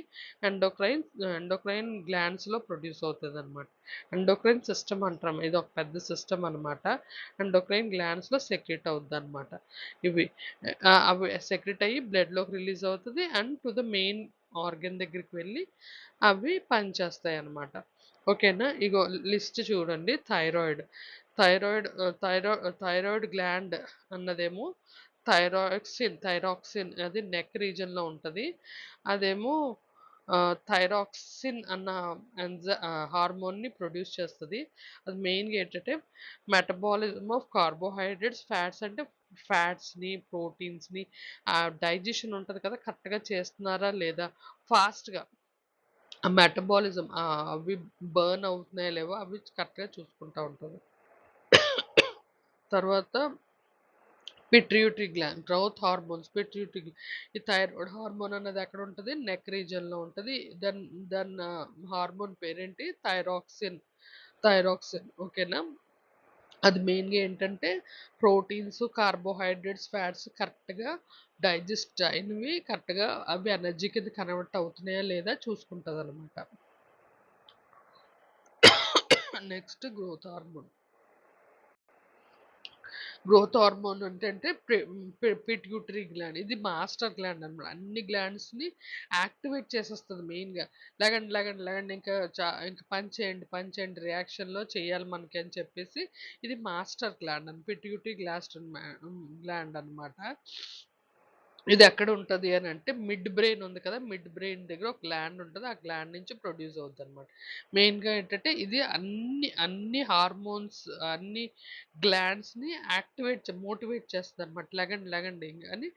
Speaker 1: ఎండోక్రైన్ గ్లాండ్స్‌లో ప్రొడ్యూస్ అవుతదనమాట. ఎండోక్రైన్ సిస్టమ్ అంటాం. ఇది ఒక పెద్ద సిస్టమ్ అనమాట. ఎండోక్రైన్ గ్లాండ్స్‌లో సెక్రెట్ అవుద్దనమాట. ఇవి అవి సెక్రెట్ అయ్యి బ్లడ్‌లోకి రిలీజ్ అవుతది. And to the main organ దగ్గరికి వెళ్ళి అవి పనిచేస్తాయన్నమాట. ఓకేనా? ఇగో లిస్ట్ చూడండి. థైరాయిడ్ గ్లాండ్ అన్నదేమో థైరాక్సిన్ అది నెక్ రీజియన్‌లో ఉంటది. అదేమో థైరాక్సిన్ అన్న హార్మోన్‌ని ప్రొడ్యూస్ చేస్తది. అది మెయిన్‌గా ఏంటంటే మెటబాలిజం ఆఫ్ కార్బోహైడ్రేట్స్, ఫ్యాట్స్ అంటే ఫ్యాట్స్‌ని, ప్రోటీన్స్‌ని డైజెషన్ ఉంటది కదా! కరెక్ట్‌గా చేస్తున్నారా లేదా ఫాస్ట్‌గా ఆ మెటబాలిజం అవి బర్న్ అవుతున్నాయో లేవో అవి కరెక్ట్‌గా చూసుకుంటా ఉంటది. తర్వాత పిట్యూటరీ గ్లాండ్, గ్రోత్ హార్మోన్స్, ఈ థైరాయిడ్ హార్మోన్ అన్నది ఎక్కడ ఉంటది? నెక్ రీజియన్‌లో ఉంటది. దాని హార్మోన్ పేరేంటి? థైరాక్సిన్. ఓకేనా? అది మెయిన్‌గా ఏంటంటే ప్రోటీన్స్, కార్బోహైడ్రేట్స్, ఫ్యాట్స్ కరెక్ట్‌గా డైజెస్ట్ అయినవి కరెక్ట్‌గా అవి ఎనర్జీ కింద కన్వర్ట్ అవుతున్నాయా లేదా చూసుకుంటదనమాట. నెక్స్ట్ గ్రోత్ హార్మోన్ ఏంటంటే పిట్యూటరీ గ్లాండ్. ఇది మాస్టర్ గ్లాండ్ అన్నమాట. అన్ని గ్లాండ్స్‌ని యాక్టివేట్ చేసేస్తది మెయిన్‌గా. లెగండి ఇంక పని చేయండి రియాక్షన్‌లో చేయాలి మనకి అని చెప్పేసి ఇది మాస్టర్ గ్లాండ్ పిట్యూటరీ గ్లాండ్ అన్నమాట. ఇది ఎక్కడ ఉంటది అని అంటే మిడ్ బ్రెయిన్ ఉంది కదా! మిడ్ బ్రెయిన్ దగ్గర ఒక గ్లాండ్ ఉంటది. ఆ గ్లాండ్ నుంచి ప్రొడ్యూస్ అవుద్దనమాట. మెయిన్‌గా ఏంటంటే ఇది అన్ని హార్మోన్స్, అన్ని గ్లాండ్స్‌ని మోటివేట్ చేస్తదనమాట. లెగండి అని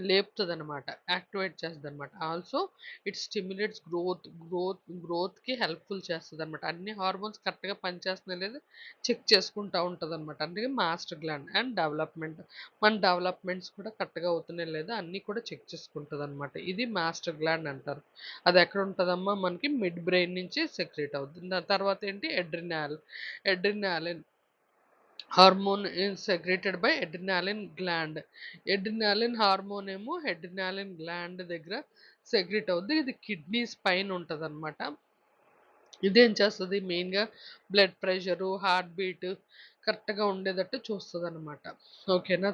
Speaker 1: లేపుతదనమాట. యాక్టివేట్ చేస్తదనమాట. ఆల్సో ఇట్ స్టిమ్యులేట్స్ గ్రోత్‌కి హెల్ప్‌ఫుల్ చేస్తదనమాట. అన్ని హార్మోన్స్ కరెక్ట్‌గా పనిచేస్తున్నాయో లేదో చెక్ చేసుకుంటా ఉంటదనమాట. అందుకే మాస్టర్ గ్లాండ్ అండ్ డెవలప్‌మెంట్. మన డెవలప్‌మెంట్స్ కూడా కరెక్ట్‌గా అవుతున్నాయో లేదో అన్నీ కూడా చెక్ చేసుకుంటదనమాట. ఇది మాస్టర్ గ్లాండ్ అంటారు. అదెక్కడుంటదమ్మా మనకి మిడ్ బ్రెయిన్ నుంచి సెక్రీట్ అవుద్ది. దాని తర్వాతేంటి adrenaline hormone is secreted by adrenaline gland. Adrenaline hormone ఏమో అడ్రినాలిన్ గ్లాండ్ దగ్గర సెక్రీట్ అవుద్ది. ఇది కిడ్నీస్ పైన ఉంటదనమాట. ఇదేం చేస్తది మెయిన్‌గా బ్లడ్ ప్రెషరు, హార్ట్ బీట్ కరెక్ట్‌గా ఉండేటట్టు చూస్తదనమాట. ఓకేనా.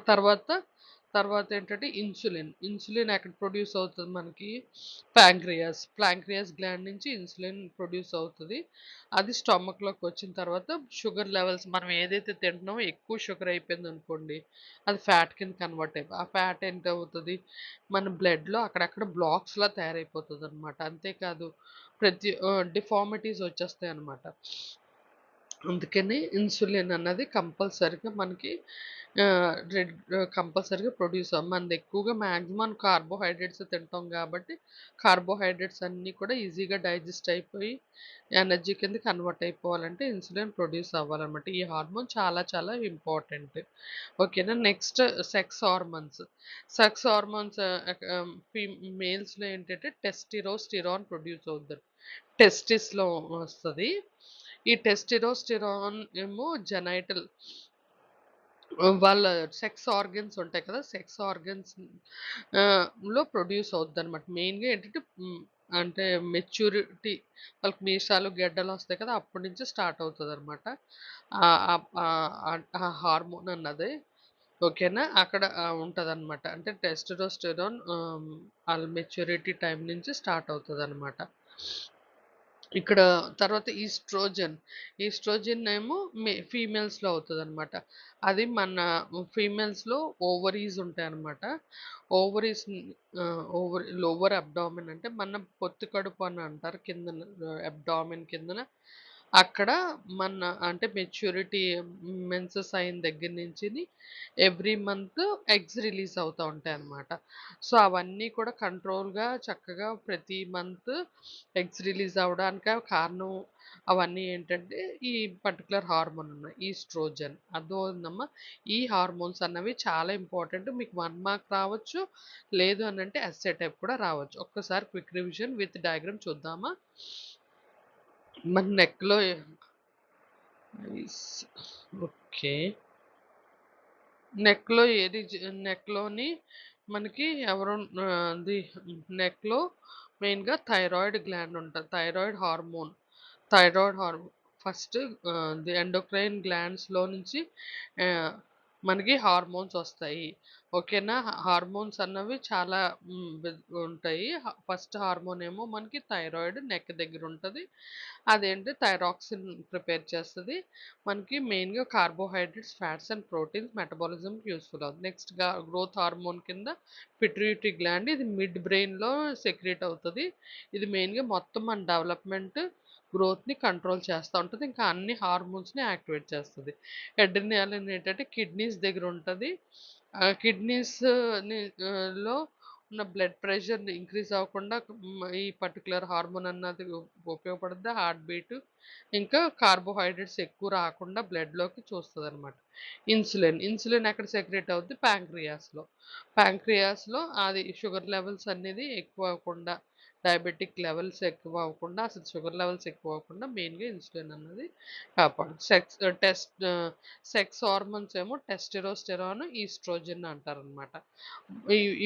Speaker 1: తర్వాతేంటంటే ఇన్సులిన్. ఇన్సులిన్ ఎక్కడ ప్రొడ్యూస్ అవుతది మనకి ప్యాంక్రియాస్ గ్లాండ్ నుంచి ఇన్సులిన్ ప్రొడ్యూస్ అవుతది. అది స్టమక్‌లోకొచ్చిన తర్వాత షుగర్ లెవెల్స్ మనం ఏదైతే తింటున్నామో ఎక్కువ షుగర్ అయిపోయిందనుకోండి, అది ఫ్యాట్ కింద కన్వర్ట్ ఆ ఫ్యాట్ ఏంటవుతది మన బ్లడ్‌లో అక్కడక్కడ బ్లాక్స్‌లా తయారైపోతదనమాట. అంతేకాదు డిఫార్మిటీస్ వచ్చేస్తాయన్నమాట. అందుకని ఇన్సులిన్ అన్నది కంపల్సరీగా మనకి కంపల్సరీగా మనది ఎక్కువగా మాక్సిమం కార్బోహైడ్రేట్స్ తింటాం కాబట్టి కార్బోహైడ్రేట్స్ అన్నీ కూడా ఈజీగా డైజెస్ట్ అయిపోయి ఎనర్జీ కింద కన్వర్ట్ అయిపోవాలంటే ఇన్సులిన్ ప్రొడ్యూస్ అవ్వాలన్నమాట. ఈ హార్మోన్ చాలా చాలా ఇంపార్టెంట్. ఓకేనా. Next sex hormones. Sex hormones మేల్స్‌లో ఏంటంటే టెస్టిరోస్టిరాన్ ప్రొడ్యూస్ అవుద్ది. టెస్టిస్‌లో వస్తది. ఈ టెస్టిరోస్టిరాన్ ఏమో జెనైటల్ వాళ్ళ సెక్స్ ఆర్గన్స్ ఉంటాయి కదా! సెక్స్ ఆర్గన్స్ లో ప్రొడ్యూస్ అవుద్దనమాట. మెయిన్‌గా ఏంటంటే అంటే మెచ్యూరిటీ వాళ్ళకి మీసాలు, గెడ్డలొస్తాయి కదా! అప్పటి నుంచి స్టార్ట్ అవుతదనమాట. ఆ హార్మోన్ అన్నది. ఓకేనా. అక్కడ ఉంటదనమాట. అంటే టెస్టోస్టెరాన్ ఆళ్ళ మెచ్యూరిటీ టైమ్ నుంచి స్టార్ట్ అవుతదనమాట. ఇక్కడ తర్వాత ఈస్ట్రోజన్ ఏమో ఫీమేల్స్‌లో అవుతదనమాట. అది మన ఫీమేల్స్‌లో ఓవరీస్ ఉంటాయనమాట. ఓవరీస్ లోవర్ అబ్డామెన్ అంటే మన పొత్తి కడుపు అని అంటారు. కిందన అబ్డామెన్ కిందన అక్కడ మన అంటే మెచ్యూరిటీ మెన్సెస్ అయిన దగ్గర నుంచిని ఎవ్రీ మంత్ ఎగ్స్ రిలీజ్ అవుతా ఉంటాయన్నమాట. సో, అవన్నీ కూడా కంట్రోల్‌గా చక్కగా ప్రతి మంత్ ఎగ్స్ రిలీజ్ అవ్వడానికి కారణం అవన్నీ ఏంటంటే ఈ పర్టిక్యులర్ హార్మోన్ ఈస్ట్రోజన్. అర్థమవుతుందమ్మా? ఈ హార్మోన్స్ అన్నవి చాలా ఇంపార్టెంట్. మీకు 1 మార్క్ రావచ్చు. లేదు అనంటే ఎస్సే టైప్ కూడా రావచ్చు. ఒక్కసారి క్విక్ రివిజన్ విత్ డయాగ్రామ్ చూద్దామా? మన నెక్‌లో ఐస్ ఓకే. నెక్‌లో ఏది నెక్‌లోని మనకి అది నెక్‌లో మెయిన్‌గా థైరాయిడ్ గ్లాండ్ ఉంటది. Thyroid hormone first the endocrine గ్లాండ్స్‌లో నుంచి ఆహ్, మనకి హార్మోన్స్ ఒస్తాయి. ఓకేనా. హార్మోన్స్ అన్నవి చాలా ఉంటాయి. ఫస్ట్ హార్మోన్ ఏమో మనకి థైరాయిడ్ నెక్ దగ్గర ఉంటది. అదేంటి థైరాక్సిన్ ప్రిపేర్ చేస్తది. మనకి మెయిన్‌గా కార్బోహైడ్రేట్స్, ఫ్యాట్స్ అండ్ ప్రోటీన్స్ మెటబాలిజంకి యూజ్‌ఫుల్ అవుతుంది. నెక్స్ట్ గ్రోత్ హార్మోన్ కింద పిట్యూటరీ గ్లాండ్ ఇది మిడ్ బ్రెయిన్‌లో సెక్రీట్ అవుతది. ఇది మెయిన్‌గా మొత్తం మన డెవలప్‌మెంట్, గ్రోత్‌ని కంట్రోల్ చేస్తా ఉంటది. ఇంకా అన్ని హార్మోన్స్‌ని యాక్టివేట్ చేస్తది. అడ్రినాలిన్ ఏంటంటే కిడ్నీస్ దగ్గర ఉంటది. కిడ్నీస్‌ని లో ఉన్న బ్లడ్ ప్రెషర్‌ని ఇంక్రీజ్ అవ్వకుండా ఈ పర్టిక్యులర్ హార్మోన్ అన్నది ఉపయోగపడుద్ది. హార్ట్ బీట్ ఇంకా కార్బోహైడ్రేట్స్ ఎక్కువ రాకుండా బ్లడ్‌లోకి చూస్తదనమాట. ఇన్సులిన్ ఎక్కడ సెక్రెట్ అవుద్ది? ప్యాంక్రియాస్‌లో అది షుగర్ లెవెల్స్ అనేది ఎక్కువ అవ్వకుండా, డయాబెటిక్ లెవెల్స్ ఎక్కువ అవ్వకుండా, అసలు షుగర్ లెవెల్స్ ఎక్కువ అవ్వకుండా మెయిన్‌గా ఇన్సులిన్ అన్నది కాపాడుద్ది. సెక్స్ హార్మోన్స్ ఏమో టెస్టోస్టెరాన్, ఈస్ట్రోజన్ అంటారనమాట.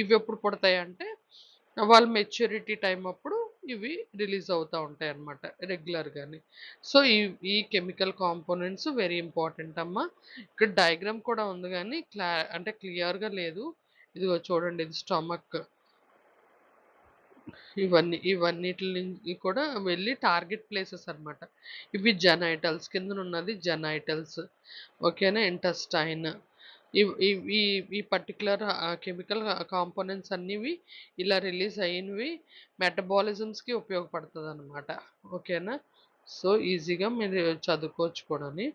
Speaker 1: ఇవెప్పుడు పుడతాయంటే వాళ్ళ మెచ్యూరిటీ టైమ్ అప్పుడు ఇవి రిలీజ్ అవుతా ఉంటాయన్నమాట రెగ్యులర్‌గాని. సో, ఈ కెమికల్ కాంపోనెంట్స్ వెరీ ఇంపార్టెంట్ అమ్మా. ఇక్కడ డయాగ్రామ్ కూడా ఉంది గానీ అంటే క్లియర్‌గా లేదు. ఇదిగో చూడండి ఇది స్టమక్. ఇవన్నిటిని కూడా వెళ్ళి టార్గెట్ ప్లేసెస్ అన్నమాట. ఇవి జెనైటల్స్ కిందనున్నది జెనైటల్స్. ఓకేనా. ఇంటెస్టైన్. ఇవ్ ఇవ్ ఈ ఈ పర్టిక్యులర్ కెమికల్ కాంపోనెంట్స్ అన్నివి ఇలా రిలీజ్ అయినవి మెటబాలిజమ్స్‌కి ఉపయోగపడతదనమాట. ఓకేనా. సో, ఈజీగా మీరు చదువుకోవచ్చు కూడాని.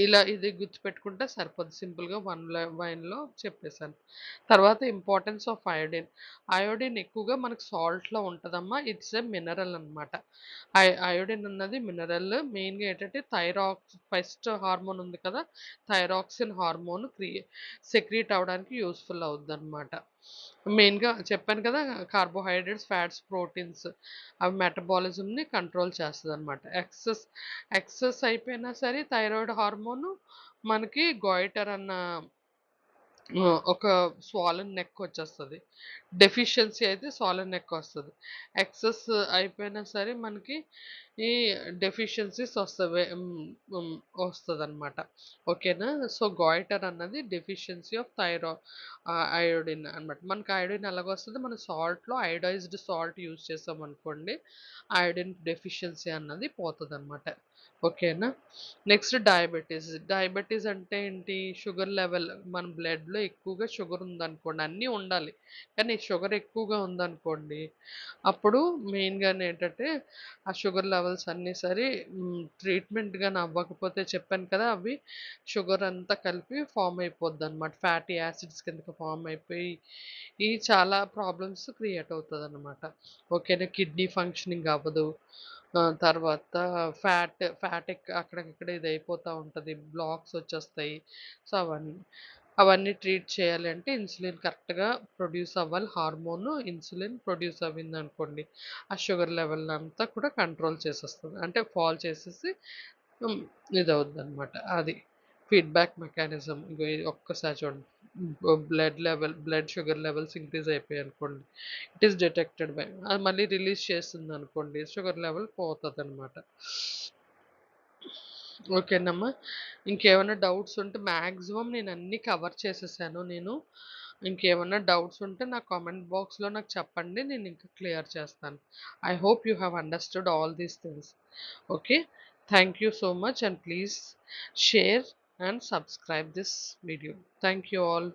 Speaker 1: ఇలా ఇది గుర్తుపెట్టుకుంటే సరిపోద్ది. సింపుల్‌గా వన్ లైన్‌లో చెప్పేసాను. తర్వాత ఇంపార్టెన్స్ ఆఫ్ అయోడిన్. అయోడిన్ ఎక్కువగా మనకు సాల్ట్‌లో ఉంటదమ్మా. ఇట్స్ ఎ మినరల్ అనమాట. అయోడిన్ అన్నది మినరల్. మెయిన్‌గా ఏంటంటే ఫస్ట్ హార్మోన్ ఉంది కదా! థైరాక్సిన్ హార్మోన్ సెక్రీట్ అవ్వడానికి యూజ్‌ఫుల్ అవుద్దనమాట. మెయిన్‌గా చెప్పాను కదా! కార్బోహైడ్రేట్స్, ఫ్యాట్స్, ప్రోటీన్స్ అవి మెటబాలిజంని కంట్రోల్ చేస్తదనమాట. ఎక్సెస్ అయిపోయినా సరే థైరాయిడ్ హార్మోను మనకి గోయిటర్ అన్న ఒక స్వాలెన్ నెక్ వచ్చేస్తది. డెఫిషియన్సీ అయితే స్వాలెన్ నెక్ వస్తది. ఎక్సెస్ అయిపోయినా సరే మనకి ఈ డెఫిషియన్సీస్ వస్తవే వస్తదనమాట. ఓకేనా? సో, గాయిటర్ అన్నది డెఫిషియన్సీ ఆఫ్ అయోడిన్ అనమాట. మనకి అయోడిన్ ఎలాగొస్తది? మనం సాల్ట్‌లో అయోడైజ్డ్ సాల్ట్ యూజ్ చేసామనుకోండి, అయోడిన్ డెఫిషియన్సీ అన్నది పోతదనమాట. ఓకేనా? Next diabetes. డయాబెటిస్ అంటే ఏంటి? షుగర్ లెవెల్ మన బ్లడ్‌లో ఎక్కువగా షుగర్ ఉందనుకోండి, అన్నీ ఉండాలి. కానీ షుగర్ ఎక్కువగా ఉందనుకోండి, అప్పుడు మెయిన్‌గానే ఏంటంటే, ఆ షుగర్ లెవెల్స్ అన్నీ సరే ట్రీట్మెంట్ గాని అవ్వకపోతే చెప్పాను కదా! అవి షుగర్ అంతా కలిపి ఫార్మ్ అయిపోద్దనమాట. ఫ్యాటీ యాసిడ్స్ కిందకి ఫార్మ్ అయిపోయి, ఈ చాలా ప్రాబ్లమ్స్ క్రియేట్ అవుతదనమాట. ఓకేనా? కిడ్నీ ఫంక్షనింగ్ అవ్వదు. తర్వాత ఫ్యాట్ అక్కడికక్కడ ఇదయిపోతా ఉంటది. బ్లాక్స్ వచ్చేస్తాయి. సో, అవన్నీ ట్రీట్ చేయాలి అంటే ఇన్సులిన్ కరెక్ట్‌గా ప్రొడ్యూస్ అవ్వాలి. హార్మోను ఇన్సులిన్ ప్రొడ్యూస్ అవ్విందనుకోండి, ఆ షుగర్ లెవెల్ అంతా కూడా కంట్రోల్ చేసేస్తది. అంటే ఫాల్ చేసేసి హ్మ్. ఇదవుద్దనమాట. అది. Feedback mechanism. ఇగో ఇది ఒక్కసారి చూడండి. బ్లడ్ షుగర్ లెవెల్స్ ఇంక్రీజ్ అయిపోయాయనుకోండి. ఇట్ ఈస్ డిటెక్టెడ్ బై అది మళ్ళీ రిలీజ్ చేసిందనుకోండి, షుగర్ లెవెల్ పోతదనమాట. ఓకేనమ్మా. ఇంకేమన్నా డౌట్స్ ఉంటే మాక్సిమం నేనన్నీ కవర్ చేసేసాను నేను. ఇంకేమన్నా డౌట్స్ ఉంటే నా కామెంట్ బాక్స్‌లో నాకు చెప్పండి. నేనింకా క్లియర్ చేస్తాను. I hope you have understood all these things. Okay. Thank you so much and please share and subscribe this video. Thank you all.